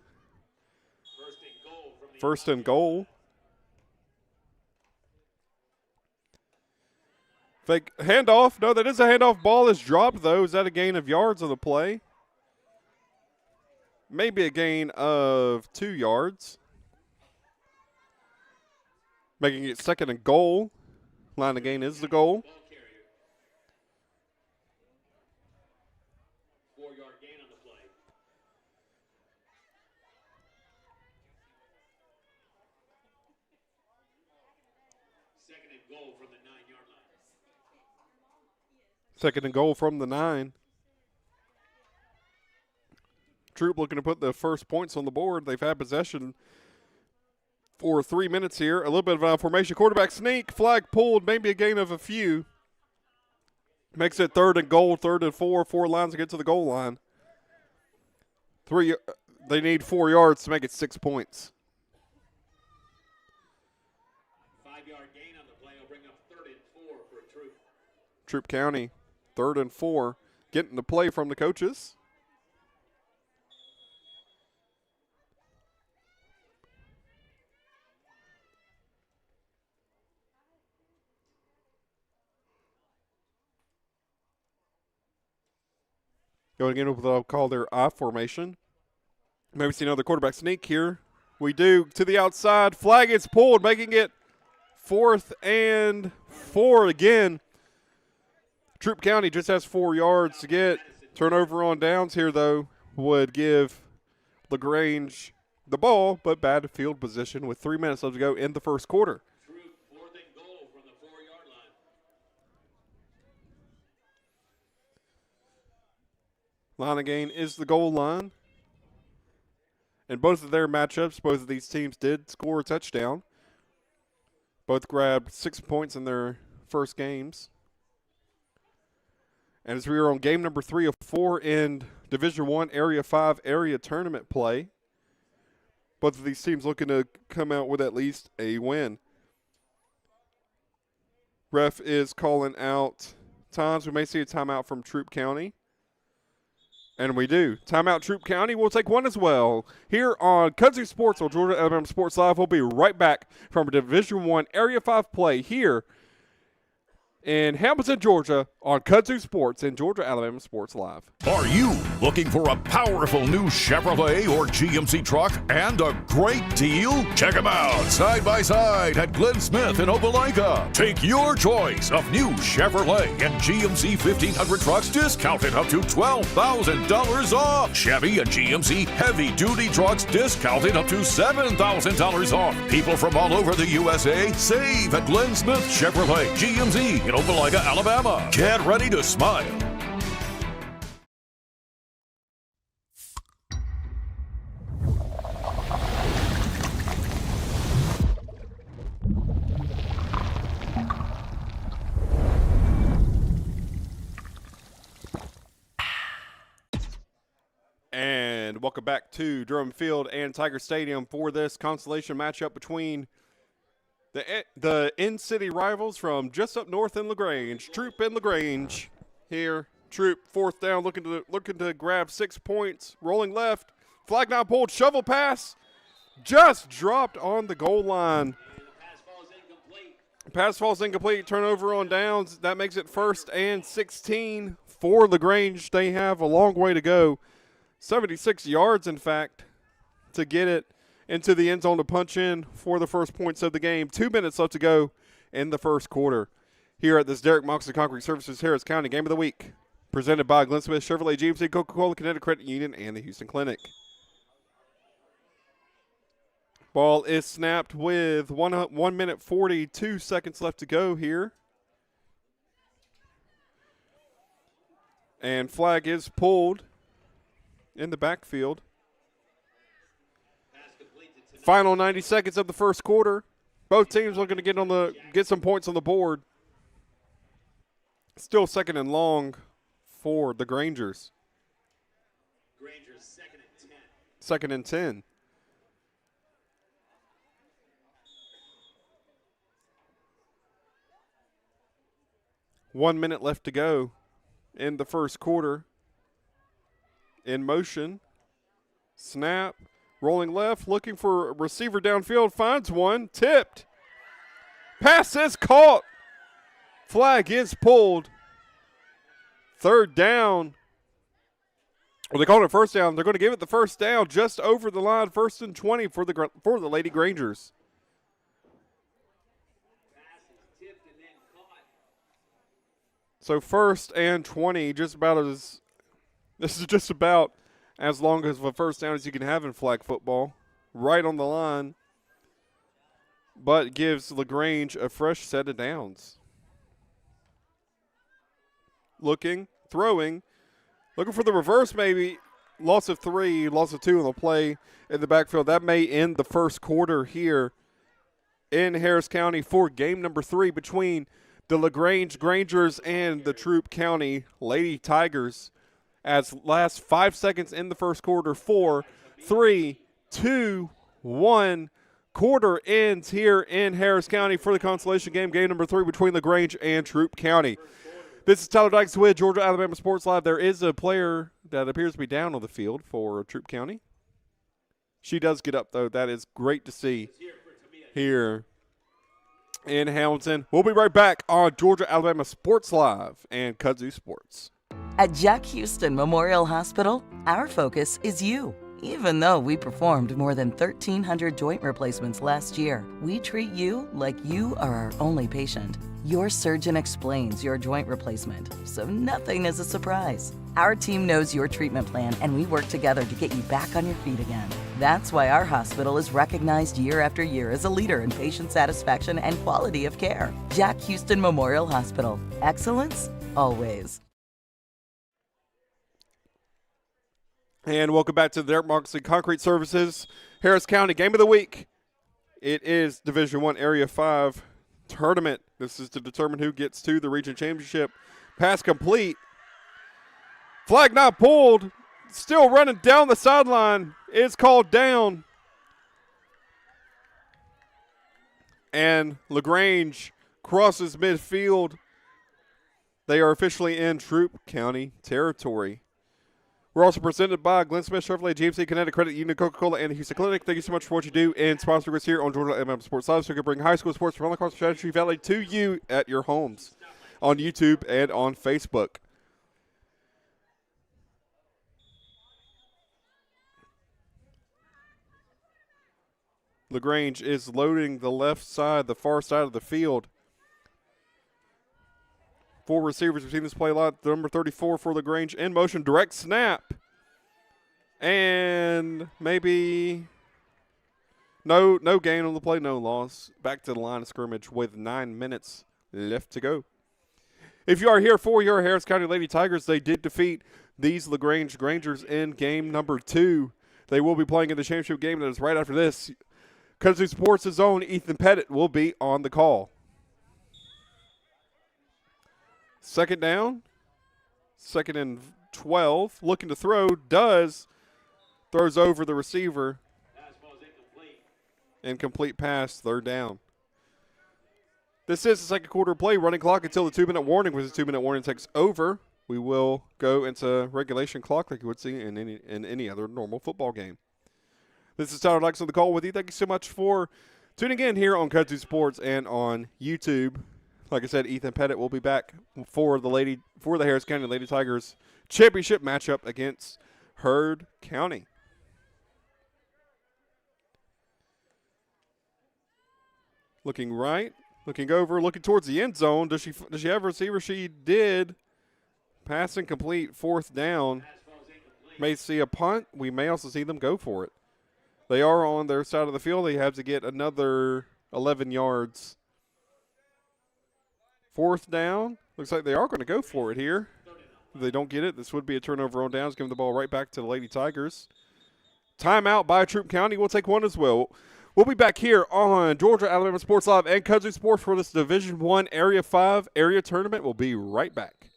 First and goal. Fake handoff. No, that is a handoff. Ball is dropped, though. Is that a gain of yards on the play? Maybe a gain of 2 yards. Making it 2nd and goal. Line of gain is the goal. 4-yard gain on the play. Second and goal from the 9-yard line. Second and goal from the 9. Troop looking to put the first points on the board. They've had possession for 3 minutes here. A little bit of an formation. Quarterback sneak. Flag pulled. Maybe a gain of a few. Makes it third and goal. 3rd and 4. 4 lines to get to the goal line. They need 4 yards to make it 6 points. 5-yard gain on the play will bring up 3rd and 4 for Troop. Troop County, 3rd and 4. Getting the play from the coaches. Going in with what I'll call their I formation. Maybe see another quarterback sneak here. We do to the outside. Flag is pulled, making it 4th and 4 again. Troop County just has 4 yards to get. Turnover on downs here, though, would give LaGrange the ball, but bad field position with 3 minutes left to go in the first quarter. Troop 4th and goal from the 4-yard line. Line of gain is the goal line. In both of their matchups, both of these teams did score a touchdown. Both grabbed 6 points in their first games. And as we are on game number 3 of 4 in Division I Area 5 area tournament play, both of these teams looking to come out with at least a win. Ref is calling out times. We may see a timeout from Troop County. And we do. Timeout, Troop County. We'll take one as well. Here on Kudzu Sports or Georgia Alabama Sports Live, we'll be right back from Division I Area 5 play here in Hamilton, Georgia on Kudzu Sports and Georgia Alabama Sports Live. Are you looking for a powerful new Chevrolet or GMC truck and a great deal? Check them out side by side at Glenn Smith in Opelika. Take your choice of new Chevrolet and GMC 1500 trucks discounted up to $12,000 off. Chevy and GMC heavy duty trucks discounted up to $7,000 off. People from all over the USA save at Glenn Smith Chevrolet GMC in Opelika, Alabama. Get ready to smile. And welcome back to Durham Field and Tiger Stadium for this consolation matchup between the in-city rivals from just up north in LaGrange. Troop and LaGrange here. Troop 4th down, looking to grab 6 points. Rolling left, flag not pulled, shovel pass, just dropped on the goal line. Pass falls incomplete. Turnover on downs. That makes it 1st and 16 for LaGrange. They have a long way to go. 76 yards, in fact, to get it into the end zone to punch in for the first points of the game. 2 minutes left to go in the first quarter. Here at this Derek Moxley Concrete Services Harris County Game of the Week, presented by Glenn Smith Chevrolet, GMC, Coca-Cola, Kinetic Credit Union, and the Houston Clinic. Ball is snapped with 1 minute 42 seconds left to go here. And flag is pulled in the backfield. Final 90 seconds of the first quarter. Both teams looking to get some points on the board. Still 2nd and long for the Grangers. Granger's 2nd and 10. 2nd and 10. One minute left to go in the first quarter. In motion. Snap. Rolling left. Looking for a receiver downfield. Finds one. Tipped. Pass is caught. Flag is pulled. 3rd down. Well, they called it 1st down. They're going to give it the 1st down just over the line. 1st and 20 for the Lady Grangers. Pass is tipped and then caught. So 1st and 20, this is just about as long as a 1st down as you can have in flag football. Right on the line. but gives LaGrange a fresh set of downs. Looking, throwing, looking for the reverse maybe. Loss of 3, loss of 2 on the play in the backfield. That may end the first quarter here in Harris County for game number 3 between the LaGrange Grangers and the Troup County Lady Tigers. As last 5 seconds in the first quarter, 4, 3, 2, 1. Quarter ends here in Harris County for the consolation game, game number 3 between LaGrange and Troup County. This is Tyler Dykes with Georgia Alabama Sports Live. There is a player that appears to be down on the field for Troup County. She does get up, though. That is great to see here in Hamilton. We'll be right back on Georgia Alabama Sports Live and Kudzu Sports. At Jack Houston Memorial Hospital, our focus is you. Even though we performed more than 1,300 joint replacements last year, we treat you like you are our only patient. Your surgeon explains your joint replacement, so nothing is a surprise. Our team knows your treatment plan, and we work together to get you back on your feet again. That's why our hospital is recognized year after year as a leader in patient satisfaction and quality of care. Jack Houston Memorial Hospital. Excellence, always. And welcome back to the Derek Moxley Concrete Services Harris County Game of the Week. It is Division I Area 5 tournament. This is to determine who gets to the region championship. Pass complete. Flag not pulled. Still running down the sideline. It's called down. And LaGrange crosses midfield. They are officially in Troup County territory. We're also presented by Glenn Smith Chevrolet, GMC, Connecticut Credit Union, Coca-Cola, and the Houston Clinic. Thank you so much for what you do and sponsoring us here on Georgia Alabama Sports Live, so we can bring high school sports from all across the Strategy Valley to you at your homes on YouTube and on Facebook. LaGrange is loading the left side, the far side of the field. 4 receivers between this play lot. Number 34 for LaGrange in motion. Direct snap. And maybe no gain on the play, no loss. Back to the line of scrimmage with 9 minutes left to go. If you are here for your Harris County Lady Tigers, they did defeat these LaGrange Grangers in game number 2. They will be playing in the championship game that is right after this. Kudzu Sports' own Ethan Pettit will be on the call. Second down, 2nd and 12, looking to throw, throws over the receiver. Incomplete pass, 3rd down. This is the second quarter play, running clock until the 2-minute warning. With the 2-minute warning takes over, we will go into regulation clock like you would see in any other normal football game. This is Tyler Dykes on the call with you. Thank you so much for tuning in here on Kudzu Sports and on YouTube. Like I said, Ethan Pettit will be back for the Harris County Lady Tigers championship matchup against Heard County. Looking right, looking over, looking towards the end zone. Does she have a receiver? She did. Pass incomplete, 4th down. May see a punt. We may also see them go for it. They are on their side of the field. They have to get another 11 yards. 4th down. Looks like they are going to go for it here. If they don't get it, this would be a turnover on downs, giving the ball right back to the Lady Tigers. Timeout by Troup County. We'll take one as well. We'll be back here on Georgia Alabama Sports Live and Kudzu Sports for this Division I Area 5 area tournament. We'll be right back.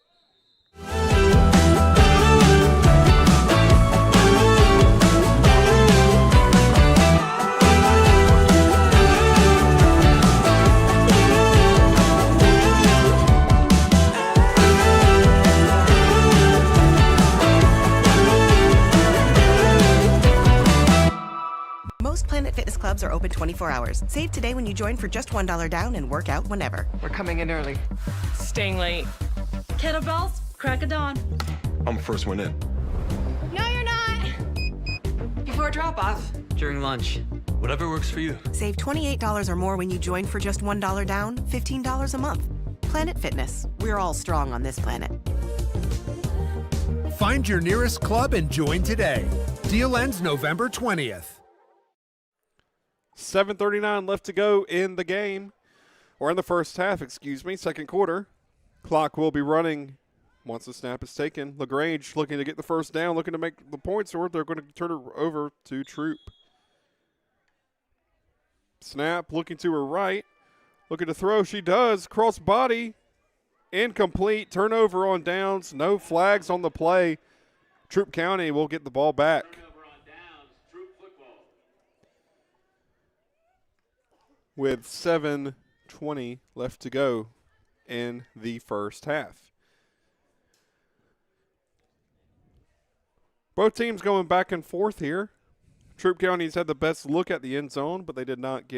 Most Planet Fitness clubs are open 24 hours. Save today when you join for just $1 down and work out whenever. We're coming in early. Staying late. Kettlebells, crack of dawn. I'm the first one in. No, you're not. Before drop-off. During lunch. Whatever works for you. Save $28 or more when you join for just $1 down, $15 a month. Planet Fitness. We're all strong on this planet. Find your nearest club and join today. Deal ends November 20th. 7:39 left to go in the game, or in the first half, excuse me, second quarter. Clock will be running once the snap is taken. LaGrange looking to get the first down, looking to make the points, or they're going to turn it over to Troop. Snap, looking to her right, looking to throw. She does. Cross body, incomplete. Turnover on downs. No flags on the play. Troop County will get the ball back. With 7:20 left to go in the first half. Both teams going back and forth here. Troop County's had the best look at the end zone, but they did not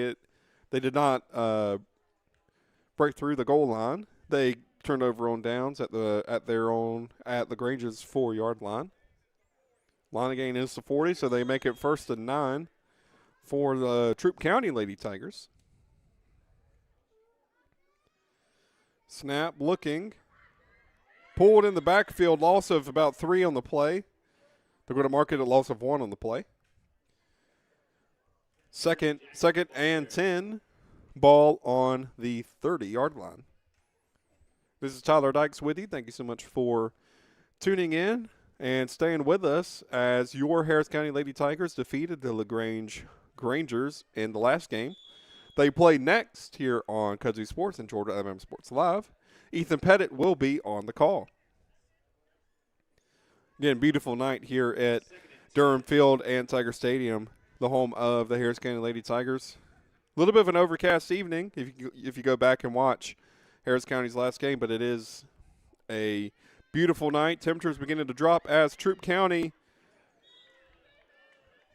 break through the goal line. They turned over on downs at LaGrange's 4-yard line. Line of gain is the 40, so they make it 1st and 9 for the Troop County Lady Tigers. Snap looking. Pulled in the backfield, loss of about 3 on the play. They're going to mark it a loss of 1 on the play. Second and 10. Ball on the 30-yard line. This is Tyler Dykes with you. Thank you so much for tuning in and staying with us as your Harris County Lady Tigers defeated the LaGrange Grangers in the last game. They play next here on Kudzu Sports and Georgia A&M Sports Live. Ethan Pettit will be on the call. Again, beautiful night here at Durham Field and Tiger Stadium, the home of the Harris County Lady Tigers. A little bit of an overcast evening if you go back and watch Harris County's last game, but it is a beautiful night. Temperatures beginning to drop as Troop County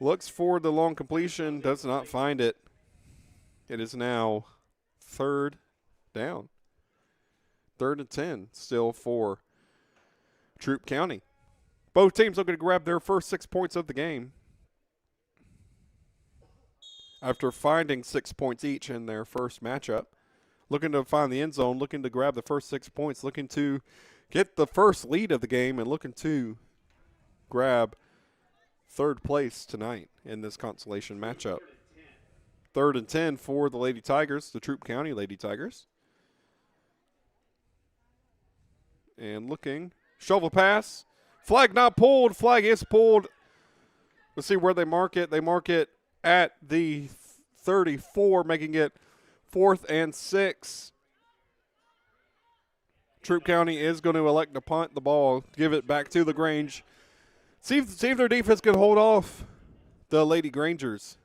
looks for the long completion, does not find it. It is now 3rd down. 3rd and 10 still for Troop County. Both teams looking to grab their first 6 points of the game after finding 6 points each in their first matchup. Looking to find the end zone, looking to grab the first 6 points, looking to get the first lead of the game, and looking to grab 3rd place tonight in this consolation matchup. 3rd and 10 for the Lady Tigers, the Troop County Lady Tigers. And looking, shovel pass. Flag not pulled. Flag is pulled. Let's see where they mark it. They mark it at the 34, making it 4th and 6. Troop County is going to elect to punt the ball, give it back to LaGrange. See if their defense can hold off the Lady Grangers.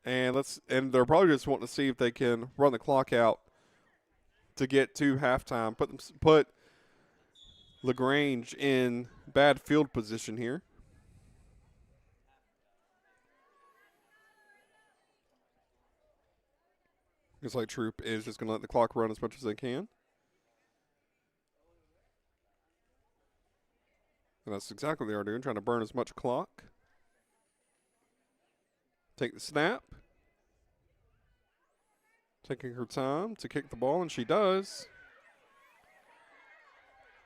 And they're probably just wanting to see if they can run the clock out to get to halftime. Put LaGrange in bad field position here. Looks like Troop is just going to let the clock run as much as they can. And that's exactly what they are doing, trying to burn as much clock. Take the snap. Taking her time to kick the ball, and she does.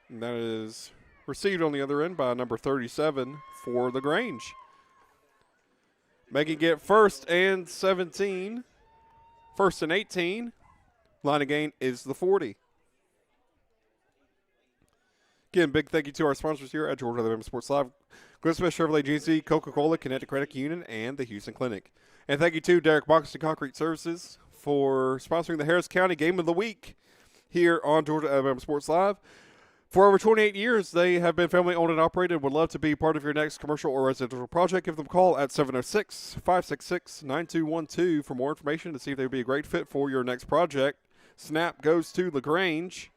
And that is received on the other end by number 37 for LaGrange. Making it 1st and 17. 1st and 18. Line of gain is the 40. Again, big thank you to our sponsors here at Georgia A&M Sports Live. Glenn Smith Chevrolet GC, Coca-Cola, Connecticut Credit Union, and the Houston Clinic. And thank you to Derek Boxton Concrete Services for sponsoring the Harris County Game of the Week here on Georgia A&M Sports Live. For over 28 years, they have been family owned and operated. Would love to be part of your next commercial or residential project. Give them a call at 706-566-9212 for more information to see if they would be a great fit for your next project. Snap goes to LaGrange,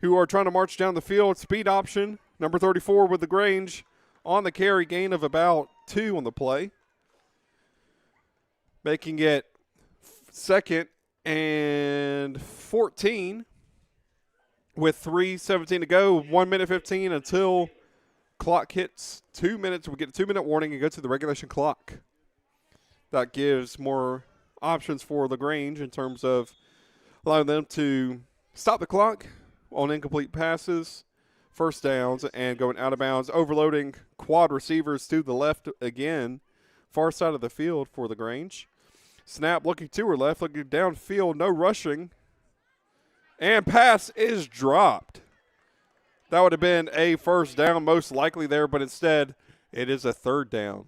who are trying to march down the field. Speed option, number 34 with LaGrange on the carry, gain of about 2 on the play. Making it 2nd and 14 with 3:17 to go. 1 minute 15 until clock hits 2 minutes. We get a 2-minute warning and go to the regulation clock. That gives more options for LaGrange in terms of allowing them to stop the clock on incomplete passes, first downs, and going out of bounds, overloading quad receivers to the left again far side of the field for LaGrange. Snap looking to her left, looking downfield, no rushing. And pass is dropped. That would have been a first down most likely there, but instead it is a third down.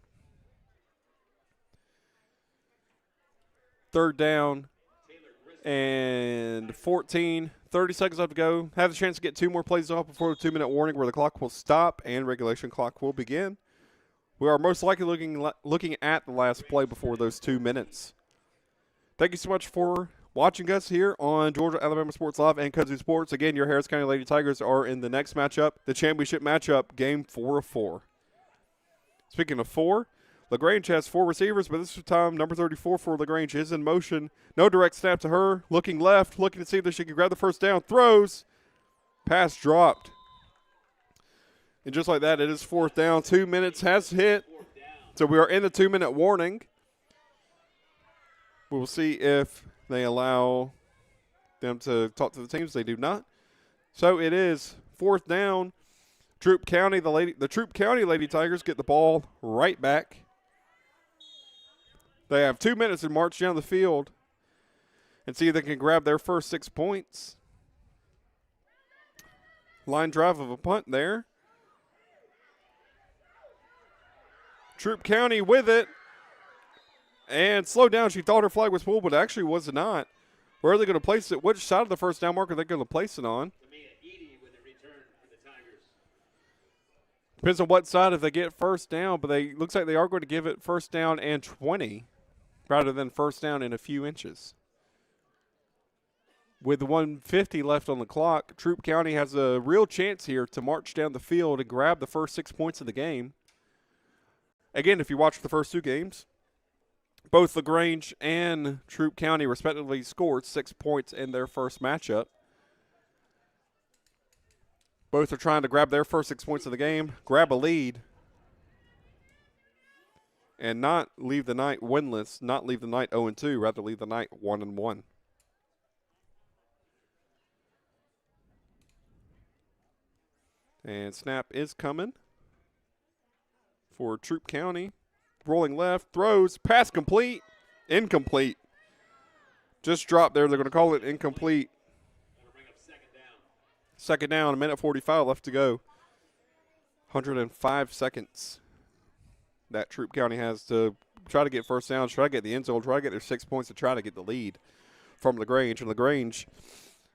Third down and 14. 30 seconds left to go. Have the chance to get 2 more plays off before the 2-minute warning where the clock will stop and regulation clock will begin. We are most likely looking at the last play before those 2 minutes. Thank you so much for watching us here on Georgia Alabama Sports Live and Kudzu Sports. Again, your Harris County Lady Tigers are in the next matchup, the championship matchup, game 4 of 4. Speaking of 4, LaGrange has 4 receivers, but this time number 34 for LaGrange is in motion. No direct snap to her. Looking left, looking to see if she can grab the first down. Throws. Pass dropped. And just like that, it is 4th down. 2 minutes has hit. So we are in the 2-minute warning. We will see if they allow them to talk to the teams. They do not. So it is 4th down. Troup County, the Troup County Lady Tigers get the ball right back. They have 2 minutes to march down the field and see if they can grab their first 6 points. Line drive of a punt there. Troup County with it. And slow down. She thought her flag was pulled, but actually was not. Where are they going to place it? Which side of the first down mark are they going to place it on? Depends on what side if they get first down, but looks like they are going to give it first down and 20 rather than first down in a few inches. With 1:50 left on the clock, Troup County has a real chance here to march down the field and grab the first 6 points of the game. Again, if you watch the first 2 games, both LaGrange and Troup County respectively scored 6 points in their first matchup. Both are trying to grab their first 6 points of the game, grab a lead, and not leave the night winless, not leave the night 0-2, rather leave the night 1-1. And snap is coming for Troup County. Rolling left, throws, pass complete, incomplete. Just dropped there. They're going to call it incomplete. Second down, 1:45 left to go. 105 seconds that Troup County has to try to get first down, try to get the end zone, try to get their 6 points to try to get the lead from LaGrange. And LaGrange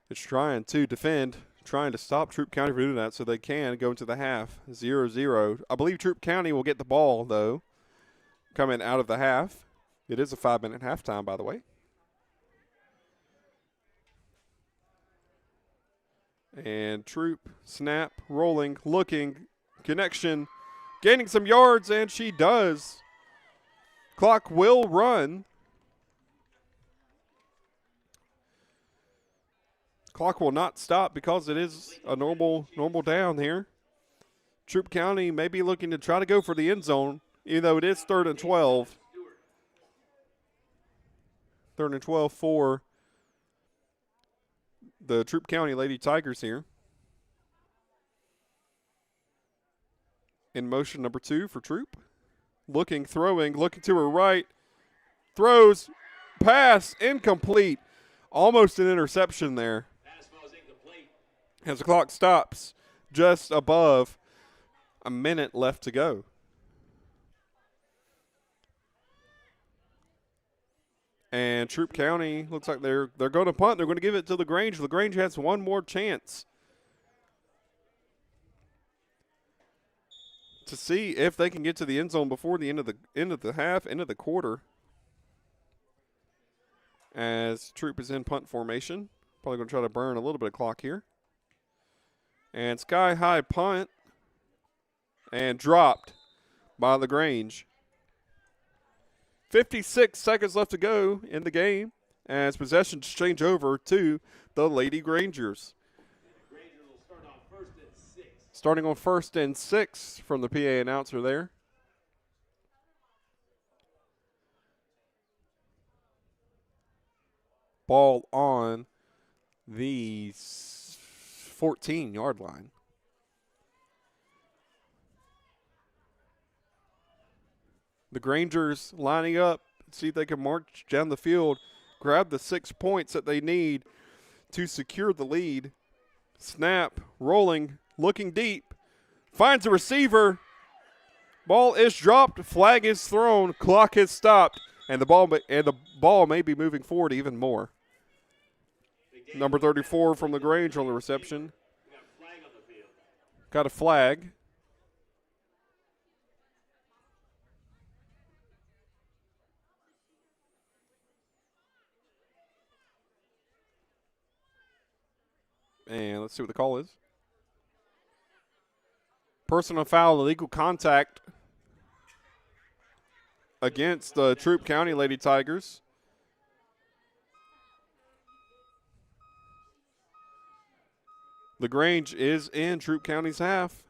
is trying to defend, trying to stop Troup County from doing that so they can go into the half 0-0. I believe Troup County will get the ball, though, coming out of the half. It is a 5-minute halftime, by the way. And Troup, snap, rolling, looking, connection, gaining some yards, and she does. Clock will run. Clock will not stop because it is a normal down here. Troup County may be looking to try to go for the end zone, even though it is 3rd and 12. 3rd and 12 for the Troup County Lady Tigers here. In motion number 2 for Troup. Looking, throwing, looking to her right. Throws, pass, incomplete. Almost an interception there. As the clock stops just above a minute left to go. And Troup County looks like they're going to punt. They're going to give it to LaGrange. LaGrange has one more chance to see if they can get to the end zone before the end of the half, end of the quarter. As Troup is in punt formation, probably going to try to burn a little bit of clock here. And sky high punt and dropped by LaGrange. 56 seconds left to go in the game as possessions change over to the Lady Grangers. Starting on 1st and 6 from the PA announcer there. Ball on the 14-yard line. The Grangers lining up, see if they can march down the field, grab the 6 points that they need to secure the lead. Snap, rolling, looking deep, finds a receiver. Ball is dropped, flag is thrown, clock is stopped, and the ball may be moving forward even more. Number 34 from LaGrange on the reception. Got a flag. And let's see what the call is. Personal foul, illegal contact against the Troup County Lady Tigers. LaGrange is in Troup County's half.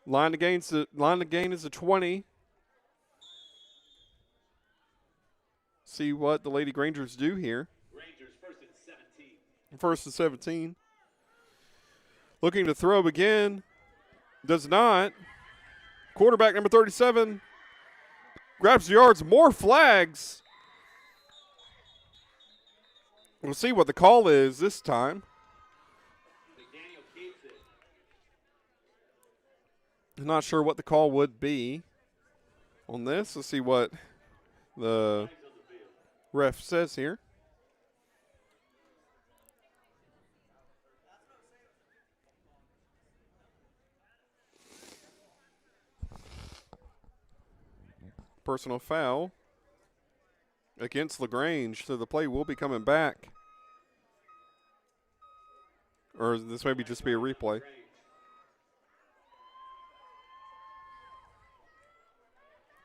Line to gain is a 20. See what the Lady Grangers do here. First and 17. Looking to throw again. Does not. Quarterback number 37 grabs the yards. More flags. We'll see what the call is this time. I'm not sure what the call would be on this. Let's see what the ref says here. Personal foul against LaGrange, so the play will be coming back. Or this maybe just be a replay.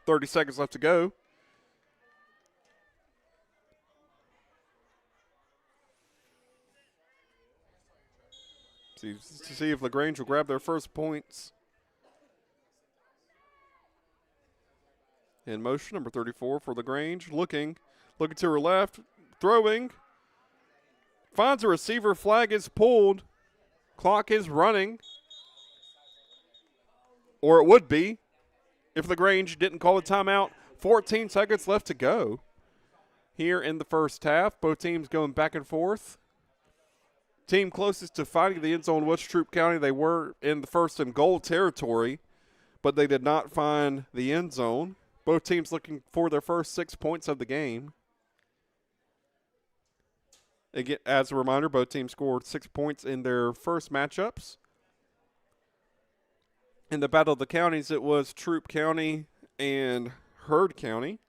.30 seconds left to go. To see if LaGrange will grab their first points. In motion, number 34 for LaGrange. Looking to her left, throwing. Finds a receiver, flag is pulled. Clock is running. Or it would be if LaGrange didn't call a timeout. 14 seconds left to go here in the first half. Both teams going back and forth. Team closest to finding the end zone was Troup County. They were in the first and goal territory, but they did not find the end zone. Both teams looking for their first 6 points of the game. Again, as a reminder, both teams scored 6 points in their first matchups. In the Battle of the Counties, it was Troup County and Heard County.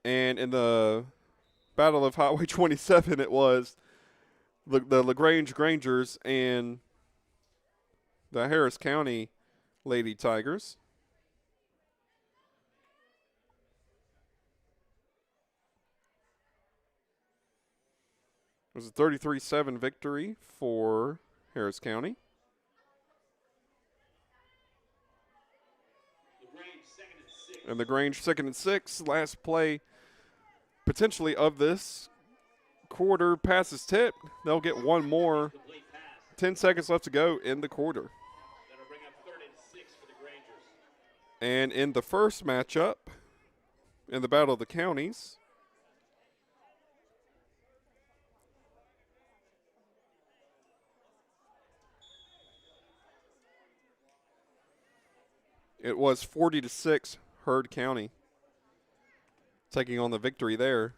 And in the Battle of Highway 27, it was the LaGrange Grangers and the Harris County Lady Tigers. It was a 33-7 victory for Harris County. And the Grange 2nd and 6. Last play potentially of this quarter. Pass is tipped. They'll get one more. 10 seconds left to go in the quarter. And in the first matchup, in the Battle of the Counties, it was 40-6 Heard County taking on the victory there.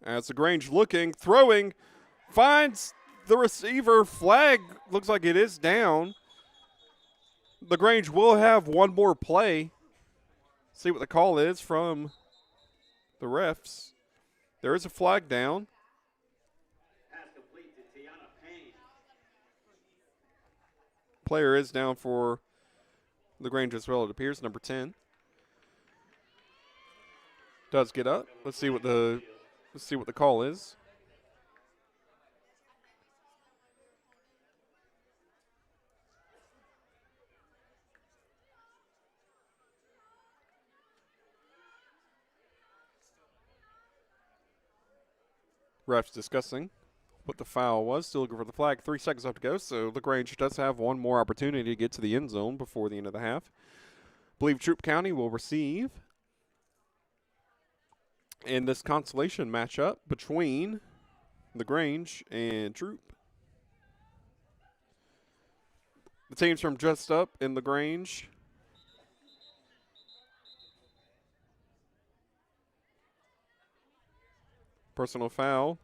As LaGrange looking, throwing, finds the receiver. Flag looks like it is down. LaGrange will have one more play. See what the call is from the refs. There is a flag down. Player is down for LaGrange as well, it appears, number 10. Does get up. Let's see what the call is. Refs discussing what the foul was. Still looking for the flag. 3 seconds left to go, so LaGrange does have one more opportunity to get to the end zone before the end of the half. Believe Troup County will receive in this consolation matchup between LaGrange and Troup. The teams from Just Up in LaGrange personal foul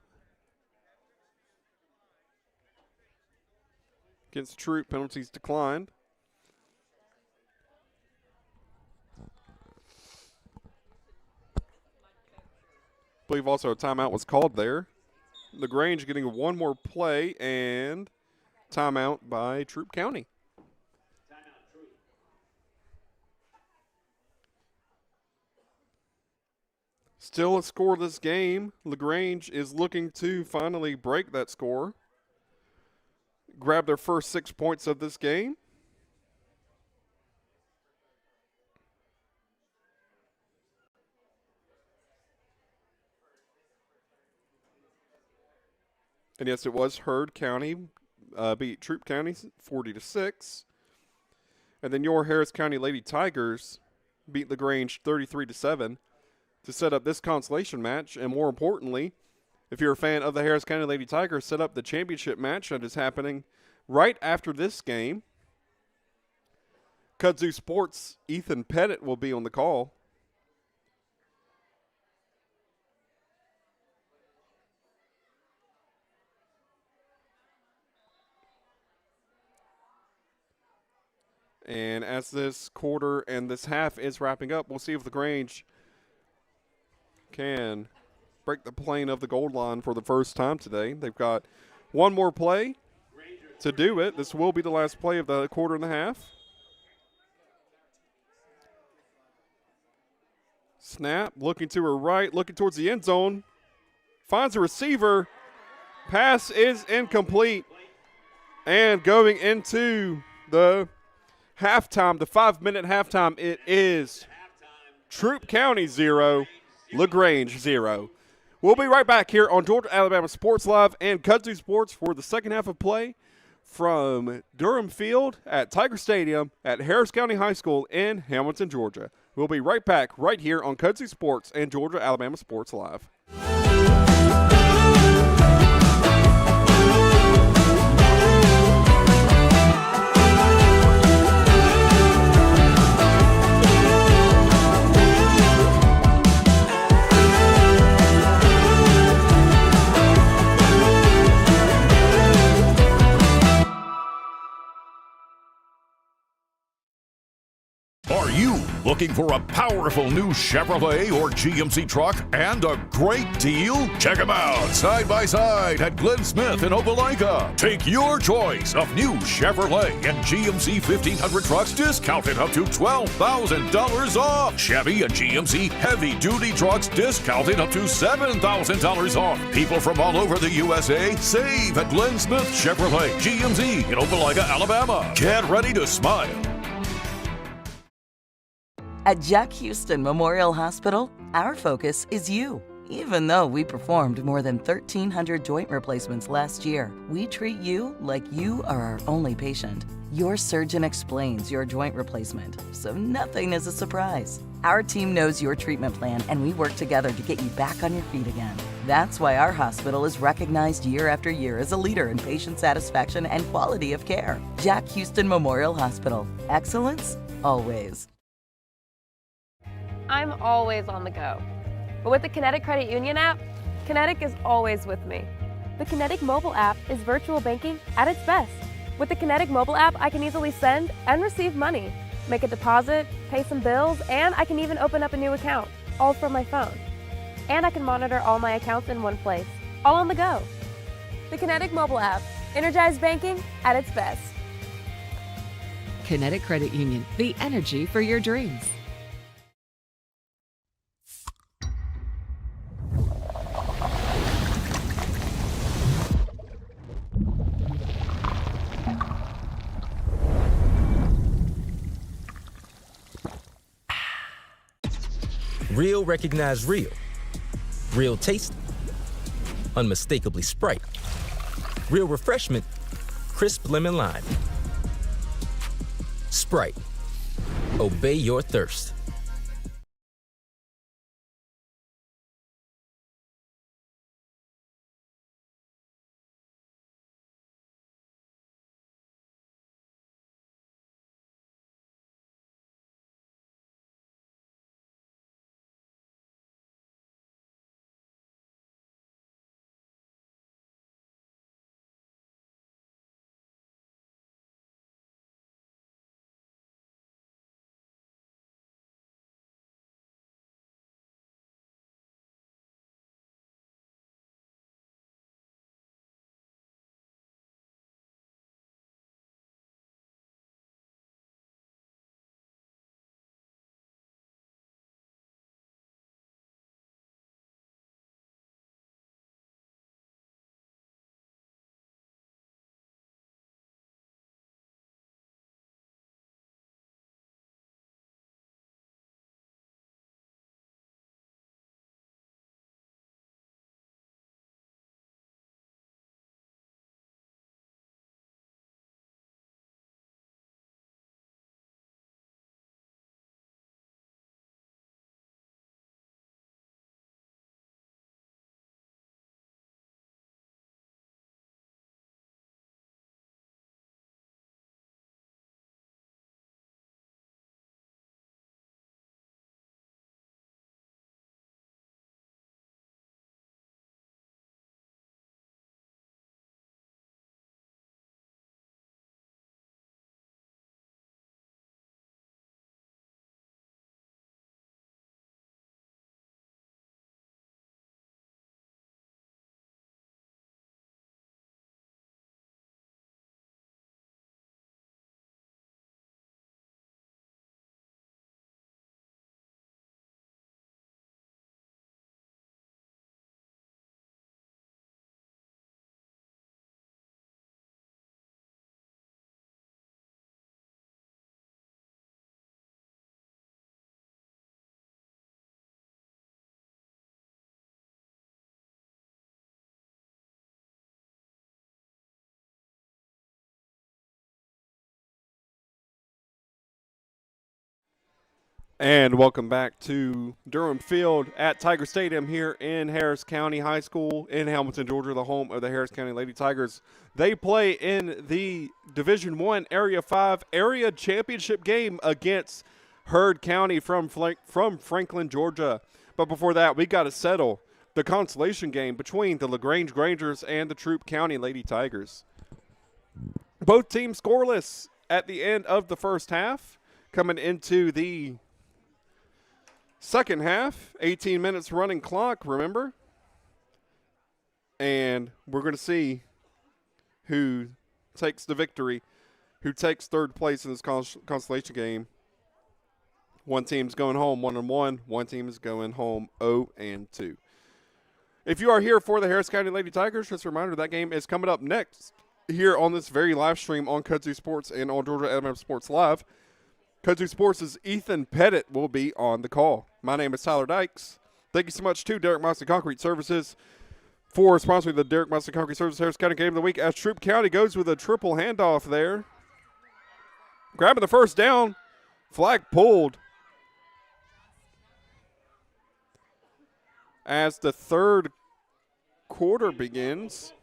against Troup. Penalties declined. I believe also a timeout was called there. LaGrange getting one more play and timeout by Troup County. Still a scoreless game. LaGrange is looking to finally break that score. Grab their first 6 points of this game. And yes, it was Heard County beat Troup County 40-6. And then your Harris County Lady Tigers beat LaGrange 33-7 to set up this consolation match. And more importantly, if you're a fan of the Harris County Lady Tigers, set up the championship match that is happening right after this game. Kudzu Sports' Ethan Pettit will be on the call. And as this quarter and this half is wrapping up, we'll see if LaGrange can break the plane of the goal line for the first time today. They've got one more play to do it. This will be the last play of the quarter and the half. Snap, looking to her right, looking towards the end zone. Finds a receiver. Pass is incomplete. And going into the halftime, the 5-minute halftime, it is Troup County 0, LaGrange 0. We'll be right back here on Georgia Alabama Sports Live and Kudzu Sports for the second half of play from Durham Field at Tiger Stadium at Harris County High School in Hamilton, Georgia. We'll be right back right here on Kudzu Sports and Georgia Alabama Sports Live. Are you looking for a powerful new Chevrolet or GMC truck and a great deal? Check them out side by side at Glenn Smith in Opelika. Take your choice of new Chevrolet and GMC 1500 trucks discounted up to $12,000 off. Chevy and GMC heavy-duty trucks discounted up to $7,000 off. People from all over the USA save at Glenn Smith Chevrolet GMC in Opelika, Alabama. Get ready to smile. At Jack Houston Memorial Hospital, our focus is you. Even though we performed more than 1,300 joint replacements last year, we treat you like you are our only patient. Your surgeon explains your joint replacement, so nothing is a surprise. Our team knows your treatment plan, and we work together to get you back on your feet again. That's why our hospital is recognized year after year as a leader in patient satisfaction and quality of care. Jack Houston Memorial Hospital. Excellence, always. I'm always on the go. But with the Kinetic Credit Union app, Kinetic is always with me. The Kinetic mobile app is virtual banking at its best. With the Kinetic mobile app, I can easily send and receive money, make a deposit, pay some bills, and I can even open up a new account, all from my phone. And I can monitor all my accounts in one place, all on the go. The Kinetic mobile app, energized banking at its best. Kinetic Credit Union, the energy for your dreams. Real recognize real. Real taste, unmistakably Sprite. Real refreshment, crisp lemon lime. Sprite. Obey your thirst. And welcome back to Durham Field at Tiger Stadium here in Harris County High School in Hamilton, Georgia, the home of the Harris County Lady Tigers. They play in the Division I Area 5 Area Championship game against Heard County from Franklin, Georgia. But before that, we got to settle the consolation game between the LaGrange Grangers and the Troup County Lady Tigers. Both teams scoreless at the end of the first half. Coming into the second half, 18 minutes running clock, remember? And we're going to see who takes the victory, who takes third place in this consolation game. One team's going home 1-1. One team is going home 0-2. If you are here for the Harris County Lady Tigers, just a reminder that game is coming up next here on this very live stream on Kudzu Sports and on Georgia A&M Sports Live. Kudzu Sports' Ethan Pettit will be on the call. My name is Tyler Dykes. Thank you so much to Derek Moxley Concrete Services for sponsoring the Derek Moxley Concrete Services Harris County Game of the Week as Troup County goes with a triple handoff there. Grabbing the first down. Flag pulled. As the third quarter begins.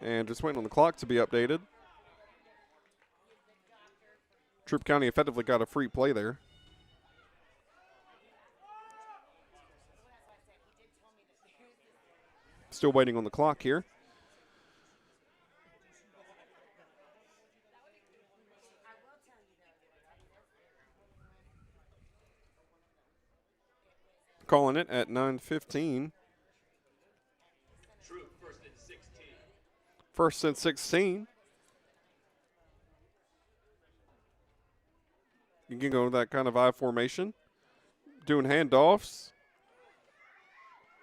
And just waiting on the clock to be updated. Troup County effectively got a free play there. Still waiting on the clock here. Calling it at 9:15. First and 16. You can go to that kind of I formation. Doing handoffs.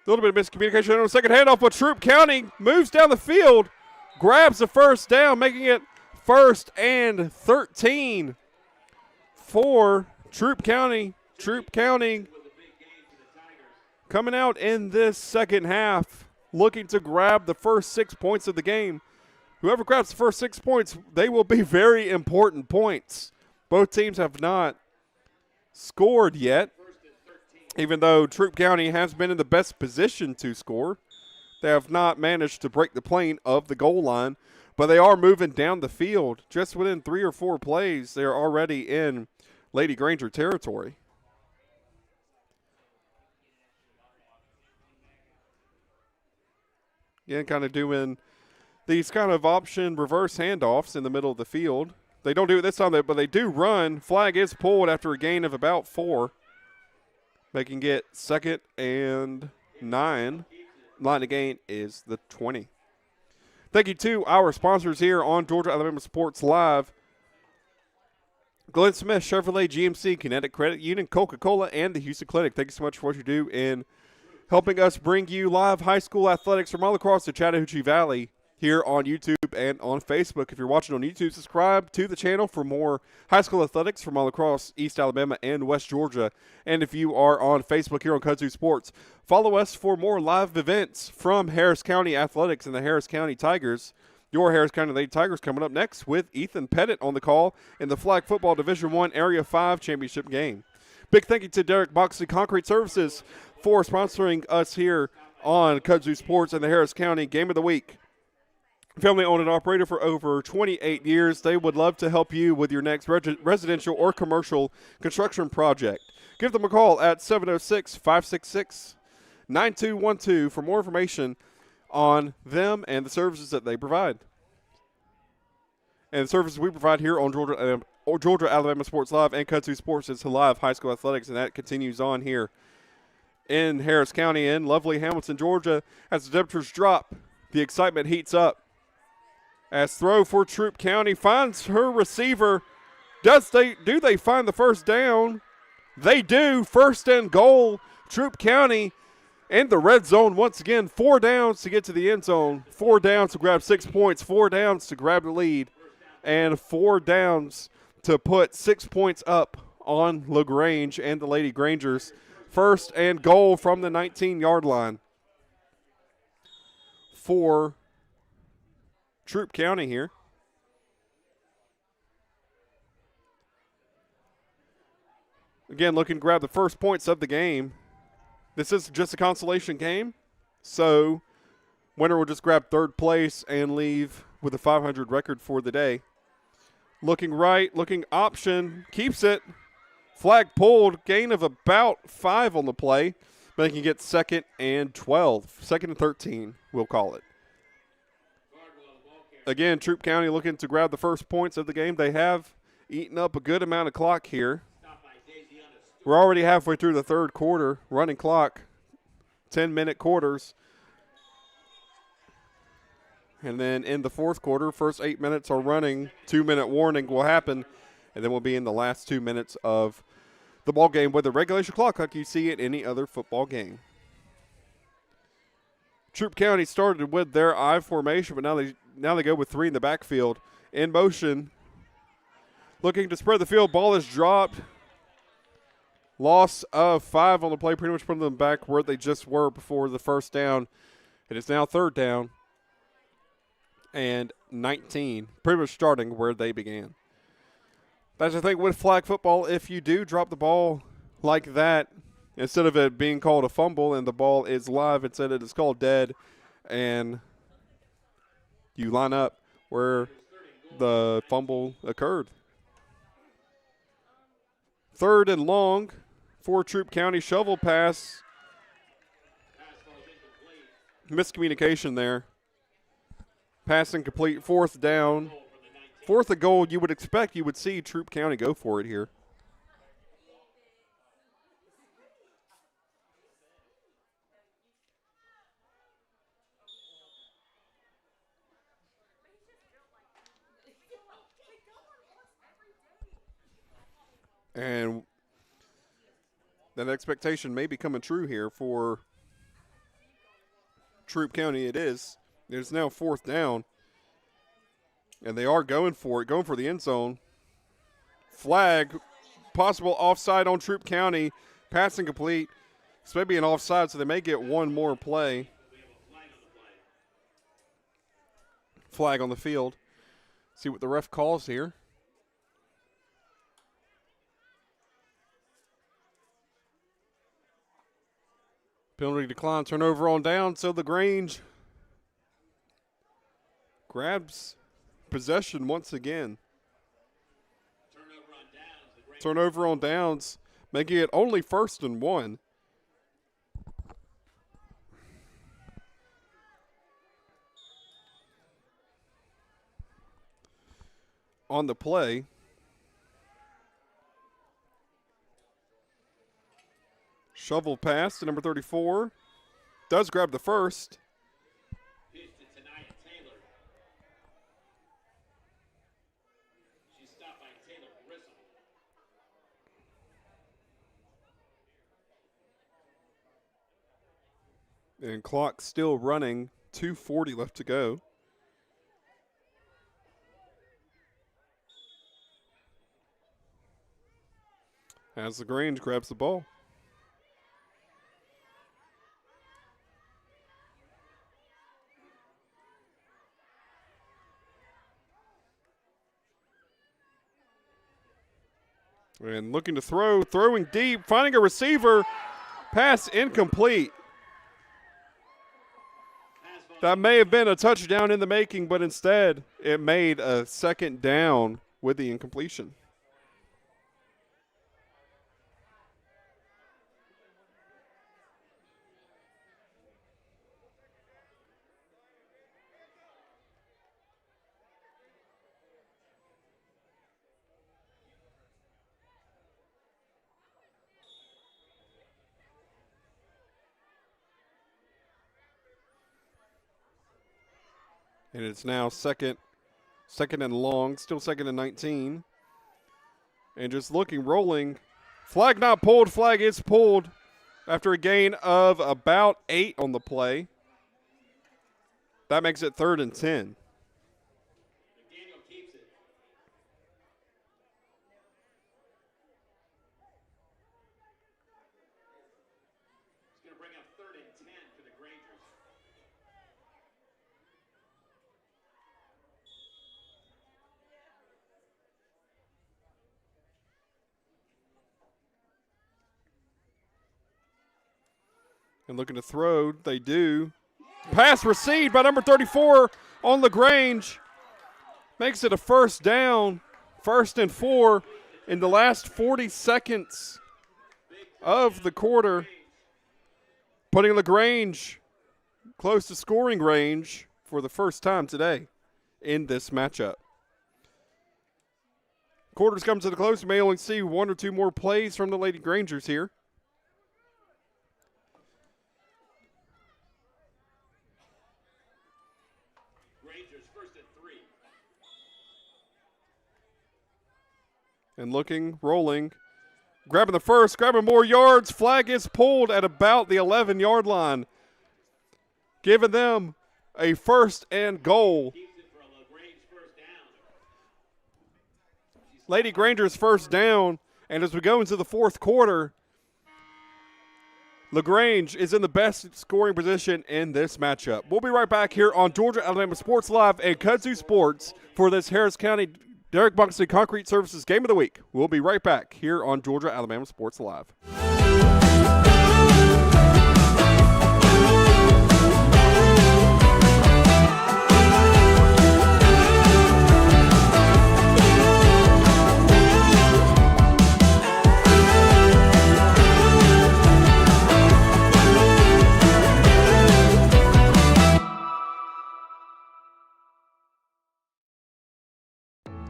A little bit of miscommunication on the second handoff, but Troup County moves down the field, grabs the first down, making it 1st and 13 for Troup County. Troop County coming out in this second half, looking to grab the first 6 points of the game. Whoever grabs the first 6 points, they will be very important points. Both teams have not scored yet, even though Troop County has been in the best position to score. They have not managed to break the plane of the goal line, but they are moving down the field. Just within 3 or 4 plays, they are already in Lady Granger territory. Again, kind of doing these kind of option reverse handoffs in the middle of the field. They don't do it this time, but they do run. Flag is pulled after a gain of about 4. They can get 2nd and 9. Line of gain is the 20. Thank you to our sponsors here on Georgia Alabama Sports Live. Glenn Smith, Chevrolet, GMC, Kinetic Credit Union, Coca-Cola, and the Houston Clinic. Thank you so much for what you do in helping us bring you live high school athletics from all across the Chattahoochee Valley here on YouTube and on Facebook. If you're watching on YouTube, subscribe to the channel for more high school athletics from all across East Alabama and West Georgia. And if you are on Facebook here on Kudzu Sports, follow us for more live events from Harris County Athletics and the Harris County Tigers. Your Harris County Lady Tigers coming up next with Ethan Pettit on the call in the Flag Football Division I Area 5 Championship game. Big thank you to Derek Moxley Concrete Services for sponsoring us here on Kudzu Sports and the Harris County Game of the Week. Family owned and operated for over 28 years. They would love to help you with your next residential or commercial construction project. Give them a call at 706-566-9212 for more information on them and the services that they provide. And the services we provide here on Georgia Alabama Sports Live and Kudzu Sports is live high school athletics, and that continues on here in Harris County and lovely Hamilton, Georgia. As the temperatures drop, the excitement heats up. As throw for Troop County finds her receiver. Do they find the first down? They do. First and goal. Troop County in the red zone once again. 4 downs to get to the end zone. 4 downs to grab 6 points. 4 downs to grab the lead. And 4 downs to put 6 points up on LaGrange and the Lady Grangers. First and goal from the 19-yard line for Troop County here. Again, looking to grab the first points of the game. This is just a consolation game, so winner will just grab 3rd place and leave with a 500 record for the day. Looking right, looking option, keeps it. Flag pulled, gain of about 5 on the play, but they can get 2nd and 12. 2nd and 13, we'll call it. Again, Troop County looking to grab the first points of the game. They have eaten up a good amount of clock here. We're already halfway through the 3rd quarter, running clock, 10-minute quarters. And then in the 4th quarter, first 8 minutes are running, 2-minute warning will happen, and then we'll be in the last 2 minutes of the ball game with a regulation clock like you see at any other football game. Troop County started with their I formation, but now they go with 3 in the backfield. In motion, looking to spread the field. Ball is dropped. Loss of 5 on the play, pretty much putting them back where they just were before the first down. It is now 3rd down and 19, pretty much starting where they began. That's the thing with flag football. If you do drop the ball like that, instead of it being called a fumble and the ball is live, instead it is called dead, and you line up where the fumble occurred. 3rd and long for Troop County. Shovel pass. Miscommunication there. Pass incomplete. 4th down. 4th and goal. You would see Troop County go for it here. And that expectation may be coming true here for Troop County. It is. It's now 4th down. And they are going for it, going for the end zone. Flag possible offside on Troup County. Pass incomplete. This may be an offside, so they may get one more play. Flag on the field. See what the ref calls here. Penalty decline, turnover on down, so LaGrange grabs possession once again. Turnover on downs, making it only 1st and 1. On the play, shovel pass to number 34. Does grab the first. And clock still running, 2:40 left to go. As LaGrange grabs the ball. And looking to throw, throwing deep, finding a receiver, pass incomplete. That may have been a touchdown in the making, but instead it made a 2nd down with the incompletion. And it's now second and long, still 2nd and 19. And just looking, rolling. Flag not pulled, flag is pulled after a gain of about 8 on the play. That makes it 3rd and 10. And looking to throw, they do. Pass received by number 34 on LaGrange. Makes it a 1st down, 1st and 4 in the last 40 seconds of the quarter. Putting LaGrange close to scoring range for the first time today in this matchup. Quarters come to the close. You may only see 1 or 2 more plays from the Lady Grangers here. And looking, rolling, grabbing the first, grabbing more yards. Flag is pulled at about the 11-yard line, giving them a 1st and goal. Lady Granger's 1st down, and as we go into the 4th quarter, LaGrange is in the best scoring position in this matchup. We'll be right back here on Georgia Alabama Sports Live and Kudzu Sports for this Harris County Derek Buxley Concrete Services Game of the Week. We'll be right back here on Georgia Alabama Sports Live.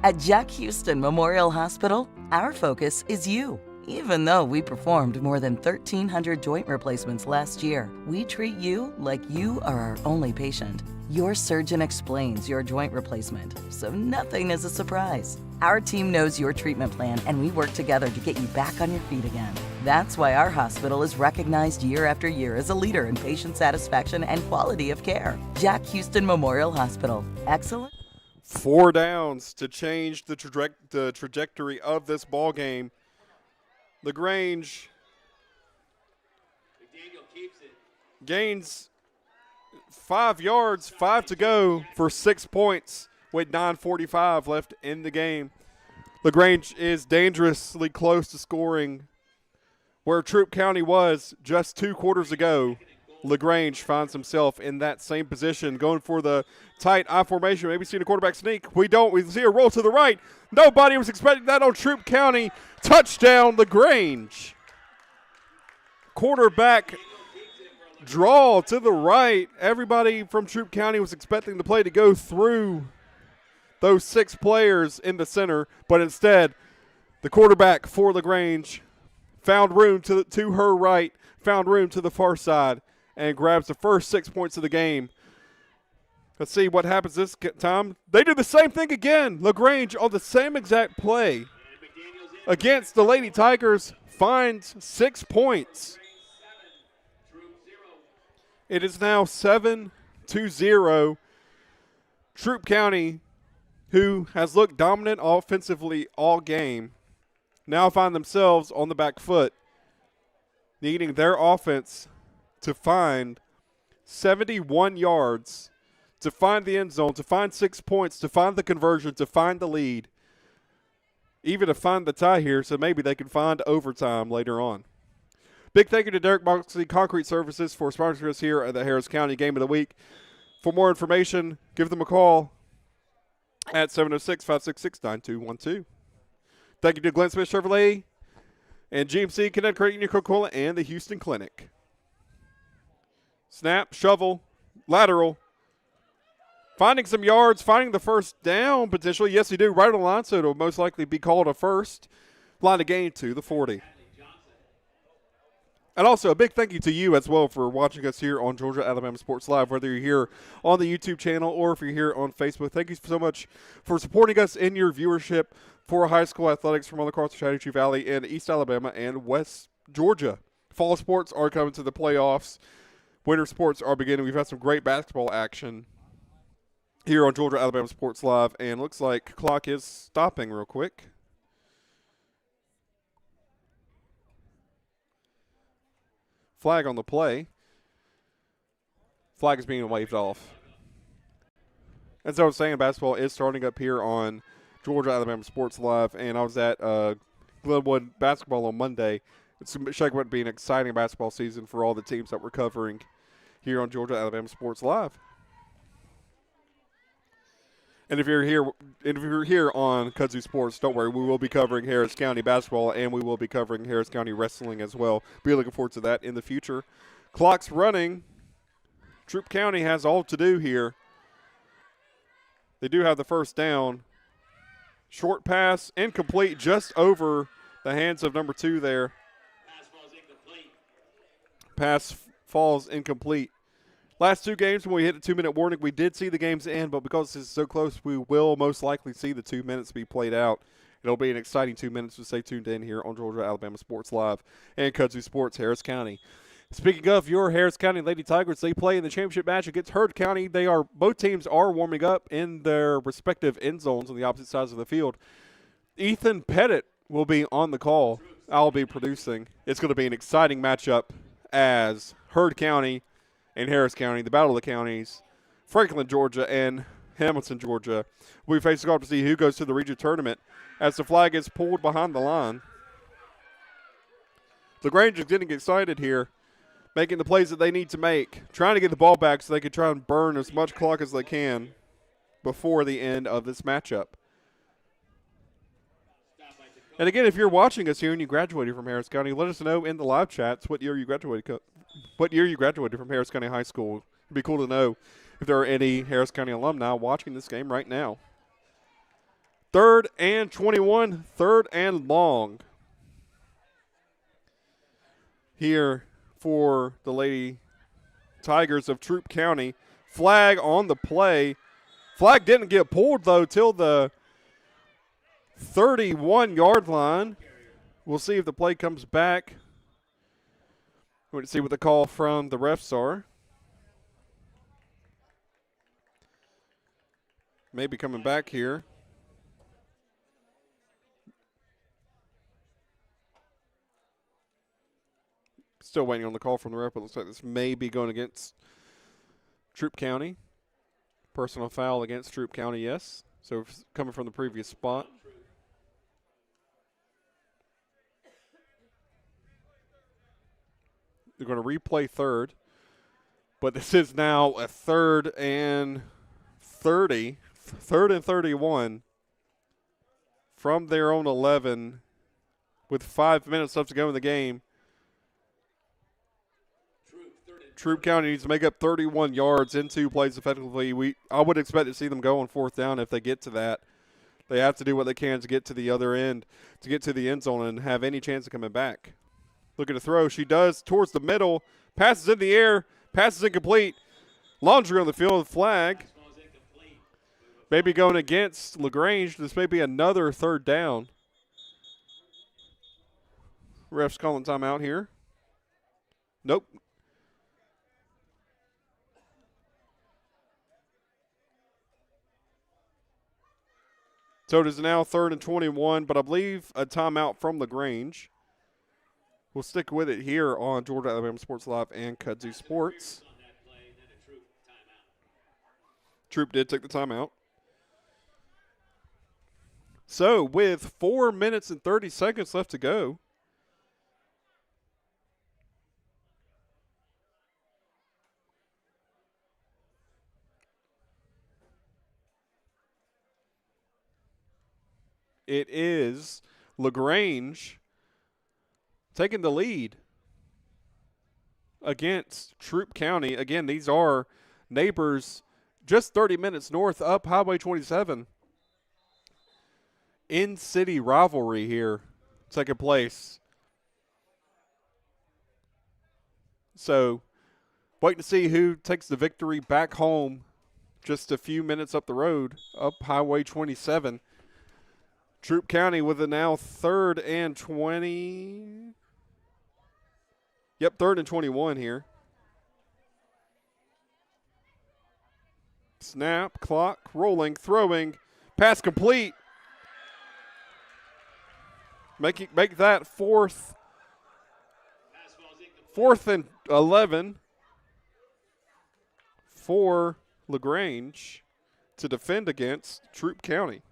At Jack Houston Memorial Hospital, our focus is you. Even though we performed more than 1,300 joint replacements last year, we treat you like you are our only patient. Your surgeon explains your joint replacement, so nothing is a surprise. Our team knows your treatment plan, and we work together to get you back on your feet again. That's why our hospital is recognized year after year as a leader in patient satisfaction and quality of care. Jack Houston Memorial Hospital. Excellent. 4 downs to change the trajectory of this ball game. LaGrange McDaniel keeps it. gains 5 yards, 5 to go for 6 points with 9:45 left in the game. LaGrange is dangerously close to scoring where Troup County was just 2 quarters ago. LaGrange finds himself in that same position, going for the tight I formation. Maybe seeing a quarterback sneak. We don't. We see a roll to the right. Nobody was expecting that on Troup County. Touchdown, LaGrange. Quarterback draw to the right. Everybody from Troup County was expecting the play to go through those 6 players in the center, but instead, the quarterback for LaGrange found room to her right, found room to the far side, and grabs the first 6 points of the game. Let's see what happens this time. They do the same thing again. LaGrange on the same exact play against the Lady Tigers finds 6 points. It is now 7-0. Troup County, who has looked dominant offensively all game, now find themselves on the back foot, needing their offense to find 71 yards, to find the end zone, to find 6 points, to find the conversion, to find the lead, even to find the tie here, so maybe they can find overtime later on. Big thank you to Derek Moxley Concrete Services for sponsoring us here at the Harris County Game of the Week. For more information, give them a call at 706-566-9212. Thank you to Glenn Smith Chevrolet and GMC, Connecticut Credit Union, Coca-Cola, and the Houston Clinic. Snap, shovel, lateral. Finding some yards, finding the first down potentially. Yes, he did right on the line, so it'll most likely be called a first. Line of gain to the 40. And also a big thank you to you as well for watching us here on Georgia Alabama Sports Live, whether you're here on the YouTube channel or if you're here on Facebook. Thank you so much for supporting us in your viewership for high school athletics from all across the Chattahoochee Valley in East Alabama and West Georgia. Fall sports are coming to the playoffs. Winter sports are beginning. We've had some great basketball action here on Georgia Alabama Sports Live, and looks like clock is stopping real quick. Flag on the play. Flag is being waved off. As I was saying, basketball is starting up here on Georgia Alabama Sports Live, and I was at Glenwood basketball on Monday. It's shaping up to be an exciting basketball season for all the teams that we're covering here on Georgia Alabama Sports Live. And if you're here on Kudzu Sports, don't worry, we will be covering Harris County basketball and we will be covering Harris County wrestling as well. Be looking forward to that in the future. Clock's running. Troup County has all to do here. They do have the first down. Short pass, incomplete, just over the hands of number 2 there. Pass falls incomplete. Last 2 games, when we hit a 2-minute warning, we did see the games end, but because this is so close, we will most likely see the 2 minutes be played out. It'll be an exciting 2 minutes, so stay tuned in here on Georgia Alabama Sports Live and Kudzu Sports Harris County. Speaking of your Harris County Lady Tigers, they play in the championship match against Heard County. Both teams are warming up in their respective end zones on the opposite sides of the field. Ethan Pettit will be on the call. I'll be producing. It's going to be an exciting matchup as Heard County and Harris County, the Battle of the Counties, Franklin, Georgia, and Hamilton, Georgia. We face off to see who goes to the region tournament as the flag is pulled behind the line. LaGrange is getting excited here, making the plays that they need to make, trying to get the ball back so they can try and burn as much clock as they can before the end of this matchup. And again, if you're watching us here and you graduated from Harris County, let us know in the live chats what year you graduated from Harris County High School. It'd be cool to know if there are any Harris County alumni watching this game right now. 3rd and 21, 3rd and long here for the Lady Tigers of Troup County. Flag on the play. Flag didn't get pulled, though, till the 31-yard line. We'll see if the play comes back. We're going to see what the call from the refs are. Maybe coming back here. Still waiting on the call from the ref, but looks like this may be going against Troup County. Personal foul against Troup County, yes. So coming from the previous spot. They're going to replay third. But this is now a 3rd and 30. 3rd and 31 from their own 11 with 5 minutes left to go in the game. Troup County needs to make up 31 yards in 2 plays effectively. I would expect to see them go on 4th down if they get to that. They have to do what they can to get to the other end, to get to the end zone and have any chance of coming back. Looking to throw. She does towards the middle. Passes in the air. Passes incomplete. Laundry on the field. Flag. Maybe going against LaGrange. This may be another 3rd down. Ref's calling timeout here. Nope. So it is now 3rd and 21, but I believe a timeout from LaGrange. We'll stick with it here on Georgia Alabama Sports Live and Kudzu Sports. Troup did take the timeout. So with 4 minutes and 30 seconds left to go, it is LaGrange taking the lead against Troup County. Again, these are neighbors just 30 minutes north up Highway 27. In-city rivalry here taking place. So, waiting to see who takes the victory back home just a few minutes up the road, up Highway 27. Troup County with a now 3rd and 20. Yep, 3rd and 21 here. Snap, clock, rolling, throwing, pass complete. Make that 4th and 11 for LaGrange to defend against Troup County.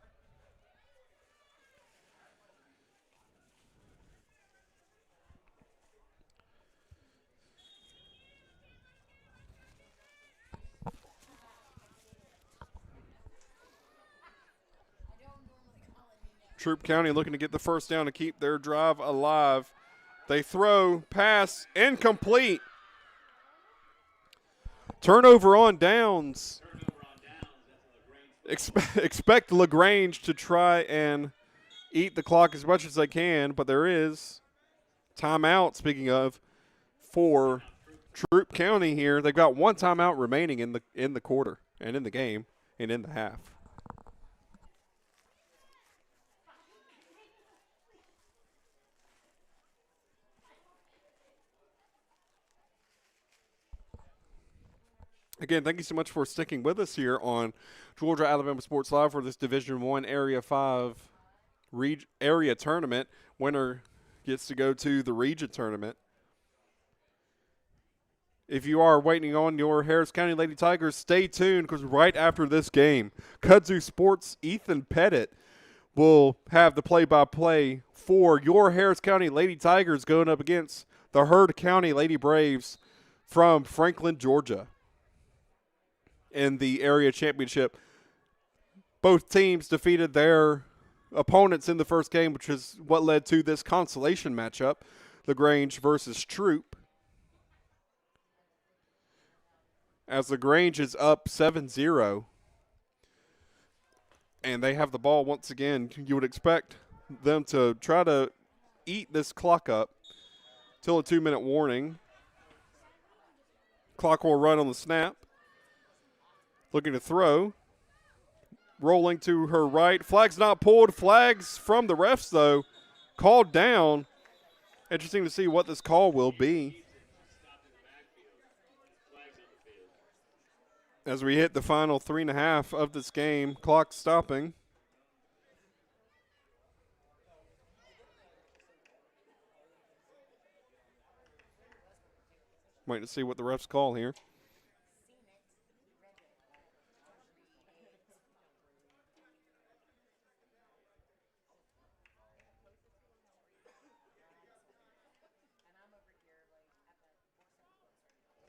Troup County looking to get the 1st down to keep their drive alive. They throw, pass, incomplete. Turnover on downs. Expect LaGrange to try and eat the clock as much as they can, but there is timeout, speaking of, for Troup County here. They've got 1 timeout remaining in the quarter and in the game and in the half. Again, thank you so much for sticking with us here on Georgia Alabama Sports Live for this Division I Area 5 area tournament. Winner gets to go to the region tournament. If you are waiting on your Harris County Lady Tigers, stay tuned because right after this game, Kudzu Sports' Ethan Pettit will have the play-by-play for your Harris County Lady Tigers going up against the Heard County Lady Braves from Franklin, Georgia, in the area championship. Both teams defeated their opponents in the first game, which is what led to this consolation matchup, LaGrange versus Troup. As LaGrange is up 7-0, and they have the ball once again. You would expect them to try to eat this clock up till a 2-minute warning. Clock will run on the snap. Looking to throw. Rolling to her right. Flag's not pulled. Flags from the refs, though, called down. Interesting to see what this call will be as we hit the final 3.5 of this game. Clock stopping. Waiting to see what the refs call here.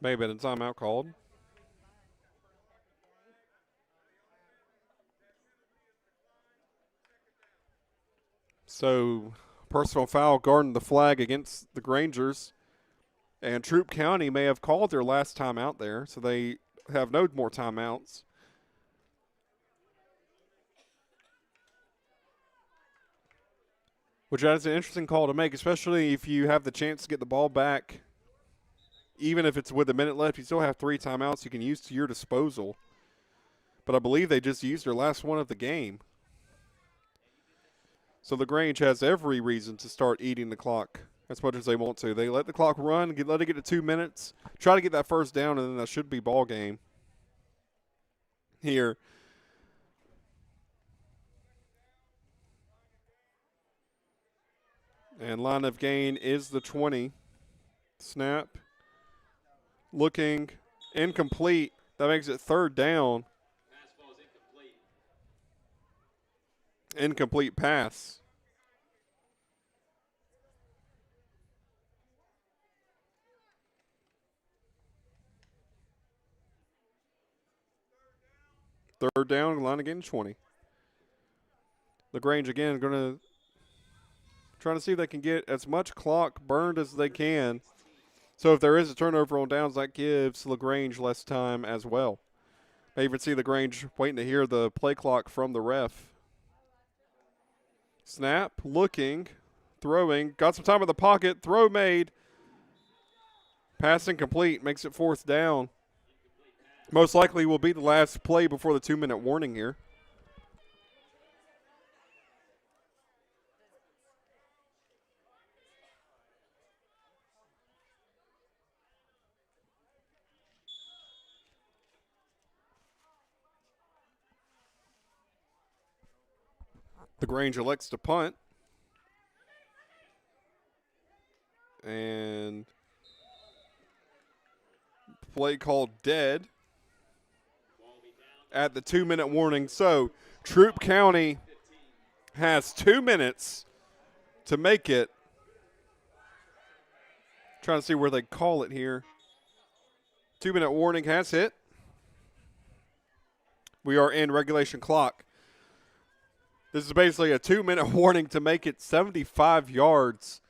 May have been a timeout called. So, personal foul guarding the flag against the Grangers. And Troup County may have called their last timeout there, so they have no more timeouts. Which is an interesting call to make, especially if you have the chance to get the ball back. Even if it's with a minute left, you still have 3 timeouts you can use to your disposal. But I believe they just used their last one of the game. So LaGrange has every reason to start eating the clock as much as they want to. They let the clock run, let it get to 2 minutes, try to get that first down, and then that should be ball game here. And line of gain is the 20. Snap. Looking incomplete. That makes it 3rd down. Incomplete pass. Third down, line again, 20. LaGrange again going to trying to see if they can get as much clock burned as they can. So if there is a turnover on downs, that gives LaGrange less time as well. I even see LaGrange waiting to hear the play clock from the ref. Snap, looking, throwing, got some time in the pocket, throw made. Passing complete, makes it 4th down. Most likely will be the last play before the 2-minute warning here. LaGrange elects to punt. And play called dead at the 2-minute warning. So Troup County has 2 minutes to make it. Trying to see where they call it here. 2-minute warning has hit. We are in regulation clock. This is basically a 2-minute warning to make it 75 yards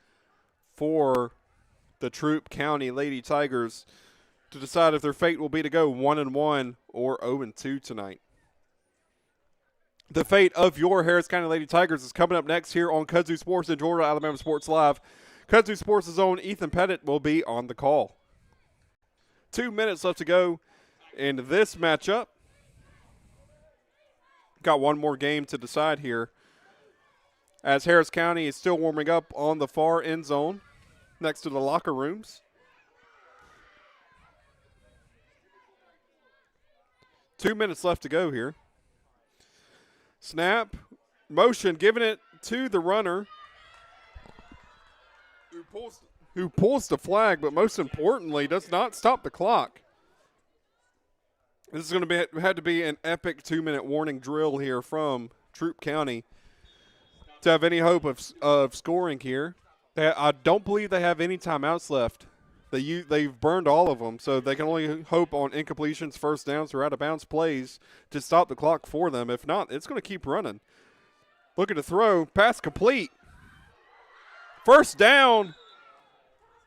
for the Troup County Lady Tigers to decide if their fate will be to go 1-1 or 0-2 tonight. The fate of your Harris County Lady Tigers is coming up next here on Kudzu Sports and Georgia Alabama Sports Live. Kudzu Sports' own Ethan Pettit will be on the call. 2 minutes left to go in this matchup. Got one more game to decide here, as Harris County is still warming up on the far end zone next to the locker rooms. 2 minutes left to go here. Snap, motion, giving it to the runner who pulls the flag, but most importantly does not stop the clock. This is going to have to be an epic 2-minute warning drill here from Troup County to have any hope of scoring here. I don't believe they have any timeouts left. They've burned all of them, so they can only hope on incompletions, first downs, or out-of-bounds plays to stop the clock for them. If not, it's going to keep running. Looking to throw, pass complete. First down.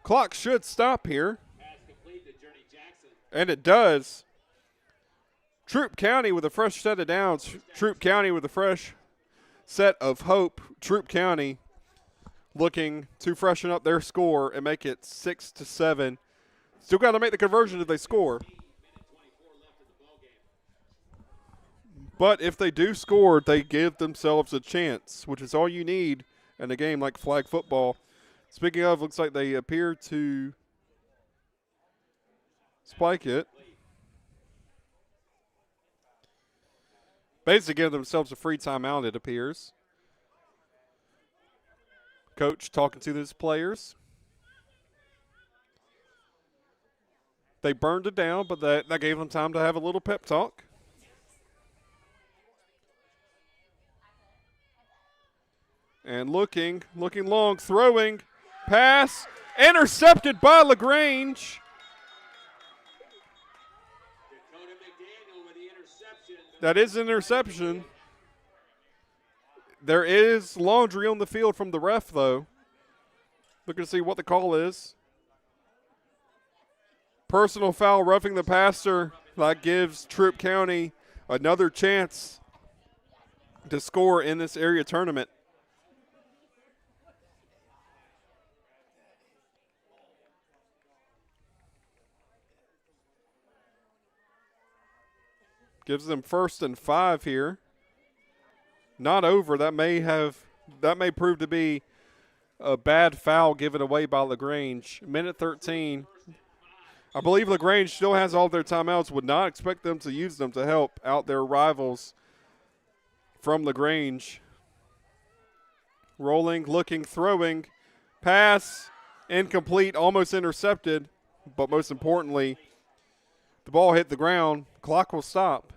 Clock should stop here. And it does. Troup County with a fresh set of downs. Troup County with a fresh set of hope. Troup County looking to freshen up their score and make it 6-7. Still got to make the conversion if they score. But if they do score, they give themselves a chance, which is all you need in a game like flag football. Speaking of, looks like they appear to spike it. Basically give themselves a free timeout, it appears. Coach talking to his players. They burned it down, but that gave them time to have a little pep talk. And looking long, throwing, pass, intercepted by LaGrange. That is an interception. There is laundry on the field from the ref, though. Looking to see what the call is. Personal foul, roughing the passer. That gives Troup County another chance to score in this area tournament. Gives them 1st and 5 here. Not over. That may prove to be a bad foul given away by LaGrange. Minute 13. I believe LaGrange still has all their timeouts. Would not expect them to use them to help out their rivals from LaGrange. Rolling, looking, throwing. Pass, incomplete, almost intercepted. But most importantly, the ball hit the ground. Clock will stop.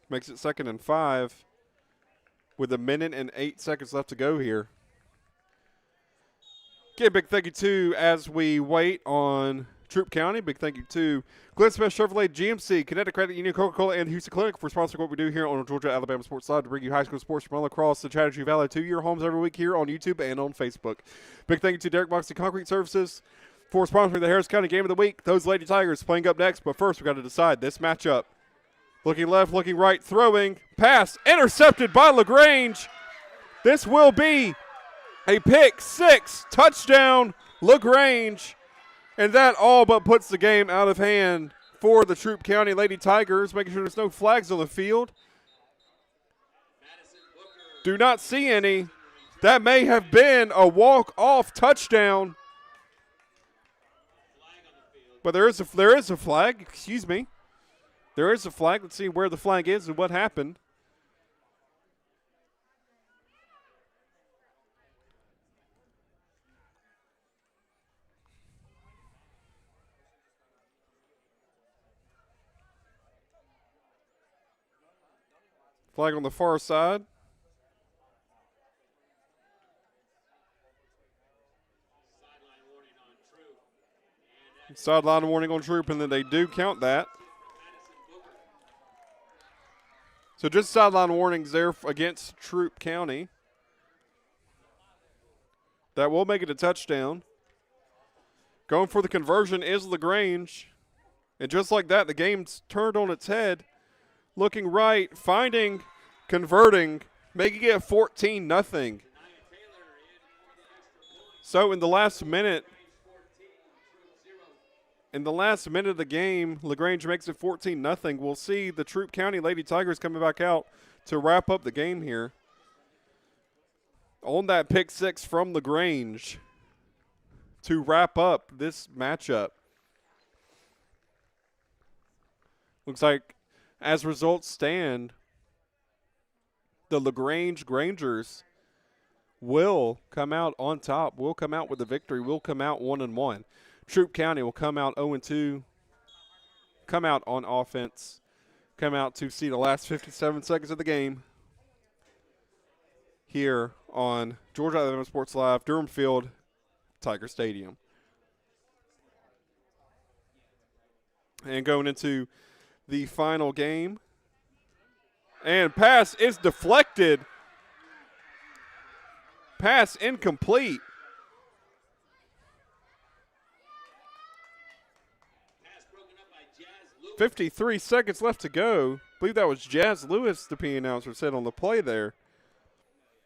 Makes it 2nd and 5 with 1 minute and 8 seconds left to go here. Okay, big thank you to, as we wait on Troup County, big thank you to Glenn Smith Chevrolet, GMC, Kinetic Credit Union, Coca-Cola, and Houston Clinic for sponsoring what we do here on Georgia Alabama Sports Live to bring you high school sports from all across the Chattahoochee Valley to your homes every week here on YouTube and on Facebook. Big thank you to Derek Moxley Concrete Services for sponsoring the Harris County Game of the Week. Those Lady Tigers playing up next, but first we've got to decide this matchup. Looking left, looking right, throwing, pass, intercepted by LaGrange. This will be a pick 6, touchdown, LaGrange. And that all but puts the game out of hand for the Troup County Lady Tigers, making sure there's no flags on the field. Do not see any. That may have been a walk-off touchdown. But there is a flag, excuse me. There is a flag. Let's see where the flag is and what happened. Flag on the far side. Sideline warning on Troup, and then they do count that. So just sideline warnings there against Troup County. That will make it a touchdown. Going for the conversion is LaGrange. And just like that, the game's turned on its head. Looking right, finding, converting, making it 14-0. So in the last minute of the game, LaGrange makes it 14-0. We'll see the Troup County Lady Tigers coming back out to wrap up the game here. On that pick 6 from LaGrange to wrap up this matchup. Looks like as results stand, the LaGrange Grangers will come out on top, will come out with the victory, will come out 1-1. Troup County will come out 0-2, come out on offense, come out to see the last 57 seconds of the game here on Georgia Alabama Sports Live, Durham Field, Tiger Stadium. And going into the final game, and pass is deflected. Pass incomplete. 53 seconds left to go. I believe that was Jazz Lewis, the P announcer, said on the play there.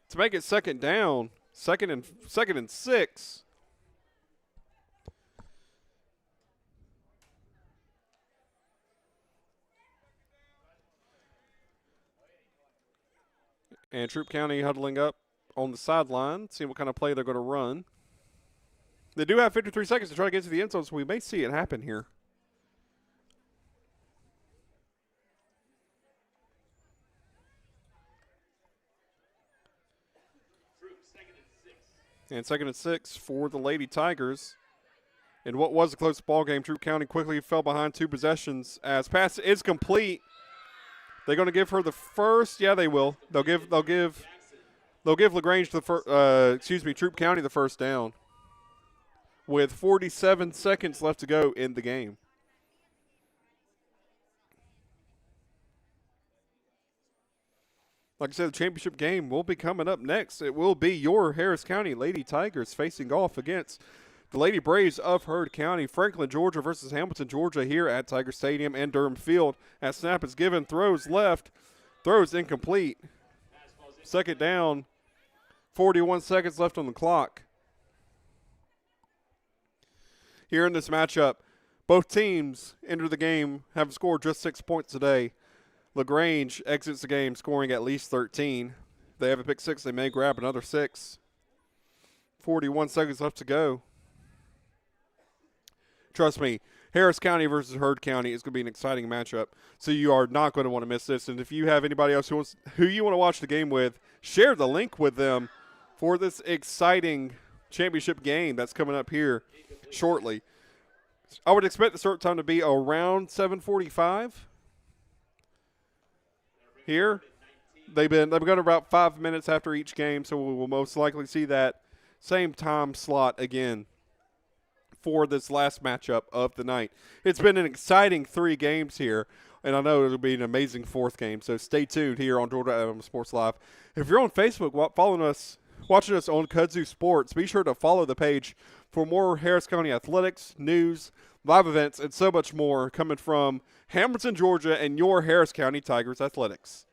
To make it second down, second and 6. And Troup County huddling up on the sideline, seeing what kind of play they're going to run. They do have 53 seconds to try to get to the end zone, so we may see it happen here. And 2nd and 6 for the Lady Tigers. In what was a close ball game, Troup County quickly fell behind 2 possessions as pass is complete. They're going to give her the first. Yeah, they will. They'll give LaGrange Troup County the first down with 47 seconds left to go in the game. Like I said, the championship game will be coming up next. It will be your Harris County Lady Tigers facing off against the Lady Braves of Heard County. Franklin, Georgia versus Hamilton, Georgia here at Tiger Stadium and Durham Field. As snap is given, throws left, throws incomplete. 2nd down, 41 seconds left on the clock. Here in this matchup, both teams enter the game, have scored just 6 points today. LaGrange exits the game scoring at least 13. They have a pick 6. They may grab another 6. 41 seconds left to go. Trust me, Harris County versus Heard County is going to be an exciting matchup, so you are not going to want to miss this. And if you have anybody else who you want to watch the game with, share the link with them for this exciting championship game that's coming up here shortly. I would expect the start time to be around 7:45. Here, they've begun about 5 minutes after each game, so we will most likely see that same time slot again for this last matchup of the night. It's been an exciting 3 games here, and I know it'll be an amazing 4th game, so stay tuned here on Georgia Alabama Sports Live. If you're on Facebook following us, watching us on Kudzu Sports, be sure to follow the page for more Harris County athletics, news, live events, and so much more coming from Hamilton, Georgia, and your Harris County Tigers athletics.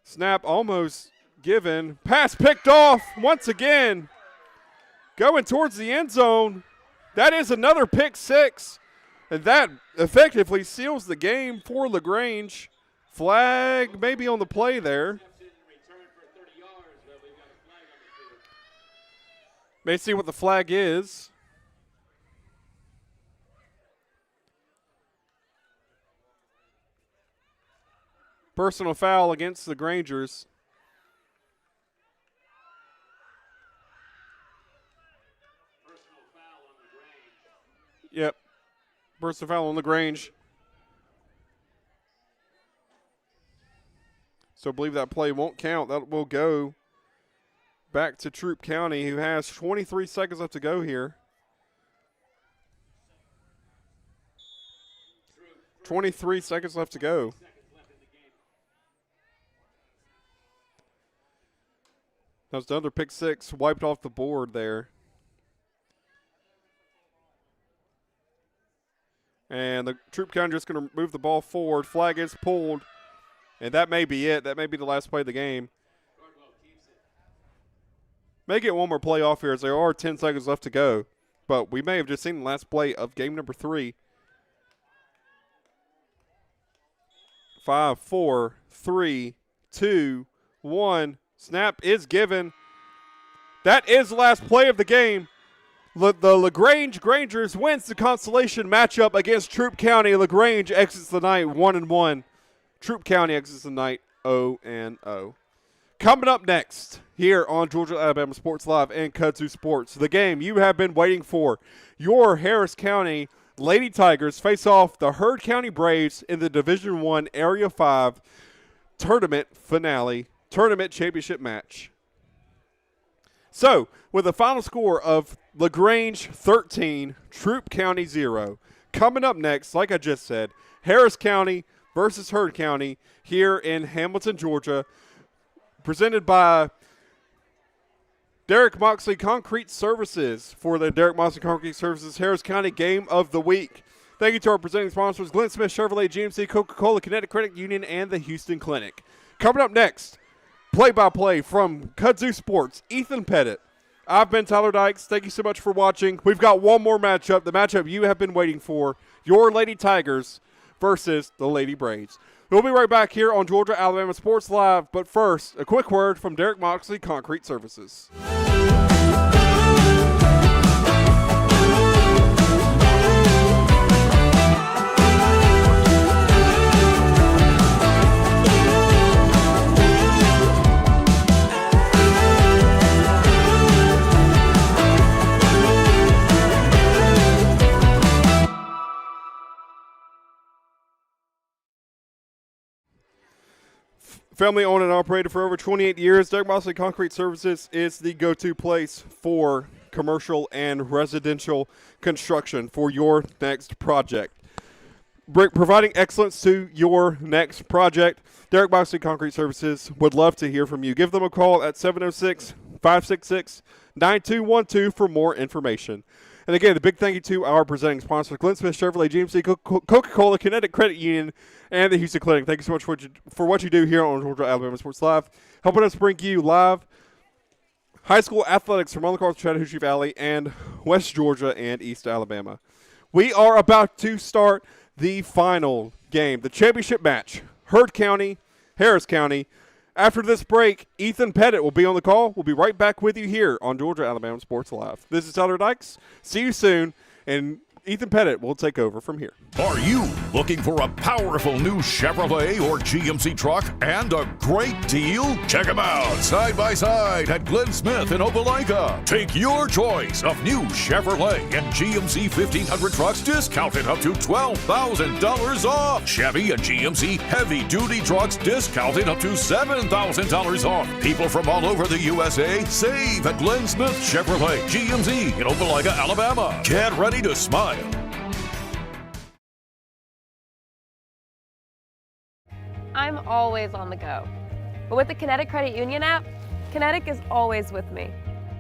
Snap almost given. Pass picked off once again. Going towards the end zone. That is another pick 6. And that effectively seals the game for LaGrange. Flag maybe on the play there. May see what the flag is. Personal foul against the Grangers. Yep. Personal foul on LaGrange. So I believe that play won't count. That will go back to Troup County, who has 23 seconds left to go here. 23 seconds left to go. That was another pick 6, wiped off the board there. And the Troup County just going to move the ball forward. Flag is pulled, and that may be it. That may be the last play of the game. May get one more play off here as there are 10 seconds left to go. But we may have just seen the last play of game number 3. 5, 4, 3, 2, 1. Snap is given. That is the last play of the game. The LaGrange Grangers wins the consolation matchup against Troup County. LaGrange exits the night 1-1. Troup County exits the night 0-0. Coming up next here on Georgia Alabama Sports Live and Kudzu Sports, the game you have been waiting for. Your Harris County Lady Tigers face off the Heard County Braves in the Division I Area 5 tournament finale. Tournament championship match. So, with a final score of LaGrange 13, Troup County 0. Coming up next, like I just said, Harris County versus Heard County here in Hamilton, Georgia, presented by Derek Moxley Concrete Services for the Derek Moxley Concrete Services Harris County Game of the Week. Thank you to our presenting sponsors, Glenn Smith Chevrolet, GMC, Coca-Cola, Kinetic Credit Union, and the Houston Clinic. Coming up next, play-by-play from Kudzu Sports, Ethan Pettit. I've been Tyler Dykes. Thank you so much for watching. We've got one more matchup, the matchup you have been waiting for, your Lady Tigers versus the Lady Braves. We'll be right back here on Georgia Alabama Sports Live, but first, a quick word from Derek Moxley Concrete Services. Family owned and operated for over 28 years, Derek Moxley Concrete Services is the go-to place for commercial and residential construction for your next project. Providing excellence to your next project, Derek Moxley Concrete Services would love to hear from you. Give them a call at 706-566-9212 for more information. And again, the big thank you to our presenting sponsors, Glenn Smith Chevrolet, GMC, Coca-Cola, Kinetic Credit Union, and the Houston Clinic. Thank you so much for what you do here on Georgia Alabama Sports Live, helping us bring you live high school athletics from all across the Chattahoochee Valley and West Georgia and East Alabama. We are about to start the final game, the championship match, Heard County, Harris County. After this break, Ethan Pettit will be on the call. We'll be right back with you here on Georgia Alabama Sports Live. This is Tyler Dykes. See you soon, and Ethan Pettit will take over from here. Are you looking for a powerful new Chevrolet or GMC truck and a great deal? Check them out side by side at Glenn Smith in Opelika. Take your choice of new Chevrolet and GMC 1500 trucks discounted up to $12,000 off. Chevy and GMC heavy duty trucks discounted up to $7,000 off. People from all over the USA save at Glenn Smith Chevrolet GMC in Opelika, Alabama. Get ready to smile. I'm always on the go. But with the Kinetic Credit Union app, Kinetic is always with me.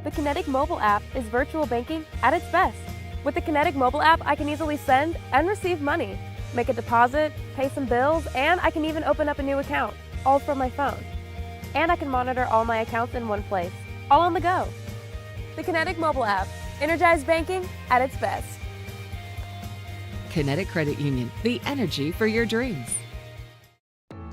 The Kinetic mobile app is virtual banking at its best. With the Kinetic mobile app, I can easily send and receive money, make a deposit, pay some bills, and I can even open up a new account, all from my phone. And I can monitor all my accounts in one place, all on the go. The Kinetic mobile app, energized banking at its best. Kinetic Credit Union, the energy for your dreams.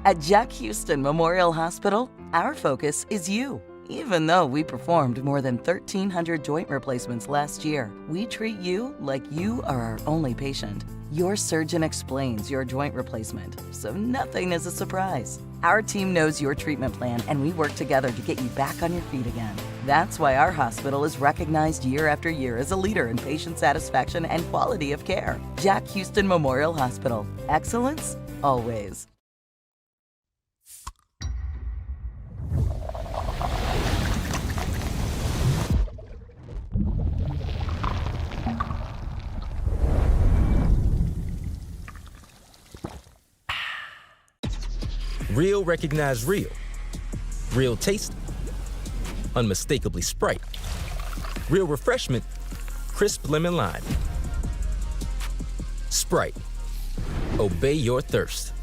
At Jack Houston Memorial Hospital, our focus is you. Even though we performed more than 1,300 joint replacements last year, we treat you like you are our only patient. Your surgeon explains your joint replacement, so nothing is a surprise. Our team knows your treatment plan, and we work together to get you back on your feet again. That's why our hospital is recognized year after year as a leader in patient satisfaction and quality of care. Jack Houston Memorial Hospital. Excellence, always. Real recognize real. Real taste, unmistakably Sprite. Real refreshment, crisp lemon lime. Sprite, obey your thirst.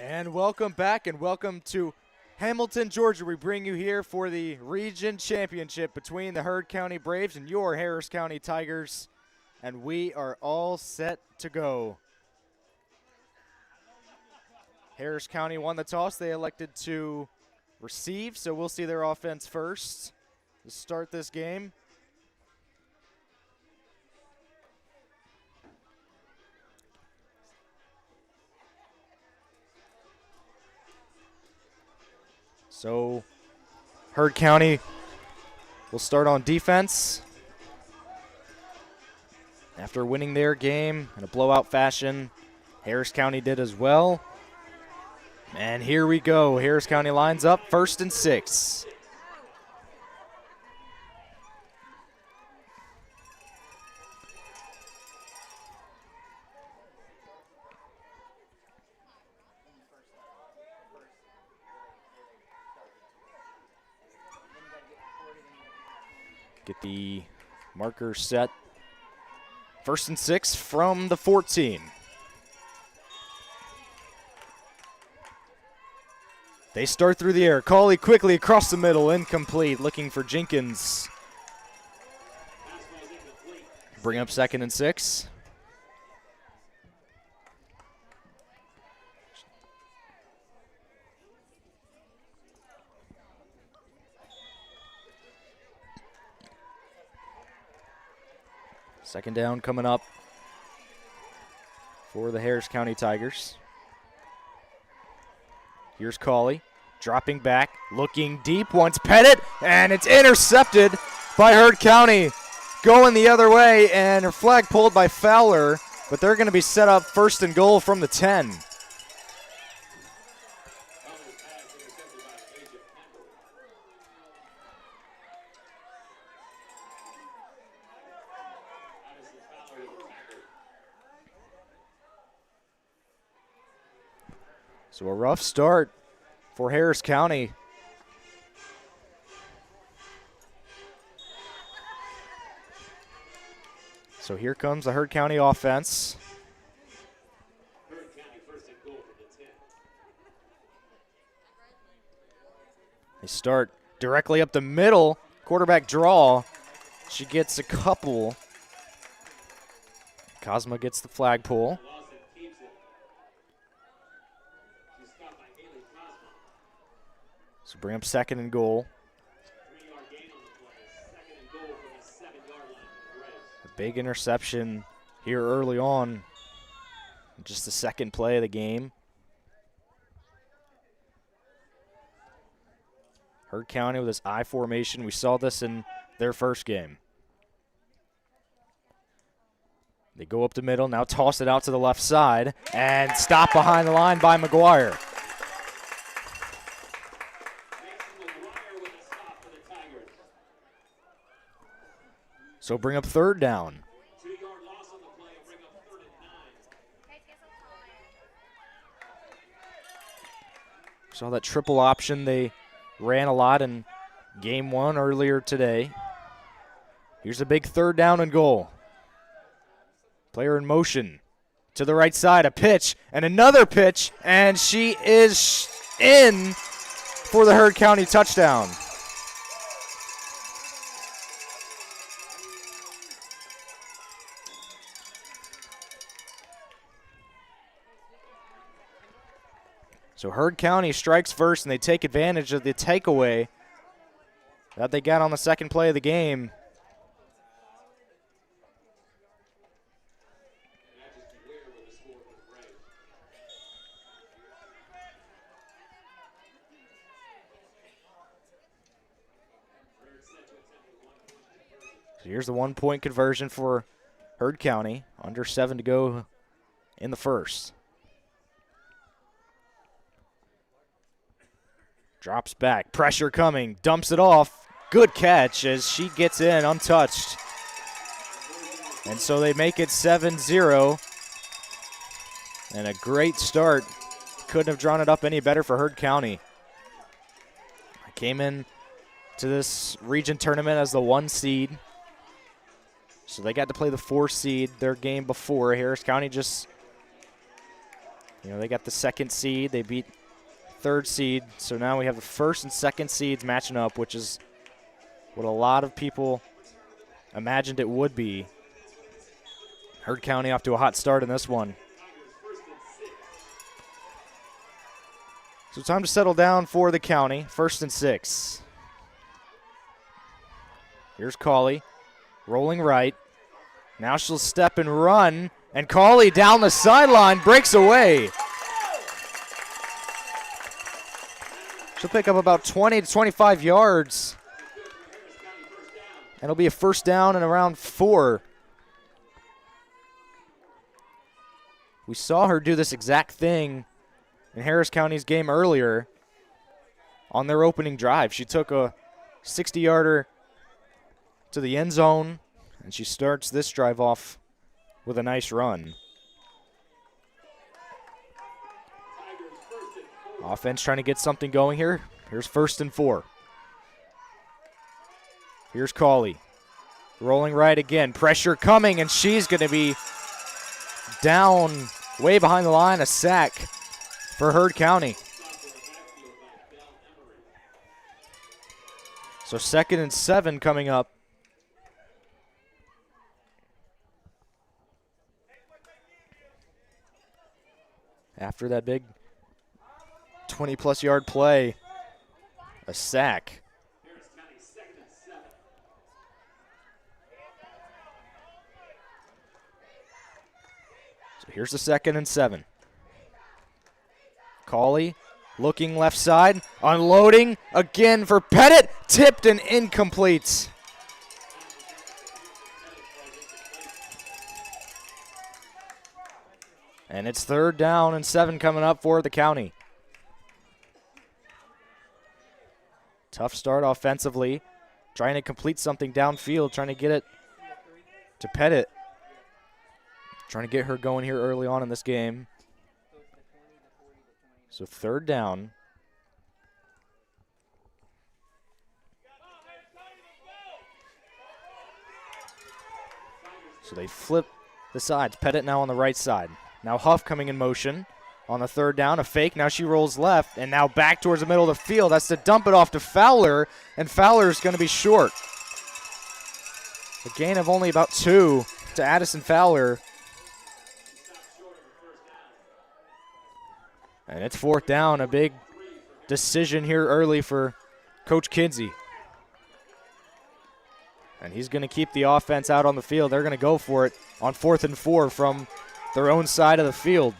And welcome back and welcome to Hamilton, Georgia. We bring you here for the region championship between the Heard County Braves and your Harris County Tigers. And we are all set to go. Harris County won the toss. They elected to receive, so we'll see their offense first to start this game. So Heard County will start on defense. After winning their game in a blowout fashion, Harris County did as well. And here we go. Harris County lines up 1st and 6. Get the marker set. 1st and 6 from the 14. They start through the air. Cauley quickly across the middle, incomplete, looking for Jenkins. Bring up 2nd and 6. Second down coming up for the Harris County Tigers. Here's Cauley, dropping back, looking deep, wants Pettit, and it's intercepted by Heard County. Going the other way, and a flag pulled by Fowler, but they're going to be set up 1st and goal from the 10. So a rough start for Harris County. So here comes the Heard County offense. Heard County 1st and goal from the 10. They start directly up the middle. Quarterback draw. She gets a couple. Cosma gets the flagpole. So bring up 2nd and goal. 3-yard gain on the play. 2nd and goal from the 7-yard line for the Braves. A big interception here early on. Just the 2nd play of the game. Heard County with this I formation. We saw this in their first game. They go up the middle, now toss it out to the left side, and stop behind the line by McGuire. So bring up 3rd down. 2-yard loss on the play will bring up 3rd and 9. Saw that triple option they ran a lot in game 1 earlier today. Here's a big 3rd down and goal. Player in motion to the right side, a pitch and another pitch, and she is in for the Heard County touchdown. So Heard County strikes first, and they take advantage of the takeaway that they got on the 2nd play of the game. So here's the 1-point conversion for Heard County. Under 7 to go in the 1st. Drops back, pressure coming, dumps it off. Good catch as she gets in untouched. And so they make it 7-0. And a great start. Couldn't have drawn it up any better for Heard County. Came in to this region tournament as the 1 seed. So they got to play the 4 seed their game before. Harris County just You know, they got the second seed. They beat third seed. So now we have the first and second seeds matching up, which is what a lot of people imagined it would be. Heard County off to a hot start in this one. So time to settle down for the County. 1st and 6. Here's Cauley, rolling right. Now she'll step and run, and Cauley down the sideline breaks away. She'll pick up about 20 to 25 yards. And it'll be a first down and around 4. We saw her do this exact thing in Harris County's game earlier on their opening drive. She took a 60-yarder to the end zone, and she starts this drive off with a nice run. Offense trying to get something going here. Here's 1st and 4. Here's Cauley. Rolling right again. Pressure coming, and she's going to be down way behind the line. A sack for Heard County. So 2nd and 7 coming up. After that big 20-plus yard play, a sack. So here's the 2nd and 7. Cauley looking left side, unloading again for Pettit, tipped and incomplete. And it's 3rd down and 7 coming up for the County. Tough start offensively. Trying to complete something downfield, trying to get it to Pettit. Trying to get her going here early on in this game. So 3rd down. So they flip the sides. Pettit now on the right side. Now Huff coming in motion on the 3rd down. A fake. Now she rolls left and now back towards the middle of the field. That's to dump it off to Fowler, and Fowler's going to be short. A gain of only about 2 to Addison Fowler. And it's 4th down. A big decision here early for Coach Kinsey. And he's going to keep the offense out on the field. They're going to go for it on 4th and 4 from their own side of the field.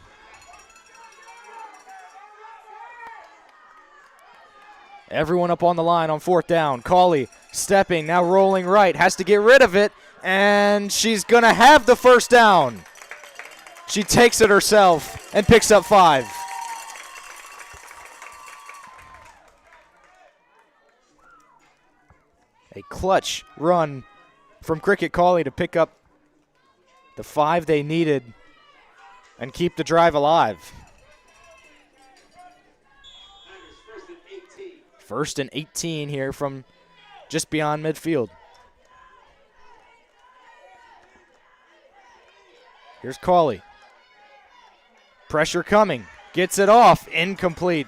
Everyone up on the line on 4th down. Cauley stepping, now rolling right, has to get rid of it, and she's going to have the 1st down. She takes it herself and picks up 5. A clutch run from Cricket Cauley to pick up the 5 they needed and keep the drive alive. 1st and 18 here from just beyond midfield. Here's Cauley. Pressure coming. Gets it off. Incomplete.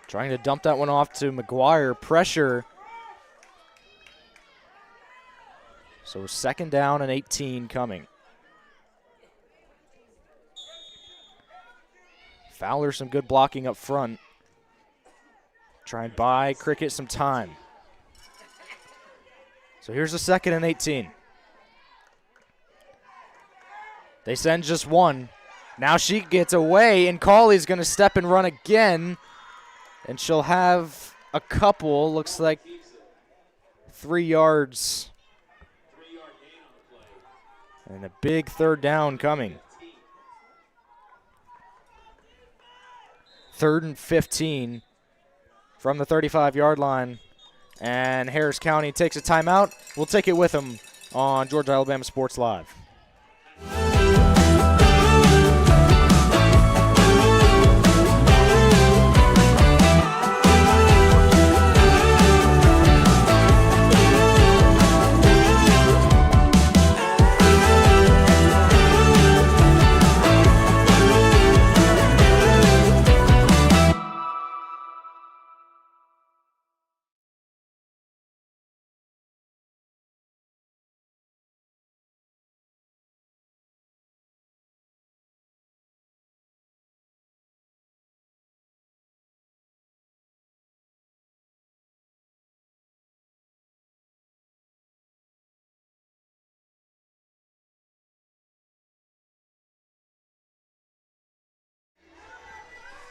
Trying to dump that one off to McGuire. Pressure. So 2nd down and 18 coming. Fowler some good blocking up front. Try and buy Cricket some time. So here's the 2nd and 18. They send just 1. Now she gets away, and Cauley's going to step and run again. And she'll have a couple, looks like 3 yards. And a big 3rd down coming. 3rd and 15 from the 35-yard line. And Harris County takes a timeout. We'll take it with them on Georgia Alabama Sports Live.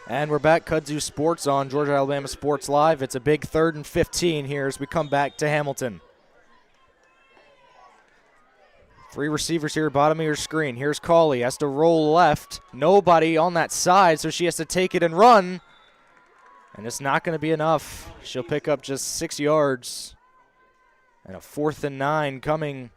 And we're back, Kudzu Sports on Georgia Alabama Sports Live. It's a big 3rd and 15 here as we come back to Hamilton. 3 receivers here, bottom of your screen. Here's Cauley, has to roll left. Nobody on that side, so she has to take it and run. And it's not going to be enough. She'll pick up just 6 yards. And a 4th and 9 coming.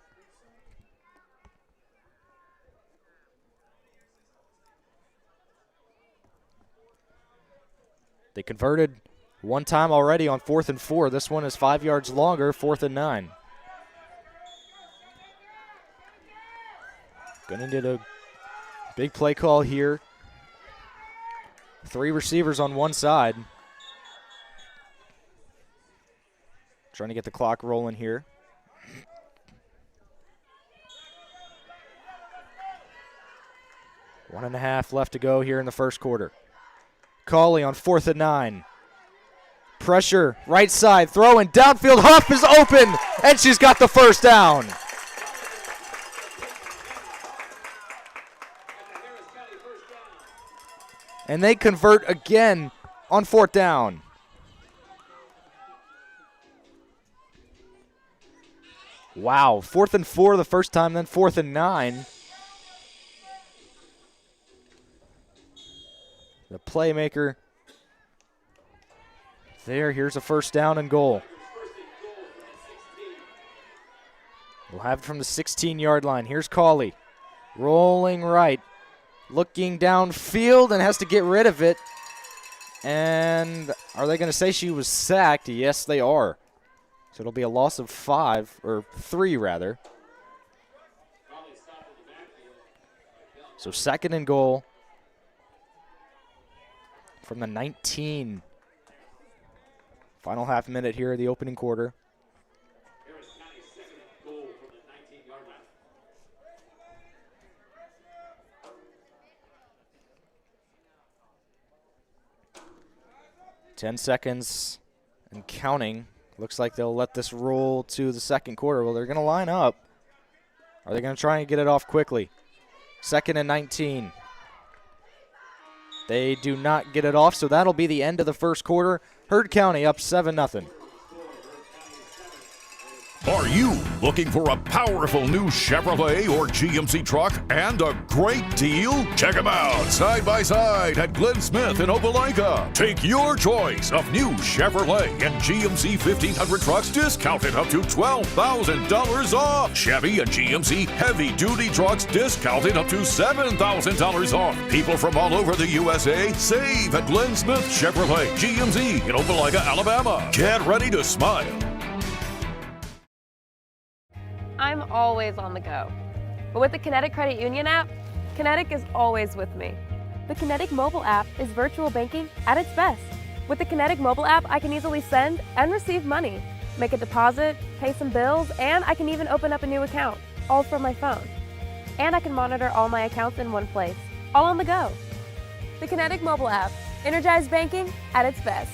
They converted one time already on 4th and 4. This one is 5 yards longer, 4th and 9. Gonna need a big play call here. 3 receivers on one side. Trying to get the clock rolling here. One and a half left to go here in the first quarter. Cauley on 4th and 9. Pressure, right side, throwing downfield. Huff is open, and she's got the first down. And they convert again on 4th down. Wow, 4th and 4 the first time, then 4th and 9. The playmaker there. Here's a first down and goal. We'll have it from the 16-yard line. Here's Cauley, rolling right, looking downfield and has to get rid of it. And are they going to say she was sacked? Yes, they are. So it'll be a loss of 3 rather. So 2nd and goal from the 19. Final half minute here of the opening quarter. 10 seconds and counting. Looks like they'll let this roll to the second quarter. Well, they're going to line up. Are they going to try and get it off quickly? 2nd and 19. They do not get it off, so that'll be the end of the first quarter. Heard County up 7-0. Are you looking for a powerful new Chevrolet or GMC truck and a great deal? Check them out side by side at Glenn Smith in Opelika. Take your choice of new Chevrolet and GMC 1500 trucks discounted up to $12,000 off. Chevy and GMC heavy-duty trucks discounted up to $7,000 off. People from all over the USA save at Glenn Smith Chevrolet GMC in Opelika, Alabama. Get ready to smile. I'm always on the go. But with the Kinetic Credit Union app, Kinetic is always with me. The Kinetic mobile app is virtual banking at its best. With the Kinetic mobile app, I can easily send and receive money, make a deposit, pay some bills, and I can even open up a new account, all from my phone. And I can monitor all my accounts in one place, all on the go. The Kinetic mobile app, energized banking at its best.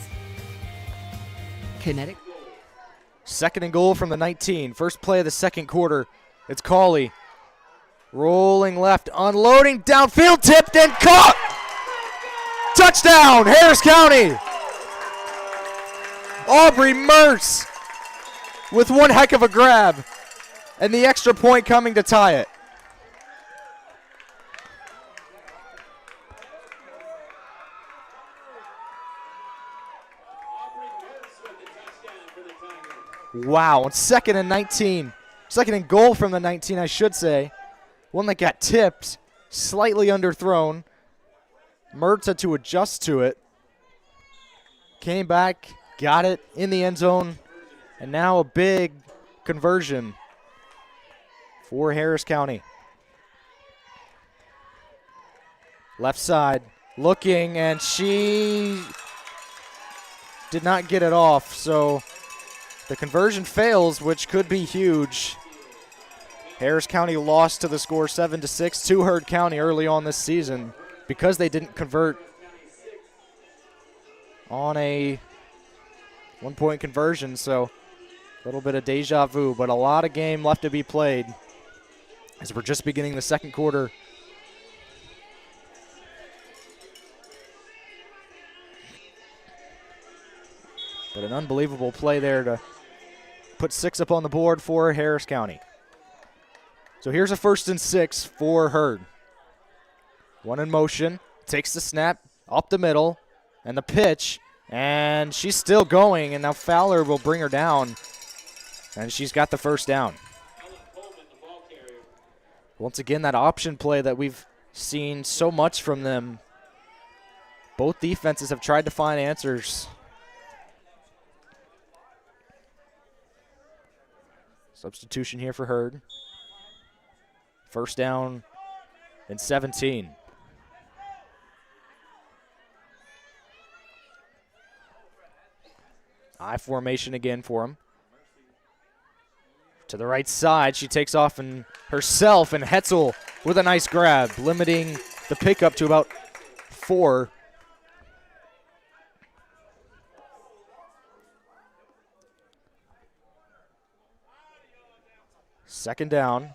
Kinetic. 2nd and goal from the 19. First play of the second quarter. It's Cauley. Rolling left, unloading, downfield, tipped and caught! Touchdown, Harris County! Aubrey Mertz with one heck of a grab. And the extra point coming to tie it. Wow, on 2nd and 19. 2nd and goal from the 19, I should say. One that got tipped, slightly underthrown. Mertz had to adjust to it. Came back, got it in the end zone, and now a big conversion for Harris County. Left side, looking, and she did not get it off, so the conversion fails, which could be huge. Harris County lost to the score 7-6 to Heard County early on this season because they didn't convert on a one-point conversion. So a little bit of deja vu, but a lot of game left to be played as we're just beginning the second quarter. But an unbelievable play there to put 6 up on the board for Harris County. So here's a 1st and 6 for Hurd. One in motion, takes the snap up the middle, and the pitch, and she's still going, and now Fowler will bring her down, and she's got the 1st down. Once again, that option play that we've seen so much from them. Both defenses have tried to find answers. Substitution here for Hurd. 1st down and 17. I formation again for him. To the right side, she takes off and herself, and Hetzel with a nice grab, limiting the pickup to about 4. Second down.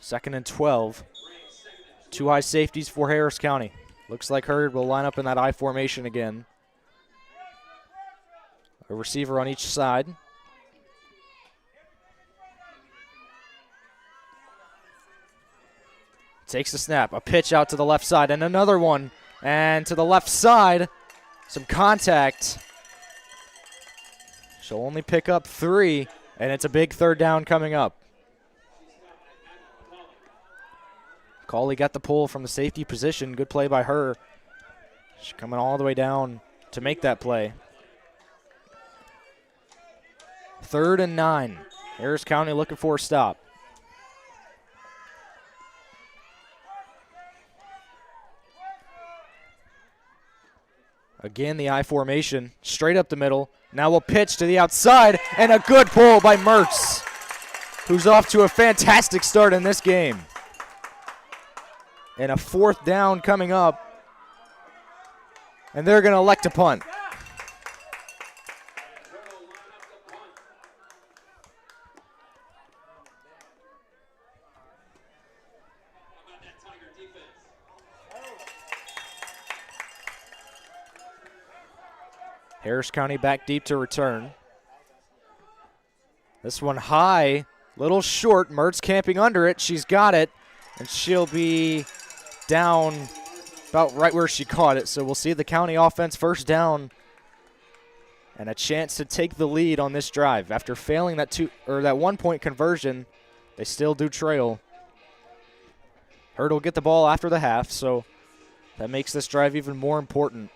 2nd and 12. 2 high safeties for Harris County. Looks like Hurd will line up in that I formation again. A receiver on each side. Takes the snap. A pitch out to the left side, and another one. And to the left side, some contact. She'll only pick up 3, and it's a big 3rd down coming up. Cawley got the pull from the safety position. Good play by her. She's coming all the way down to make that play. 3rd and 9. Harris County looking for a stop. Again, the I formation, straight up the middle. Now we'll pitch to the outside, and a good pull by Mertz, who's off to a fantastic start in this game. And a 4th down coming up, and they're going to elect a punt. Harris County back deep to return. This one high, little short. Mertz camping under it. She's got it, and she'll be down about right where she caught it. So we'll see the County offense 1st down and a chance to take the lead on this drive. After failing that 1-point conversion, they still do trail. Hurd will get the ball after the half, so that makes this drive even more important.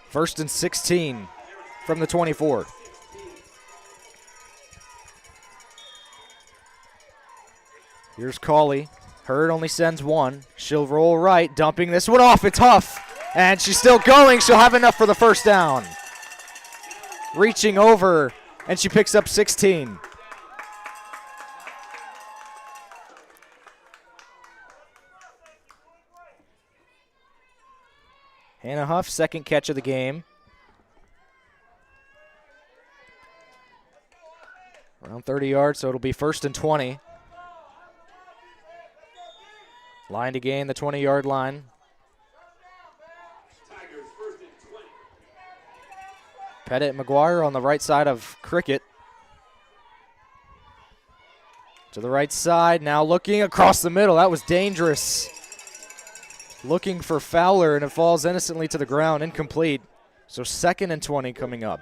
First and 16 from the 24. Here's Cawley. Hurd only sends 1. She'll roll right, dumping this one off. It's Huff, and she's still going. She'll have enough for the 1st down. Reaching over, and she picks up 16. Hannah Huff, 2nd catch of the game. Around 30 yards, so it'll be 1st and 20. Line to gain the 20-yard line. Pettit and McGuire on the right side of Cricket. To the right side, now looking across the middle. That was dangerous. Looking for Fowler, and it falls innocently to the ground, incomplete. So 2nd and 20 coming up.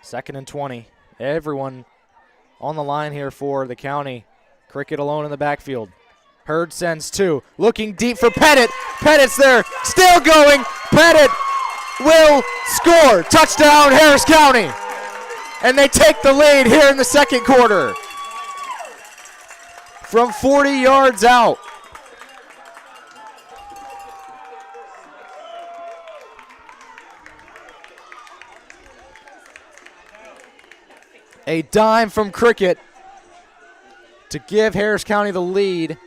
Second and 20. Everyone on the line here for the County. Cricket alone in the backfield. Hurd sends 2. Looking deep for Pettit. Pettit's there. Still going. Pettit will score. Touchdown, Harris County. And they take the lead here in the 2nd quarter. From 40 yards out. A dime from Cricket to give Harris County the lead.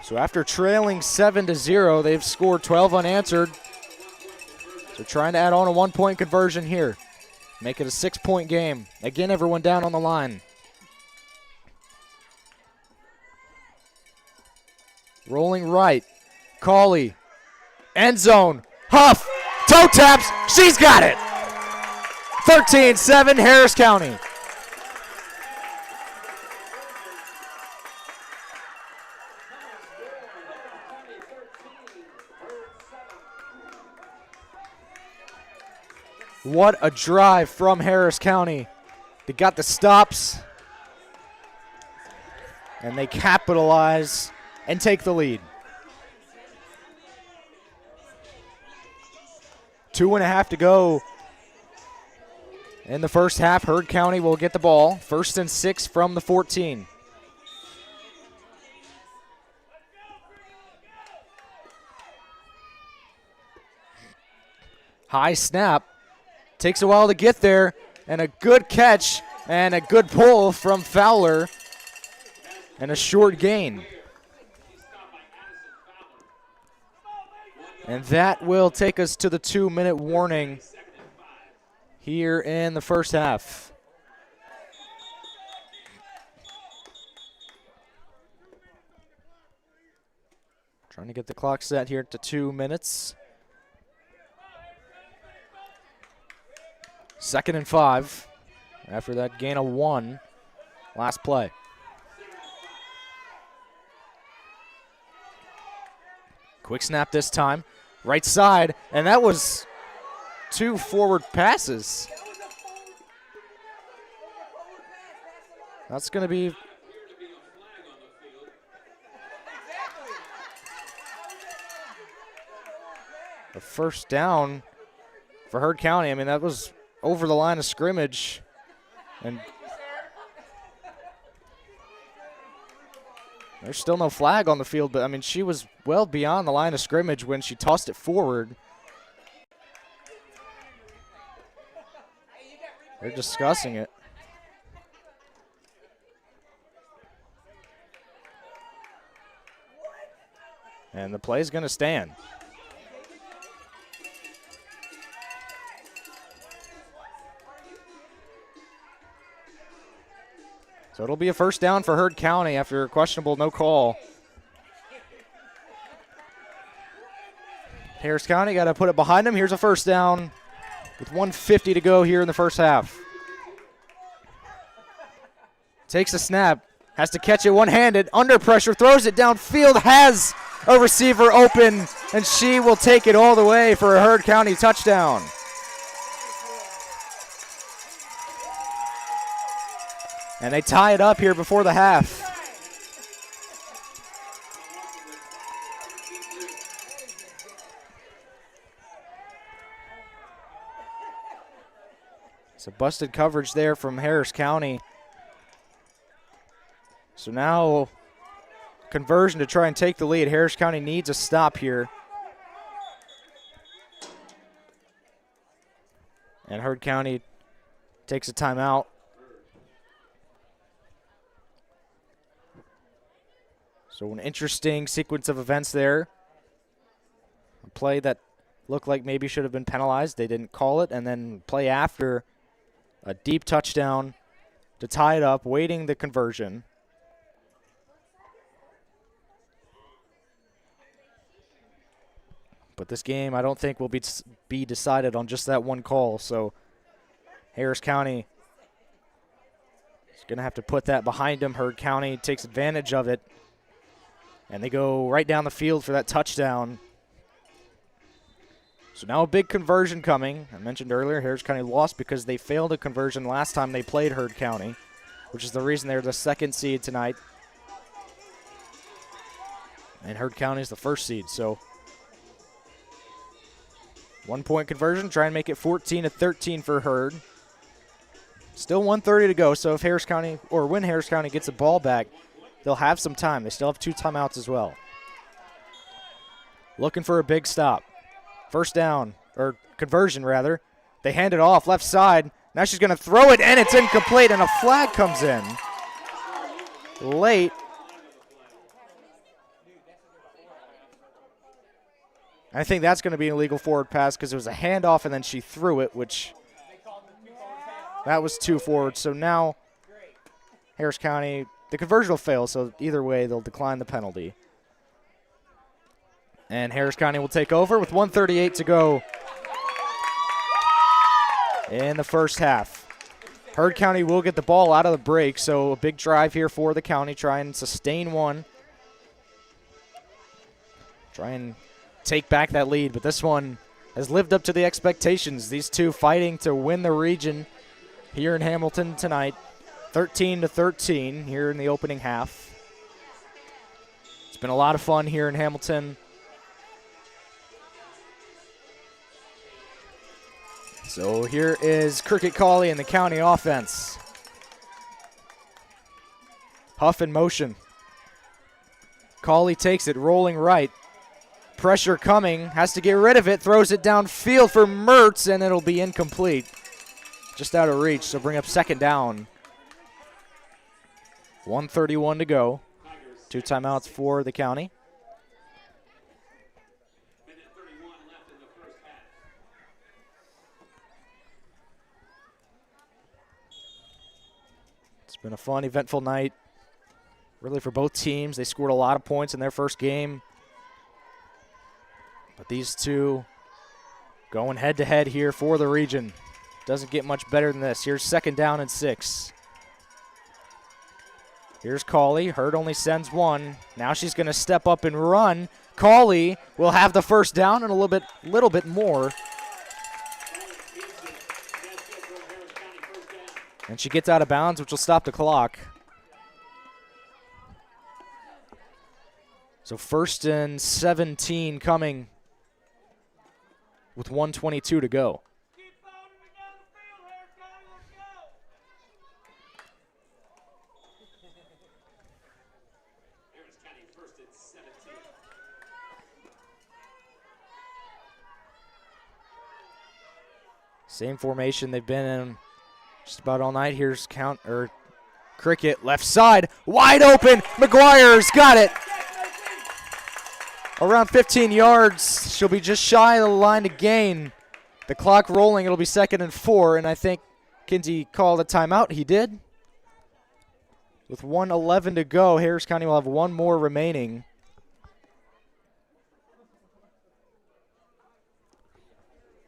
So after trailing 7-0, they've scored 12 unanswered. So trying to add on a 1-point conversion here. Make it a 6-point game. Again, everyone down on the line. Rolling right. Cauley. End zone. Huff. Toe taps. She's got it. 13-7 Harris County. What a drive from Harris County. They got the stops, and they capitalize and take the lead. 2.5 to go in the first half. Heard County will get the ball. 1st and 6 from the 14. High snap. Takes a while to get there, and a good catch and a good pull from Fowler, and a short gain. And that will take us to the 2-minute warning here in the first half. Trying to get the clock set here to 2 minutes. 2nd and 5 after that gain of 1. Last play. Quick snap this time. Right side, and that was 2 forward passes. That's going to be a first down for Heard County. I mean, that was over the line of scrimmage, and there's still no flag on the field, but I mean, she was well beyond the line of scrimmage when she tossed it forward. They're discussing it. And the play's going to stand. So it'll be a first down for Heard County after a questionable no call. Harris County got to put it behind them. Here's a first down with 1:50 to go here in the first half. Takes a snap, has to catch it one-handed, under pressure, throws it downfield, has a receiver open, and she will take it all the way for a Heard County touchdown. And they tie it up here before the half. It's a busted coverage there from Harris County. So now conversion to try and take the lead. Harris County needs a stop here. And Heard County takes a timeout. So an interesting sequence of events there. A play that looked like maybe should have been penalized. They didn't call it. And then play after a deep touchdown to tie it up, waiting the conversion. But this game I don't think will be decided on just that one call. So Harris County is going to have to put that behind them. Heard County takes advantage of it. And they go right down the field for that touchdown. So now a big conversion coming. I mentioned earlier, Harris County lost because they failed a conversion last time they played Heard County, which is the reason they're the 2nd seed tonight. And Heard County is the 1st seed. So 1-point conversion, try and make it 14-13 for Heard. Still 1:30 to go, so if Harris County, or when Harris County gets the ball back, they'll have some time. They still have 2 timeouts as well. looking for a big stop. First down, or conversion rather. They hand it off left side. Now she's going to throw it, and it's incomplete, and a flag comes in late. I think that's going to be an illegal forward pass because it was a handoff, and then she threw it, which that was too forward. So now Harris County, the conversion will fail, so either way they'll decline the penalty. And Harris County will take over with 1:38 to go in the first half. Heard County will get the ball out of the break, so a big drive here for the county. Try and sustain one. Try and take back that lead, but this one has lived up to the expectations. These two fighting to win the region here in Hamilton tonight. 13-13 here in the opening half. It's been a lot of fun here in Hamilton. So here is Cricket Cawley and the county offense. Huff in motion. Cawley takes it, rolling right. Pressure coming, has to get rid of it, throws it downfield for Mertz, and it'll be incomplete. Just out of reach, so bring up second down. 1:31 to go. 2 timeouts for the county. It's been a fun, eventful night, really, for both teams. They scored a lot of points in their first game. But these two going head-to-head here for the region. Doesn't get much better than this. Here's second down and 6. Here's Cawley. Hurd only sends one. Now she's going to step up and run. Cawley will have the first down and a little bit more. And she gets out of bounds, which will stop the clock. So 1st and 17 coming with 1:22 to go. Same formation they've been in just about all night. Here's Cricket, left side, wide open. McGuire's got it. Around 15 yards. She'll be just shy of the line to gain. The clock rolling. It'll be 2nd and 4, and I think Kinsey called a timeout. He did. With 1:11 to go, Harris County will have one more remaining.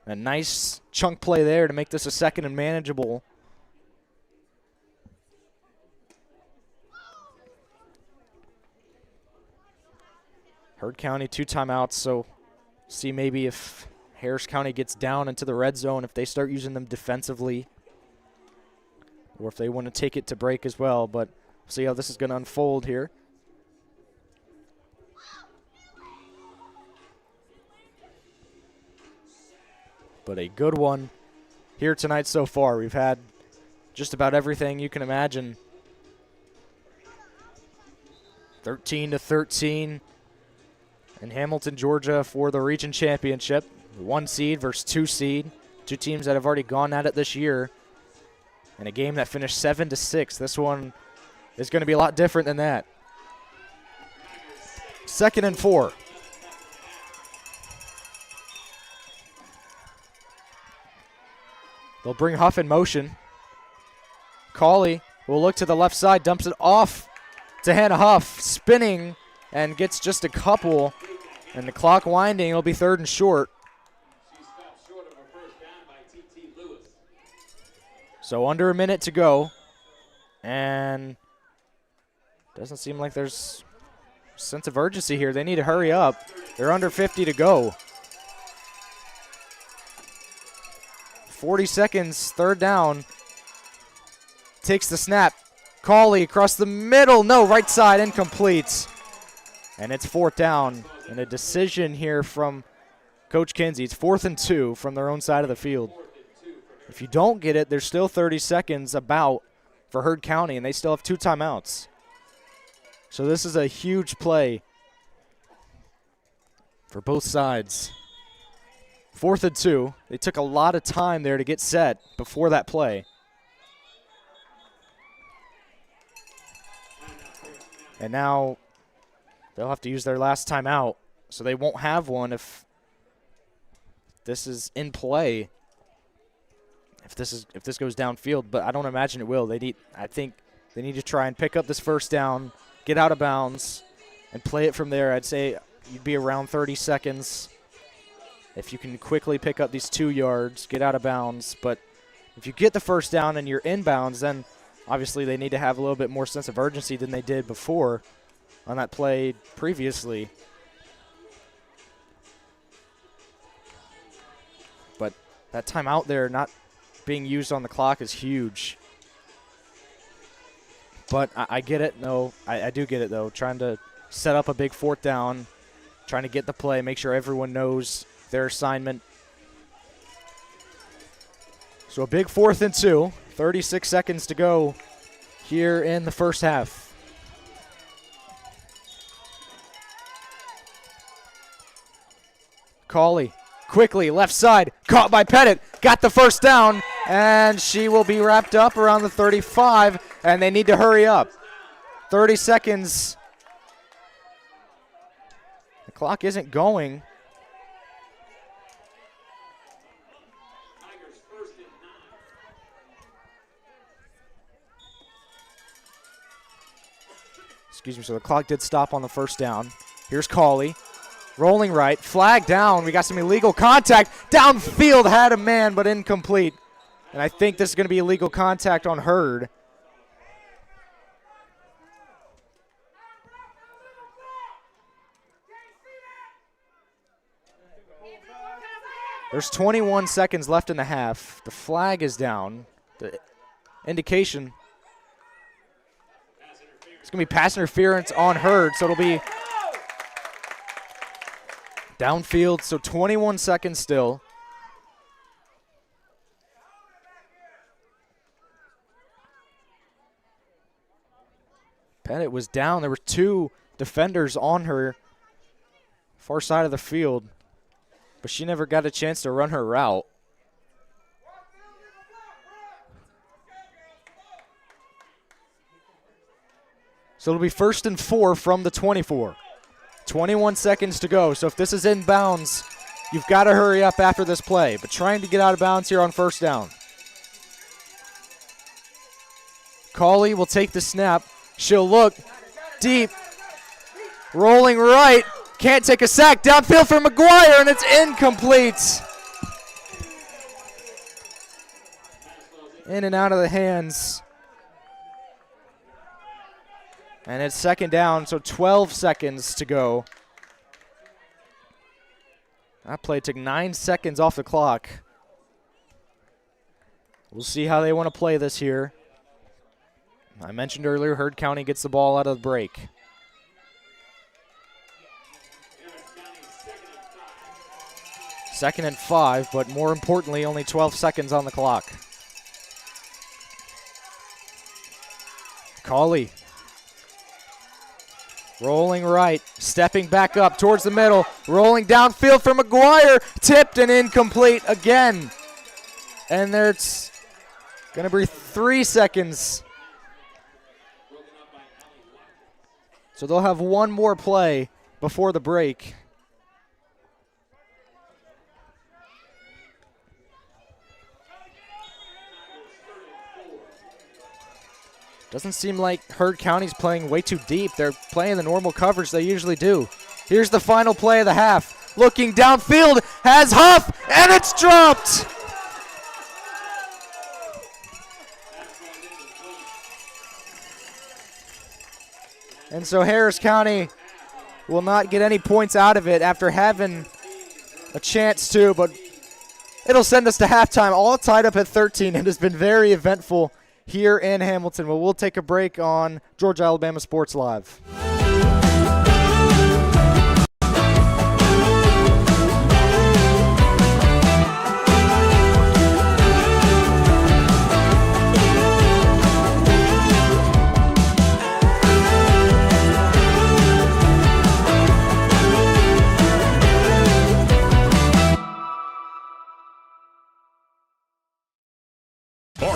A nice chunk play there to make this a 2nd and manageable. Heard County 2 timeouts, so see maybe if Harris County gets down into the red zone, if they start using them defensively, or if they want to take it to break as well. But we'll see how this is going to unfold here. But a good one here tonight so far. We've had just about everything you can imagine. 13-13 in Hamilton, Georgia for the region championship. 1 seed versus 2 seed. 2 teams that have already gone at it this year. And a game that finished 7-6. This one is going to be a lot different than that. 2nd and 4. They'll bring Huff in motion. Cawley will look to the left side, dumps it off to Hannah Huff, spinning, and gets just a couple. And the clock winding, it'll be 3rd and short. So under a minute to go. And doesn't seem like there's a sense of urgency here. They need to hurry up. They're under 50 to go. 40 seconds, 3rd down. Takes the snap. Cawley across the middle. No, right side, incomplete. And it's 4th down. And a decision here from Coach Kinsey. It's 4th and 2 from their own side of the field. If you don't get it, there's still 30 seconds about for Heard County, and they still have 2 timeouts. So this is a huge play for both sides. 4th and 2. They took a lot of time there to get set before that play. And now they'll have to use their last timeout, so they won't have one if this is in play. If this goes downfield, but I don't imagine it will. I think they need to try and pick up this first down, get out of bounds, and play it from there. I'd say you'd be around 30 seconds. If you can quickly pick up these 2 yards, get out of bounds. But if you get the first down and you're inbounds, then obviously they need to have a little bit more sense of urgency than they did before on that play previously. But that timeout there not being used on the clock is huge. But I get it. No, I do get it, though. Trying to set up a big 4th down, trying to get the play, make sure everyone knows their assignment. So a big 4th and 2, 36 seconds to go here in the first half. Cauley quickly left side, caught by Pettit, got the first down, and she will be wrapped up around the 35, and they need to hurry up. 30 seconds. The clock isn't going. Excuse me, so the clock did stop on the first down. Here's Cauley. Rolling right, flag down. We got some illegal contact. Downfield had a man, but incomplete. And I think this is going to be illegal contact on Hurd. There's 21 seconds left in the half. The flag is down. The indication. It's going to be pass interference on Hurd, so it'll be downfield, so 21 seconds still. Pettit was down. There were 2 defenders on her far side of the field, but she never got a chance to run her route. So it'll be 1st and 4 from the 24. 21 seconds to go. So if this is in bounds, you've got to hurry up after this play. But trying to get out of bounds here on first down. Cauley will take the snap. She'll look deep. Rolling right. Can't take a sack. Downfield for McGuire, and it's incomplete. In and out of the hands. And it's 2nd down, so 12 seconds to go. That play took 9 seconds off the clock. We'll see how they want to play this here. I mentioned earlier, Hurd County gets the ball out of the break. Second and 5, but more importantly, only 12 seconds on the clock. Cauley. Rolling right, stepping back up towards the middle, rolling downfield for McGuire, tipped and incomplete again. And there's going to be 3 seconds. So they'll have one more play before the break. Doesn't seem like Hurd County's playing way too deep. They're playing the normal coverage they usually do. Here's the final play of the half. Looking downfield, has Huff, and it's dropped. And so Harris County will not get any points out of it after having a chance to, but it'll send us to halftime, all tied up at 13. It has been very eventful here in Hamilton. Well, we'll take a break on Georgia Alabama Sports Live.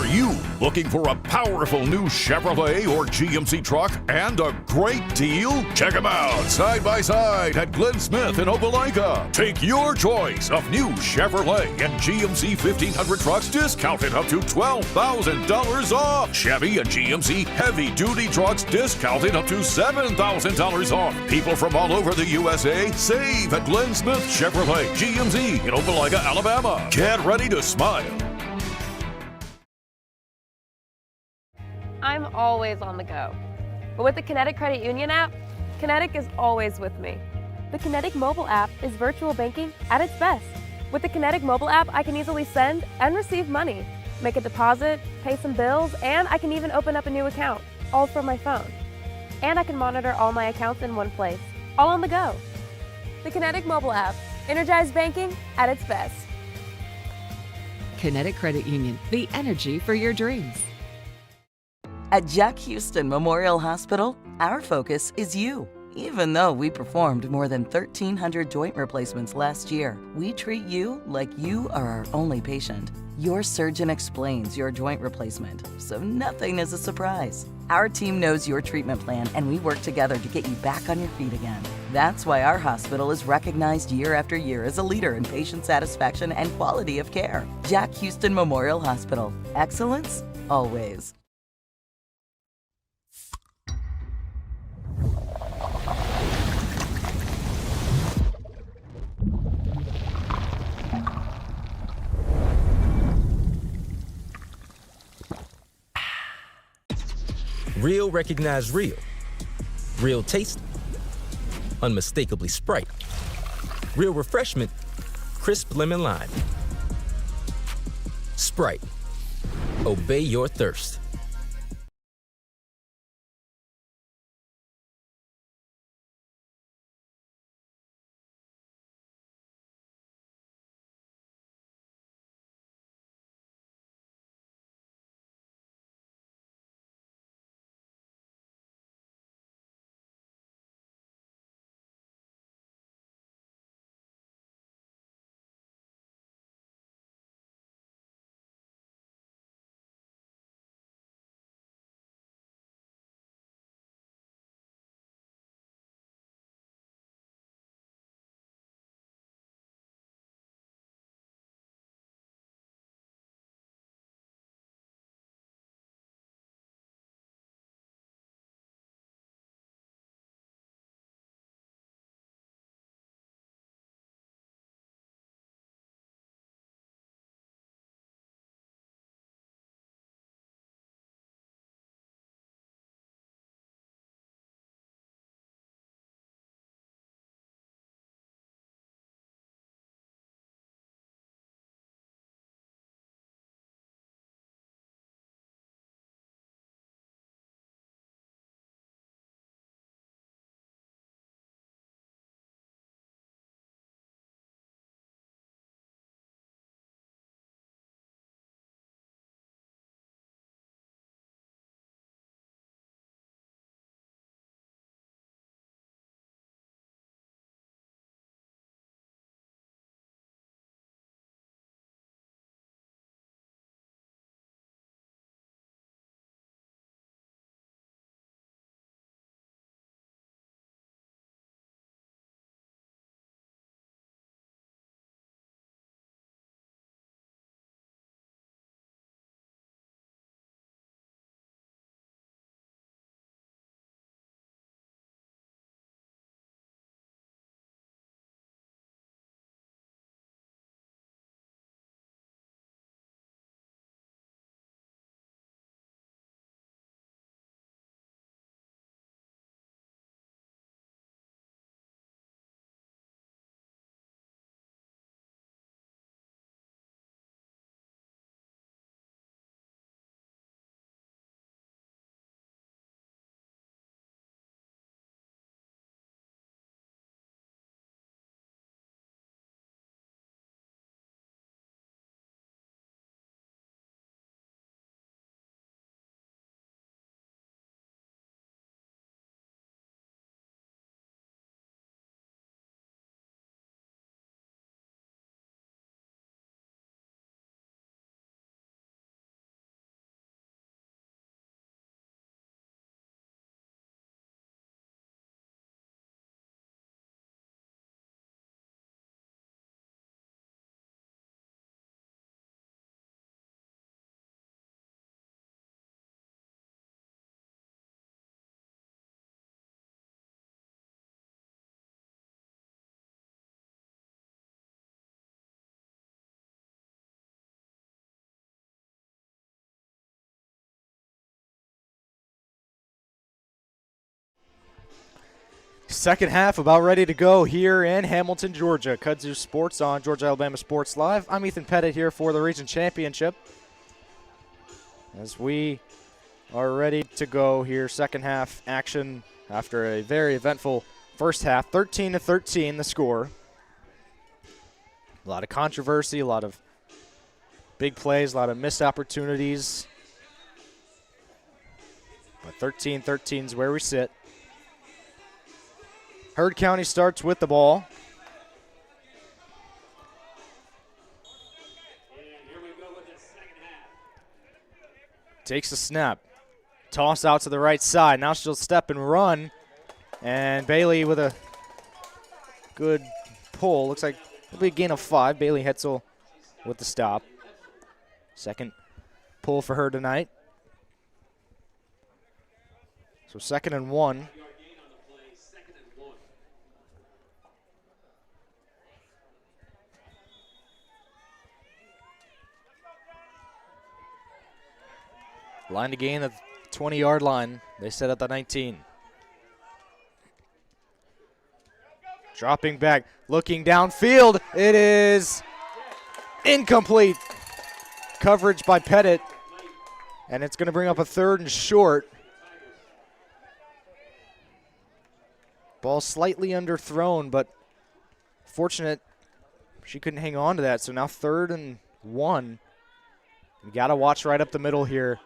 you looking for a powerful new Chevrolet or GMC truck and a great deal? Check them out side by side at Glenn Smith in Opelika. Take your choice of new Chevrolet and GMC 1500 trucks discounted up to $12,000 off. Chevy and GMC heavy-duty trucks discounted up to $7,000 off. People from all over the USA save at Glenn Smith Chevrolet GMC in Opelika, Alabama. Get ready to smile. I'm always on the go. But with the Kinetic Credit Union app, Kinetic is always with me. The Kinetic mobile app is virtual banking at its best. With the Kinetic mobile app, I can easily send and receive money, make a deposit, pay some bills, and I can even open up a new account, all from my phone. And I can monitor all my accounts in one place, all on the go. The Kinetic mobile app, energized banking at its best. Kinetic Credit Union, the energy for your dreams. At Jack Houston Memorial Hospital, our focus is you. Even though we performed more than 1,300 joint replacements last year, we treat you like you are our only patient. Your surgeon explains your joint replacement, so nothing is a surprise. Our team knows your treatment plan, and we work together to get you back on your feet again. That's why our hospital is recognized year after year as a leader in patient satisfaction and quality of care. Jack Houston Memorial Hospital. Excellence, always. Real recognize real. Real taste, unmistakably Sprite. Real refreshment, crisp lemon lime. Sprite, obey your thirst. Second half about ready to go here in Hamilton, Georgia. Kudzu Sports on Georgia Alabama Sports Live. I'm Ethan Pettit here for the Region Championship. As we are ready to go here, second half action after a very eventful first half. 13-13 the score. A lot of controversy, a lot of big plays, a lot of missed opportunities. But 13-13 is where we sit. Heard County starts with the ball. Takes the snap. Toss out to the right side. Now she'll step and run. And Bailey with a good pull. Looks like it'll be a gain of 5. Bailey Hetzel with the stop. Second pull for her tonight. So 2nd and 1. Line to gain at the 20-yard line. They set at the 19. Dropping back, looking downfield. It is incomplete. Coverage by Pettit. And it's going to bring up a 3rd and short. Ball slightly underthrown, but fortunate she couldn't hang on to that. So now 3rd and 1. You got to watch right up the middle here.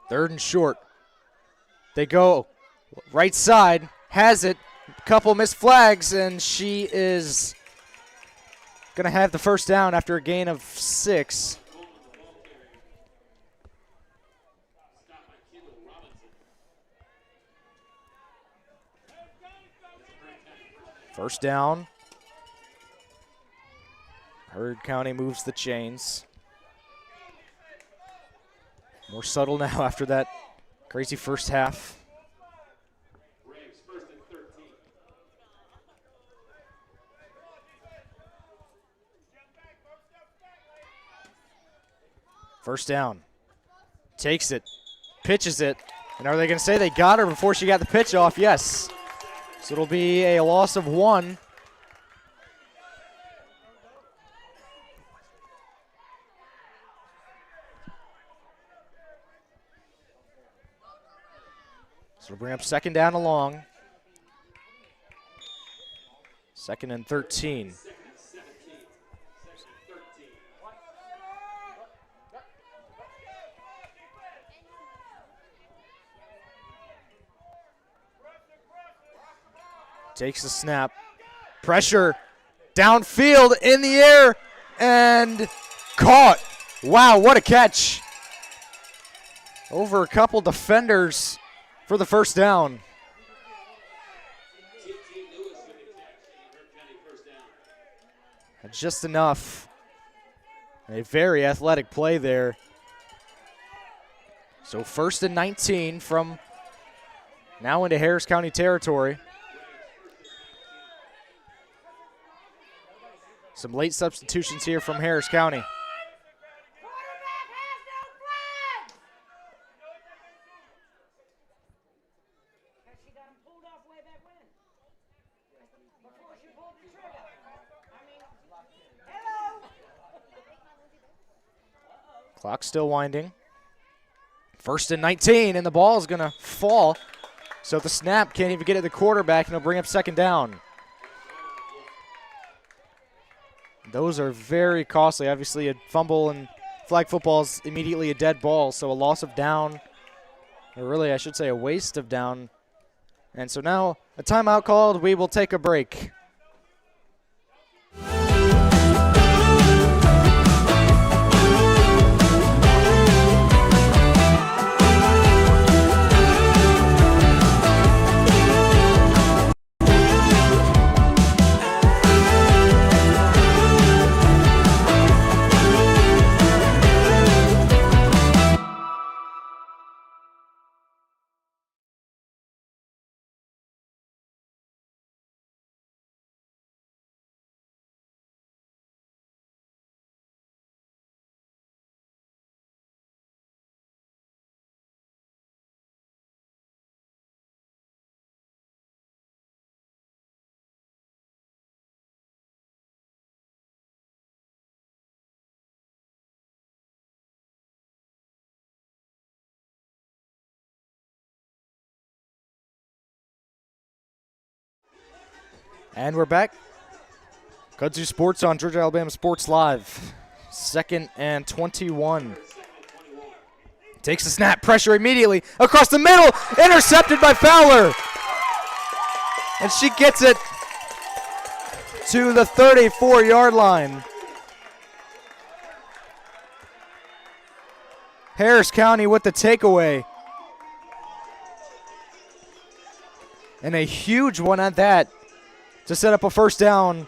Third and short. They go right side, has it. Couple missed flags, and she is going to have the first down after a gain of 6. First down. Heard County moves the chains. More subtle now after that crazy first half. First down. Takes it. Pitches it. And are they going to say they got her before she got the pitch off? Yes. So it'll be a loss of 1. So we'll bring up 2nd down and long. 2nd and 13. Takes the snap. Pressure. Downfield in the air. And caught. Wow, what a catch. Over a couple defenders for the first down. And just enough. A very athletic play there. So 1st and 19 from now into Harris County territory. Some late substitutions here from Harris County. Clock still winding. 1st and 19, and the ball is going to fall. So the snap can't even get at the quarterback, and it'll bring up 2nd down. Those are very costly. Obviously, a fumble and flag football is immediately a dead ball, so a loss of down, or really I should say a waste of down. And so now a timeout called. We will take a break. And we're back. Kudzu Sports on Georgia Alabama Sports Live. 2nd and 21. Takes the snap, pressure immediately across the middle, intercepted by Fowler. And she gets it to the 34-yard line. Harris County with the takeaway. And a huge one at that to set up a first down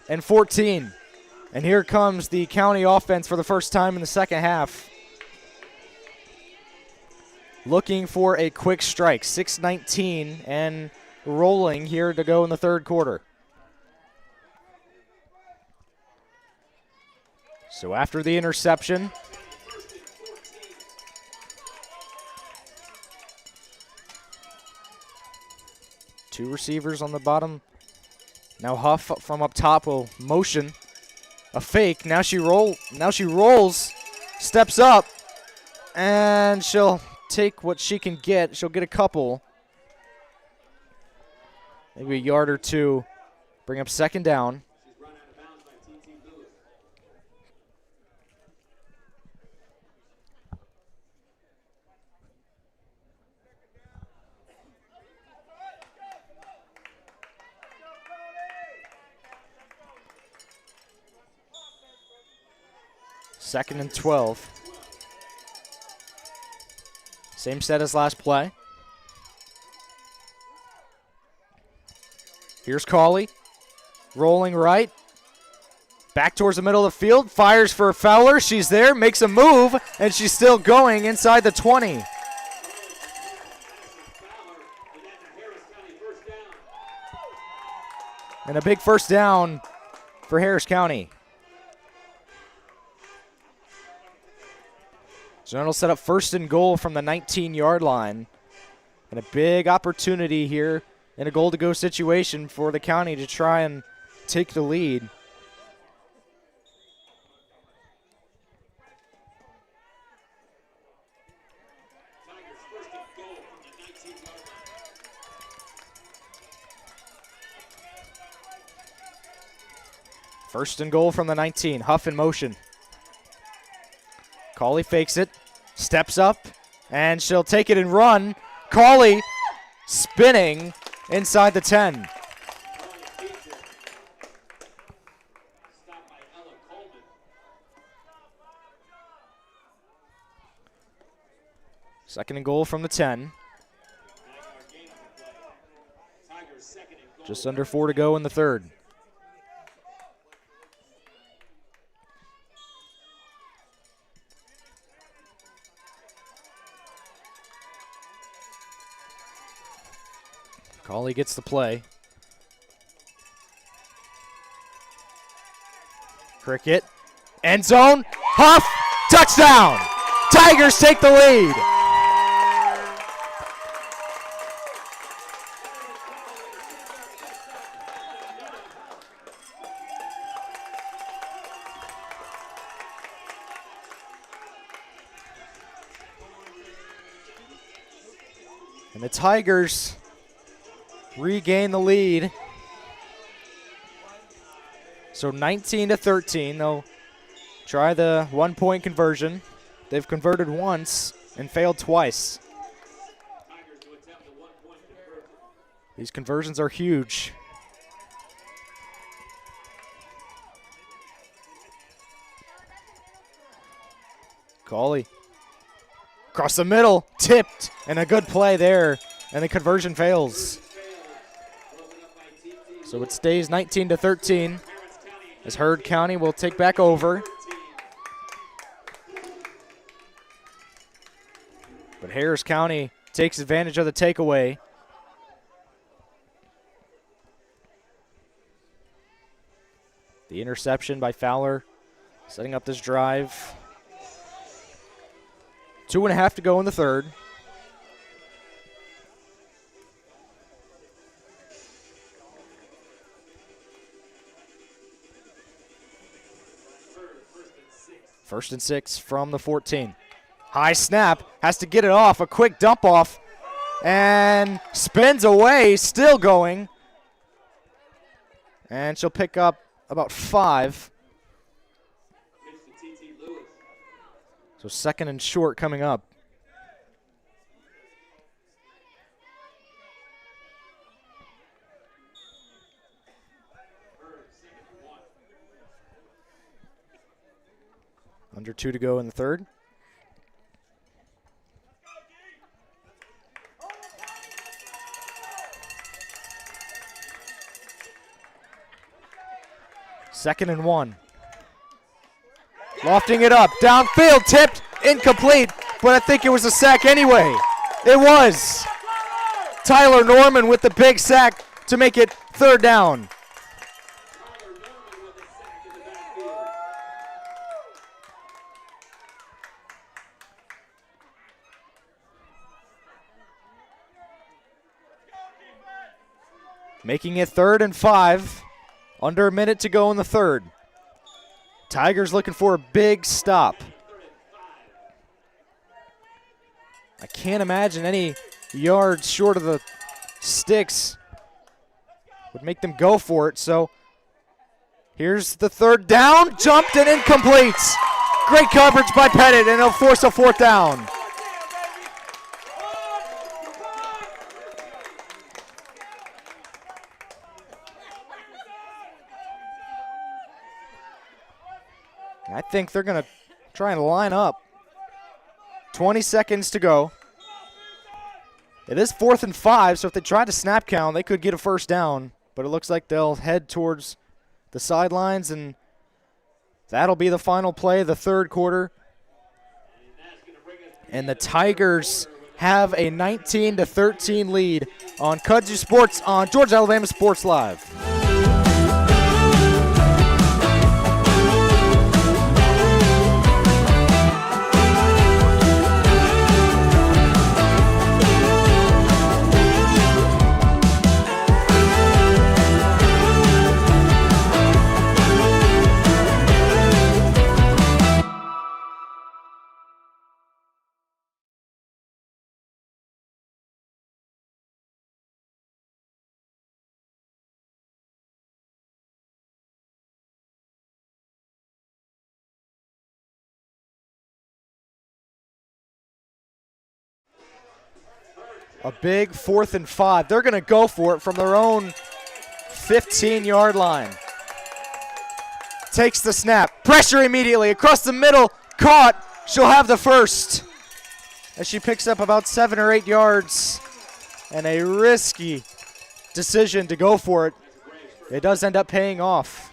and 14. And here comes the County offense for the first time in the second half. Looking for a quick strike. 6:19 and rolling here to go in the third quarter. So after the interception, two receivers on the bottom. Now Huff from up top will motion a fake. Now she rolls, steps up, and she'll take what she can get. She'll get a couple, maybe a yard or two. Bring up second down. Second and 12. Same set as last play. Here's Cawley. Rolling right. Back towards the middle of the field. Fires for Fowler. She's there. Makes a move. And she's still going inside the 20. And a big first down for Harris County. So that'll set up first and goal from the 19-yard line. And a big opportunity here in a goal-to-go situation for the County to try and take the lead. First and goal from the 19. Huff in motion. Cawley fakes it, steps up, and she'll take it and run. Cawley spinning inside the 10. Second and goal from the 10. Just under 4 to go in the third. Cawley gets the play. Cricket. End zone. Huff. Touchdown. Tigers take the lead. And the Tigers regain the lead. So 19-13. They'll try the 1-point conversion. They've converted once and failed twice. These conversions are huge. Cawley across the middle, tipped, and a good play there, and the conversion fails. So it stays 19-13 as Heard County will take back over. But Harris County takes advantage of the takeaway. The interception by Fowler setting up this drive. 2.5 to go in the third. First and 6 from the 14. High snap, has to get it off, a quick dump off, and spins away, still going. And she'll pick up about 5. So second and short coming up. Under 2 to go in the third. Second and 1. Lofting it up, downfield, tipped, incomplete, but I think it was a sack anyway. It was. Tyler Norman with the big sack to make it third down. Making it 3rd and 5. Under a minute to go in the third. Tigers looking for a big stop. I can't imagine any yards short of the sticks would make them go for it. So here's the third down. Jumped and incomplete. Great coverage by Pettit, and it'll force a 4th down. I think they're going to try and line up. 20 seconds to go. It is 4th and 5, so if they try to snap count, they could get a first down. But it looks like they'll head towards the sidelines, and that'll be the final play of the third quarter. And the Tigers have a 19-13 lead on Kudzu Sports on Georgia Alabama Sports Live. A big 4th and 5. They're going to go for it from their own 15-yard line. Takes the snap. Pressure immediately. Across the middle. Caught. She'll have the first. As she picks up about 7 or 8 yards. And a risky decision to go for it. It does end up paying off.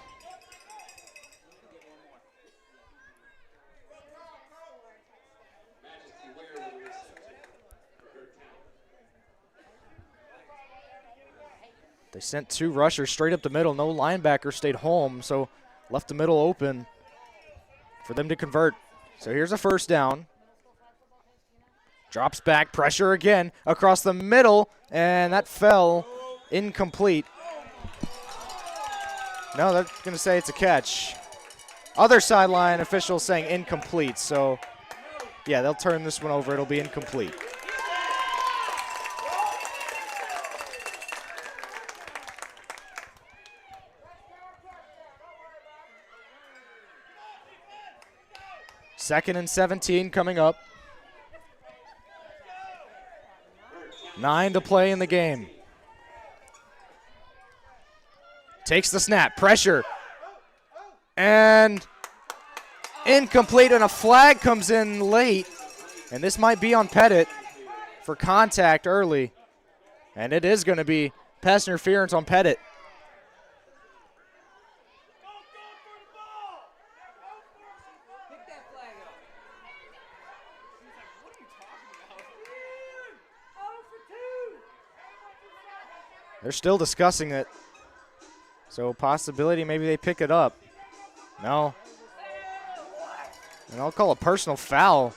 They sent 2 rushers straight up the middle. No linebacker stayed home, so left the middle open for them to convert. So here's a first down. Drops back, pressure again across the middle, and that fell incomplete. No, they're going to say it's a catch. Other sideline official saying incomplete, so yeah, they'll turn this one over. It'll be incomplete. Second and 17 coming up. 9 to play in the game. Takes the snap, pressure, and incomplete, and a flag comes in late. And this might be on Pettit for contact early. And it is going to be pass interference on Pettit. They're still discussing it. So possibility maybe they pick it up. No. And I'll call a personal foul.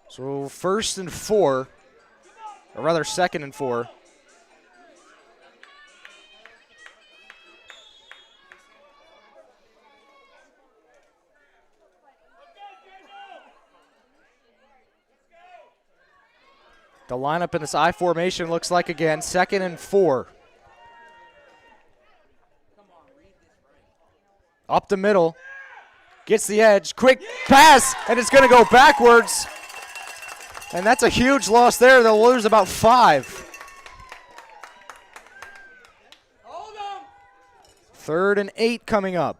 So 1st and 4, or rather 2nd and 4. The lineup in this I formation looks like, again, 2nd and 4. Up the middle. Gets the edge. Quick pass, and it's going to go backwards. And that's a huge loss there. They'll lose about 5. 3rd and 8 coming up.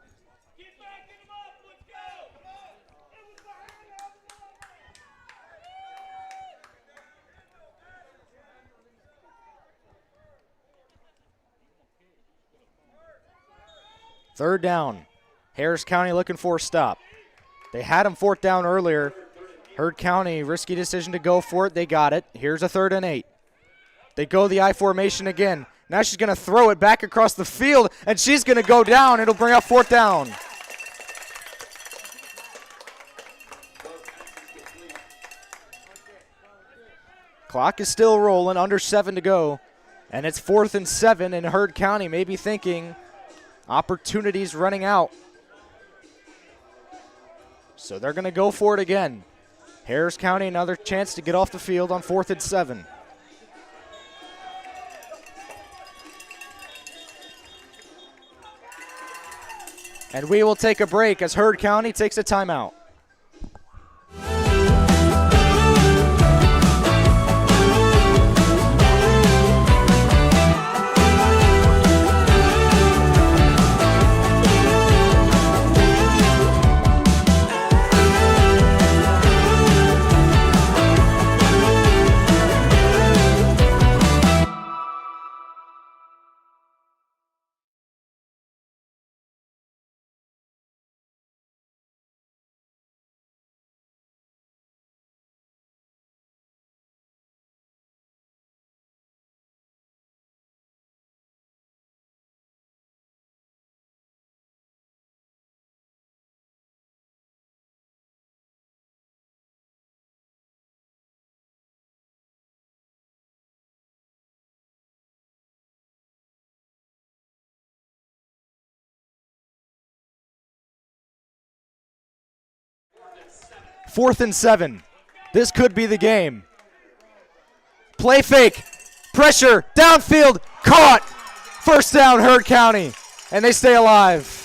Third down. Harris County looking for a stop. They had him 4th down earlier. Heard County, risky decision to go for it. They got it. Here's a 3rd and 8. They go the I formation again. Now she's going to throw it back across the field, and she's going to go down. It'll bring up 4th down. Clock is still rolling, under 7 to go, and it's 4th and 7, and Heard County may be thinking opportunities running out. So they're going to go for it again. Harris County, another chance to get off the field on 4th and 7. And we will take a break as Heard County takes a timeout. Fourth and 7. This could be the game. Play fake. Pressure. Downfield. Caught. First down, Heard County. And they stay alive.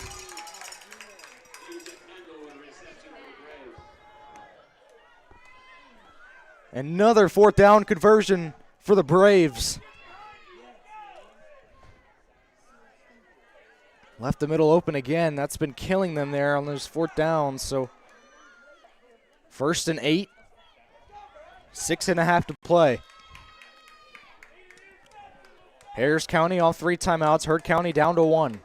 Another 4th down conversion for the Braves. Left the middle open again. That's been killing them there on those 4th downs. So 1st and 8. 6.5 to play. Harris County all 3 timeouts. Heard County down to 1.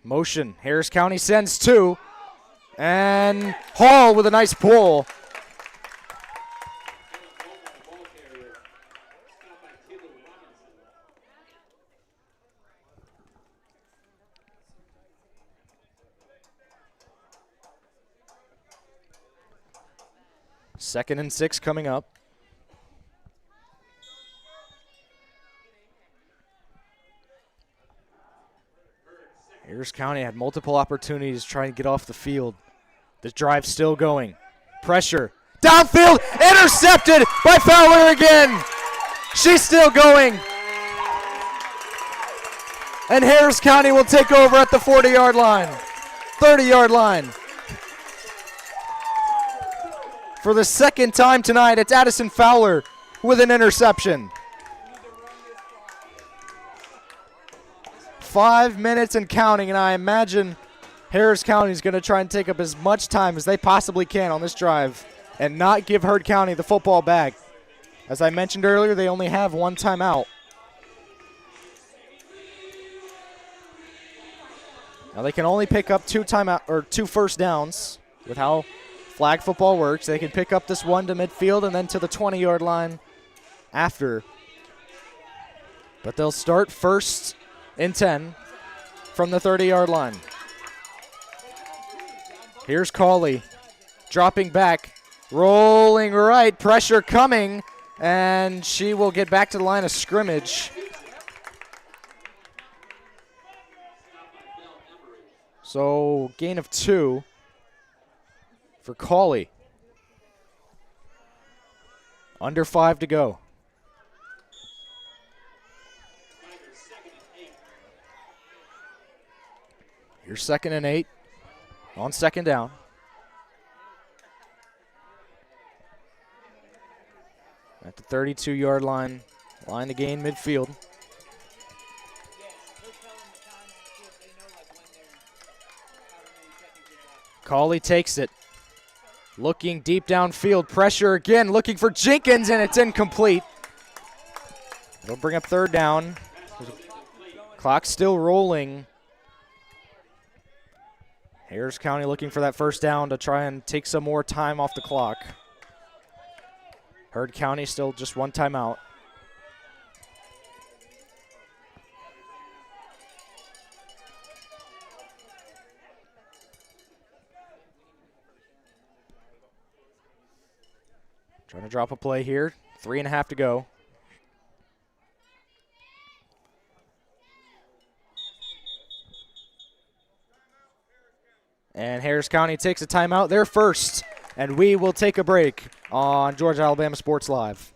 Motion. Harris County sends 2. And Hall with a nice pull. Second and 6 coming up. Harris County had multiple opportunities to try and get off the field. The drive still going. Pressure. Downfield. Intercepted by Fowler again. She's still going. And Harris County will take over at the 40-yard line. 30-yard line. For the second time tonight, it's Addison Fowler with an interception. 5 minutes and counting, and I imagine Harris County is going to try and take up as much time as they possibly can on this drive and not give Heard County the football back. As I mentioned earlier, they only have 1 timeout. Now they can only pick up 2 first downs with how flag football works. They can pick up this one to midfield and then to the 20-yard line after. But they'll start 1st and 10 from the 30-yard line. Here's Cawley dropping back, rolling right, pressure coming, and she will get back to the line of scrimmage. So gain of 2 for Cauley. Under 5 to go. Here's 2nd and 8 on 2nd down. At the 32-yard line, line to gain midfield. Cauley takes it. Looking deep downfield, pressure again, looking for Jenkins, and it's incomplete. It'll bring up 3rd down. Clock still rolling. Harris County looking for that 1st down to try and take some more time off the clock. Heard County still just 1 timeout. Trying to drop a play here. 3.5 to go. And Harris County takes a timeout, their first. And we will take a break on Georgia Alabama Sports Live.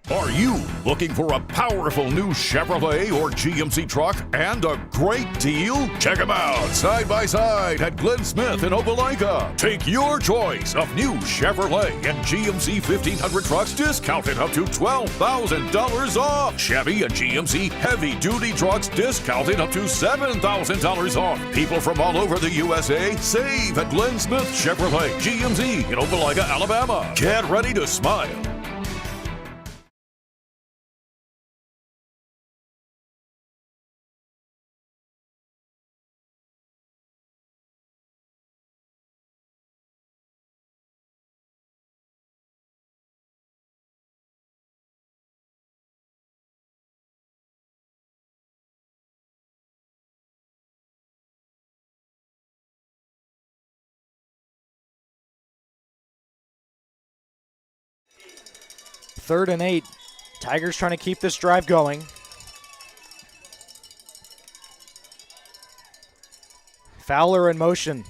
Are you looking for a powerful new Chevrolet or GMC truck and a great deal? Check them out side by side at Glenn Smith in Opelika. Take your choice of new Chevrolet and GMC 1500 trucks discounted up to $12,000 off. Chevy and GMC heavy-duty trucks discounted up to $7,000 off. People from all over the USA save at Glenn Smith Chevrolet GMC in Opelika, Alabama. Get ready to smile. Third and 8. Tigers trying to keep this drive going. Fowler in motion.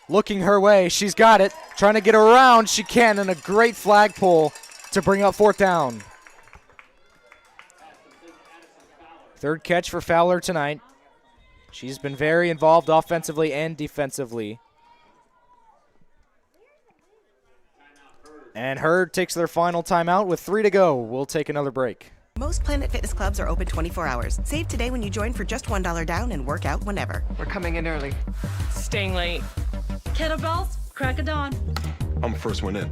Looking her way. She's got it. Trying to get around. She can, and a great flag pull to bring up 4th down. 3rd catch for Fowler tonight. She's been very involved offensively and defensively. And Hurd takes their final timeout with 3 to go. We'll take another break. Most Planet Fitness clubs are open 24 hours. Save today when you join for just $1 down and work out whenever. We're coming in early. Staying late. Kettlebells, crack of dawn. I'm the first one in.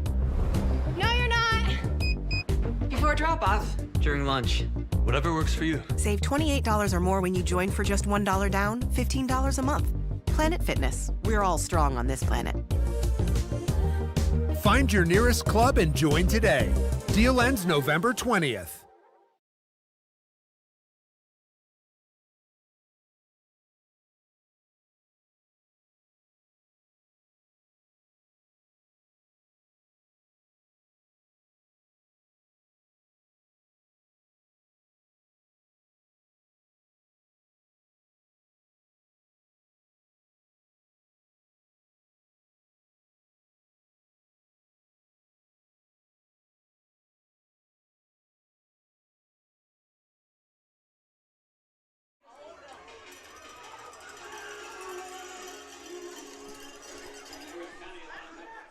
No, you're not. Before drop-off. During lunch. Whatever works for you. Save $28 or more when you join for just $1 down, $15 a month. Planet Fitness. We're all strong on this planet. Find your nearest club and join today. Deal ends November 20th.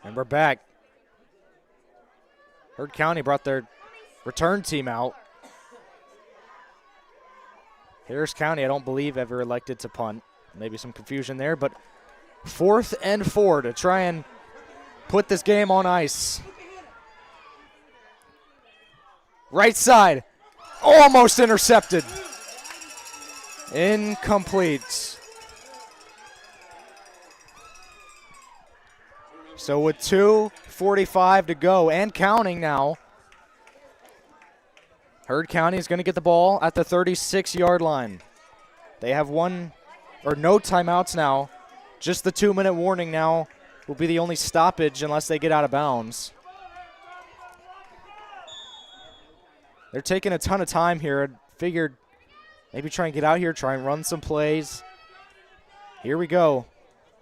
And we're back. Heard County brought their return team out. Harris County, I don't believe, ever elected to punt. Maybe some confusion there, but 4th and 4 to try and put this game on ice. Right side, almost intercepted. Incomplete. So with 2:45 to go and counting now, Heard County is going to get the ball at the 36-yard line. They have no timeouts now. Just the 2-minute warning now will be the only stoppage unless they get out of bounds. They're taking a ton of time here. I figured maybe try and get out here, try and run some plays. Here we go.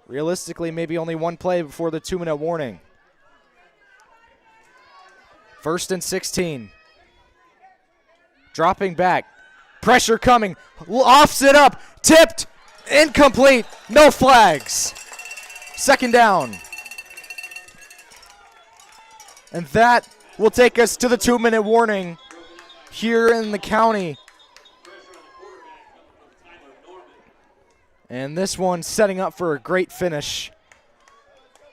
Realistically, maybe only one play before the 2-minute warning. 1st and 16. Dropping back. Pressure coming. Offs it up. Tipped. Incomplete. No flags. 2nd down. And that will take us to the 2-minute warning here in the county. And this one setting up for a great finish.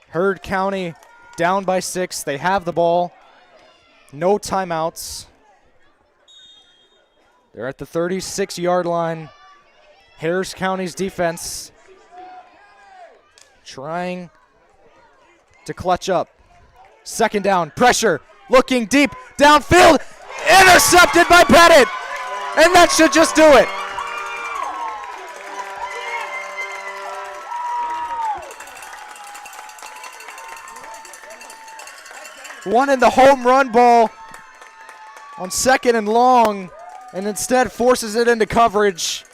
Heard County down by 6. They have the ball. No timeouts. They're at the 36-yard line. Harris County's defense trying to clutch up. 2nd down, pressure, looking deep, downfield, intercepted by Pettit, and that should just do it. Wanted the home run ball on 2nd and long, and instead forces it into coverage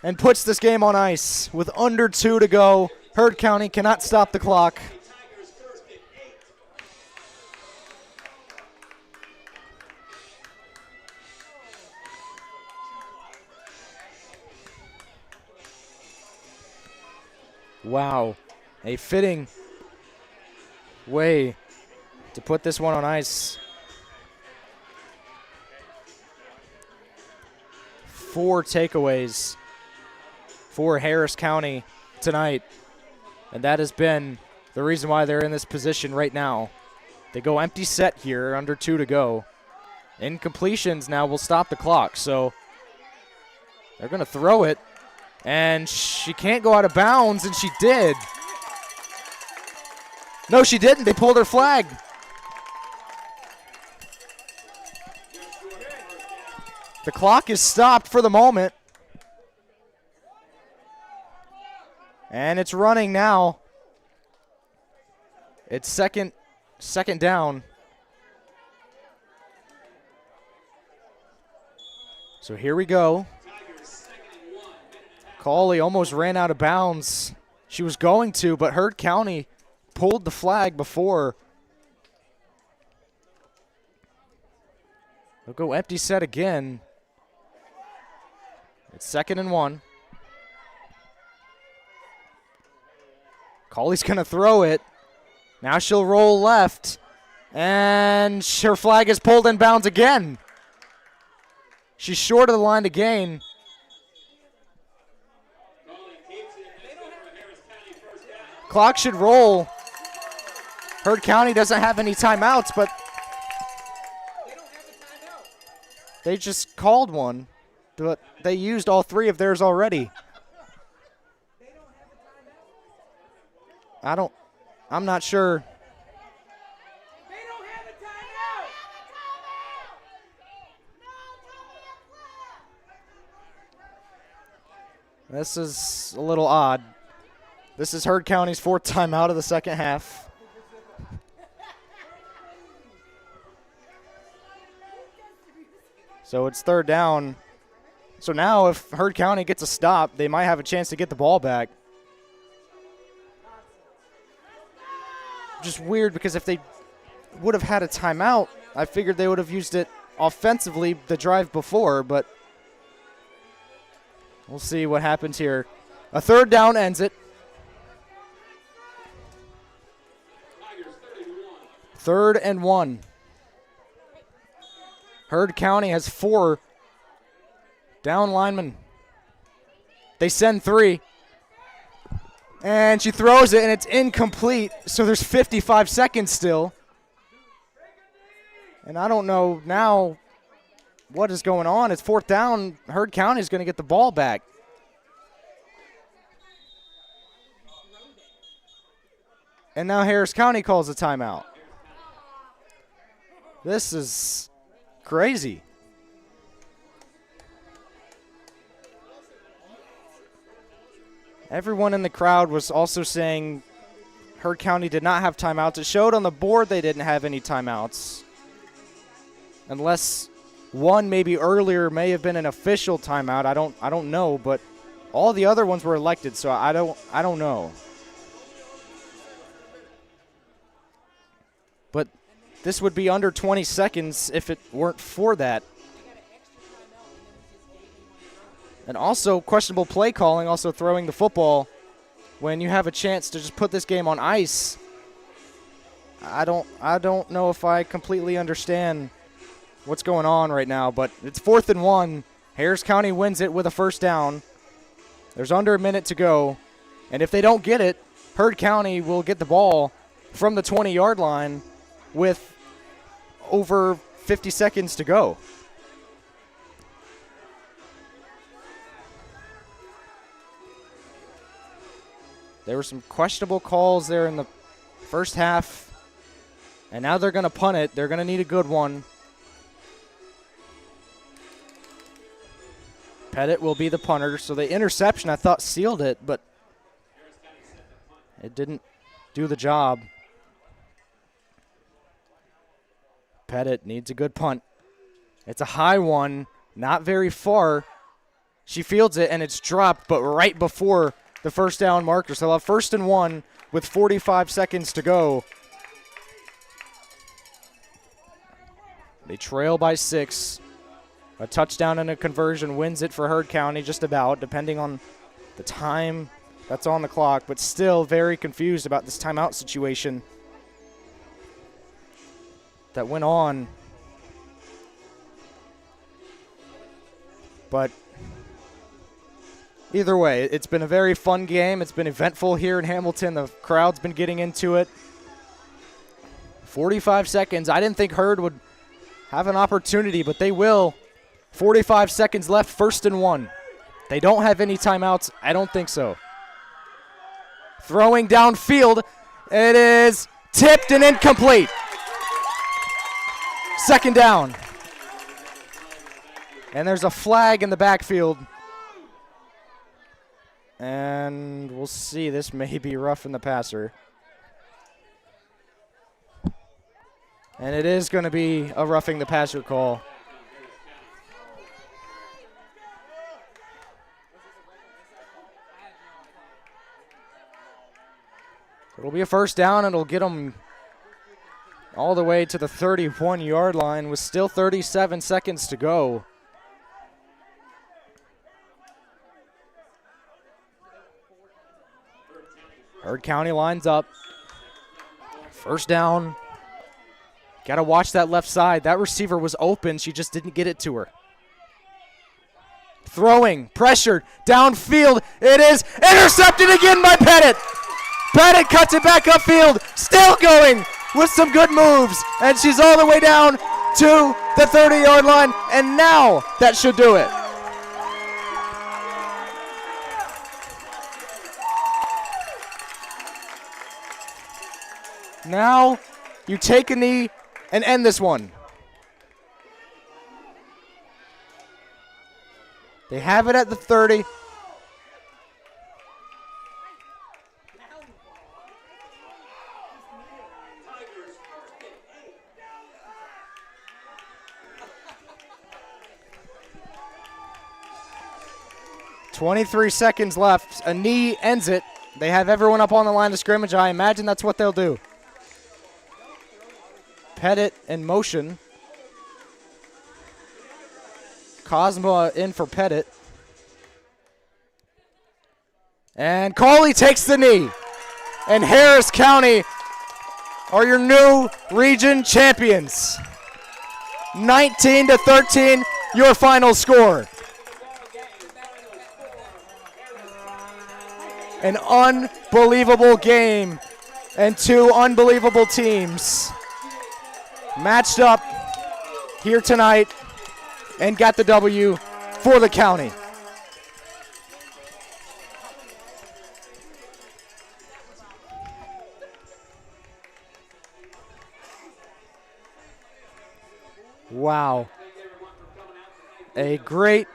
and puts this game on ice with under 2 to go. Heard County cannot stop the clock. Wow, a fitting way to put this one on ice. 4 takeaways for Harris County tonight, and that has been the reason why they're in this position right now. They go empty set here, under 2 to go. Incompletions now will stop the clock, so they're going to throw it, and she can't go out of bounds, and she did. No, she didn't. They pulled her flag. The clock is stopped for the moment. And it's running now. It's second down. So here we go. Cawley almost ran out of bounds. She was going to, but Heard County pulled the flag before. They'll go empty set again. It's 2nd and 1. Cawley's going to throw it. Now she'll roll left. And her flag is pulled in bounds again. She's short of the line to gain. Clock should roll. Heard County doesn't have any timeouts, but they just called one. But they used all 3 of theirs already. I'm not sure. This is a little odd. This is Heard County's 4th timeout of the second half. So it's 3rd down. So now if Heard County gets a stop, they might have a chance to get the ball back. Just weird, because if they would have had a timeout, I figured they would have used it offensively the drive before, but we'll see what happens here. A 3rd down ends it. 3rd and 1. Heard County has 4 down linemen. They send 3. And she throws it, and it's incomplete. So there's 55 seconds still. And I don't know now what is going on. It's 4th down. Heard County is going to get the ball back. And now Harris County calls a timeout. This is crazy. Everyone in the crowd was also saying Heard County did not have timeouts. It showed on the board they didn't have any timeouts. Unless one maybe earlier may have been an official timeout. I don't know, but All the other ones were elected, so I don't know. But this would be under 20 seconds if it weren't for that. And also questionable play calling, also throwing the football when you have a chance to just put this game on ice. I don't know if I completely understand what's going on right now, but it's 4th and 1. Harris County wins it with a first down. There's under a minute to go, and if they don't get it, Heard County will get the ball from the 20-yard line with over 50 seconds to go. There were some questionable calls there in the first half, and now they're going to punt it. They're going to need a good one. Pettit will be the punter, so the interception I thought sealed it, but it didn't do the job. Pettit needs a good punt. It's a high one, not very far. She fields it, and it's dropped, but right before the first down marker. So they'll have 1st and 1 with 45 seconds to go. They trail by 6. A touchdown and a conversion wins it for Heard County, just about, depending on the time that's on the clock, but still very confused about this timeout situation that went on. But either way, it's been a very fun game. It's been eventful here in Hamilton. The crowd's been getting into it. 45 seconds. I didn't think Heard would have an opportunity, but they will. 45 seconds left, 1st and 1. They don't have any timeouts. I don't think so. Throwing downfield. It is tipped and incomplete. 2nd down. And there's a flag in the backfield. And we'll see. This may be roughing the passer. And it is going to be a roughing the passer call. It'll be a first down, and it'll get them all the way to the 31-yard line with still 37 seconds to go. Heard County lines up. First down. Got to watch that left side. That receiver was open. She just didn't get it to her. Throwing, pressured, downfield. It is intercepted again by Pettit. Pettit cuts it back upfield. Still going with some good moves. And she's all the way down to the 30-yard line. And now that should do it. Now you take a knee and end this one. They have it at the 30. .23 seconds left. A knee ends it. They have everyone up on the line of scrimmage. I imagine that's what they'll do. Pettit in motion. Cosma in for Pettit. And Cawley takes the knee. And Harris County are your new region champions. 19-13, your final score. An unbelievable game and two unbelievable teams matched up here tonight and got the W for the county. Wow. A great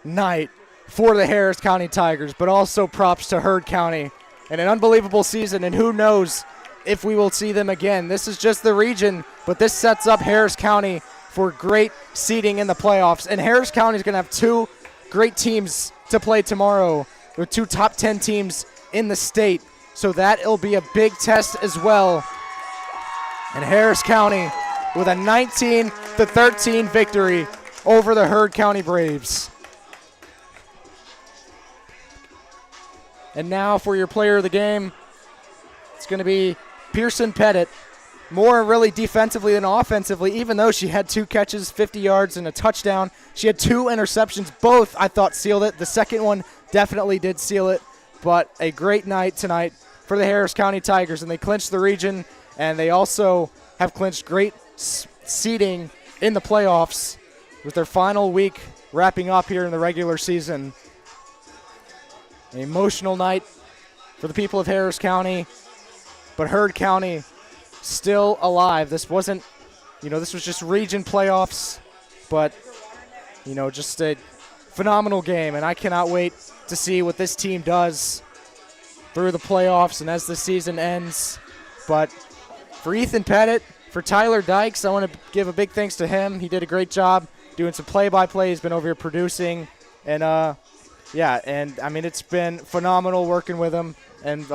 night for the Harris County Tigers, but also props to Heard County and an unbelievable season, and who knows if we will see them again. This is just the region, but this sets up Harris County for great seeding in the playoffs, and Harris County is going to have two great teams to play tomorrow. There are 2 top 10 teams in the state, so that'll be a big test as well. And Harris County with a 19-13 victory over the Heard County Braves. And now for your player of the game, it's going to be Pearson Pettit. More really defensively than offensively, even though she had 2 catches, 50 yards, and a touchdown. She had 2 interceptions. Both, I thought, sealed it. The second one definitely did seal it. But a great night tonight for the Harris County Tigers, and they clinched the region, and they also have clinched great seeding in the playoffs with their final week wrapping up here in the regular season. An emotional night for the people of Harris County, but Heard County still alive. This wasn't, this was just region playoffs, but, just a phenomenal game, and I cannot wait to see what this team does through the playoffs and as the season ends. But for Ethan Pettit, for Tyler Dykes, I want to give a big thanks to him. He did a great job doing some play-by-play. He's been over here producing, and it's been phenomenal working with him. And,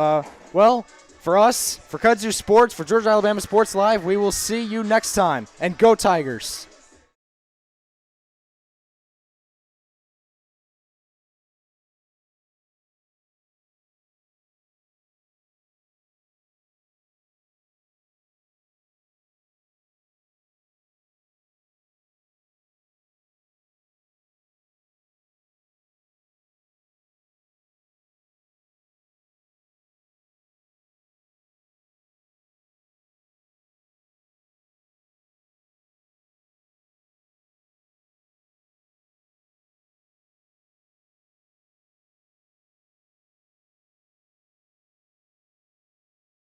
for us, for Kudzu Sports, for Georgia Alabama Sports Live, we will see you next time. And go Tigers!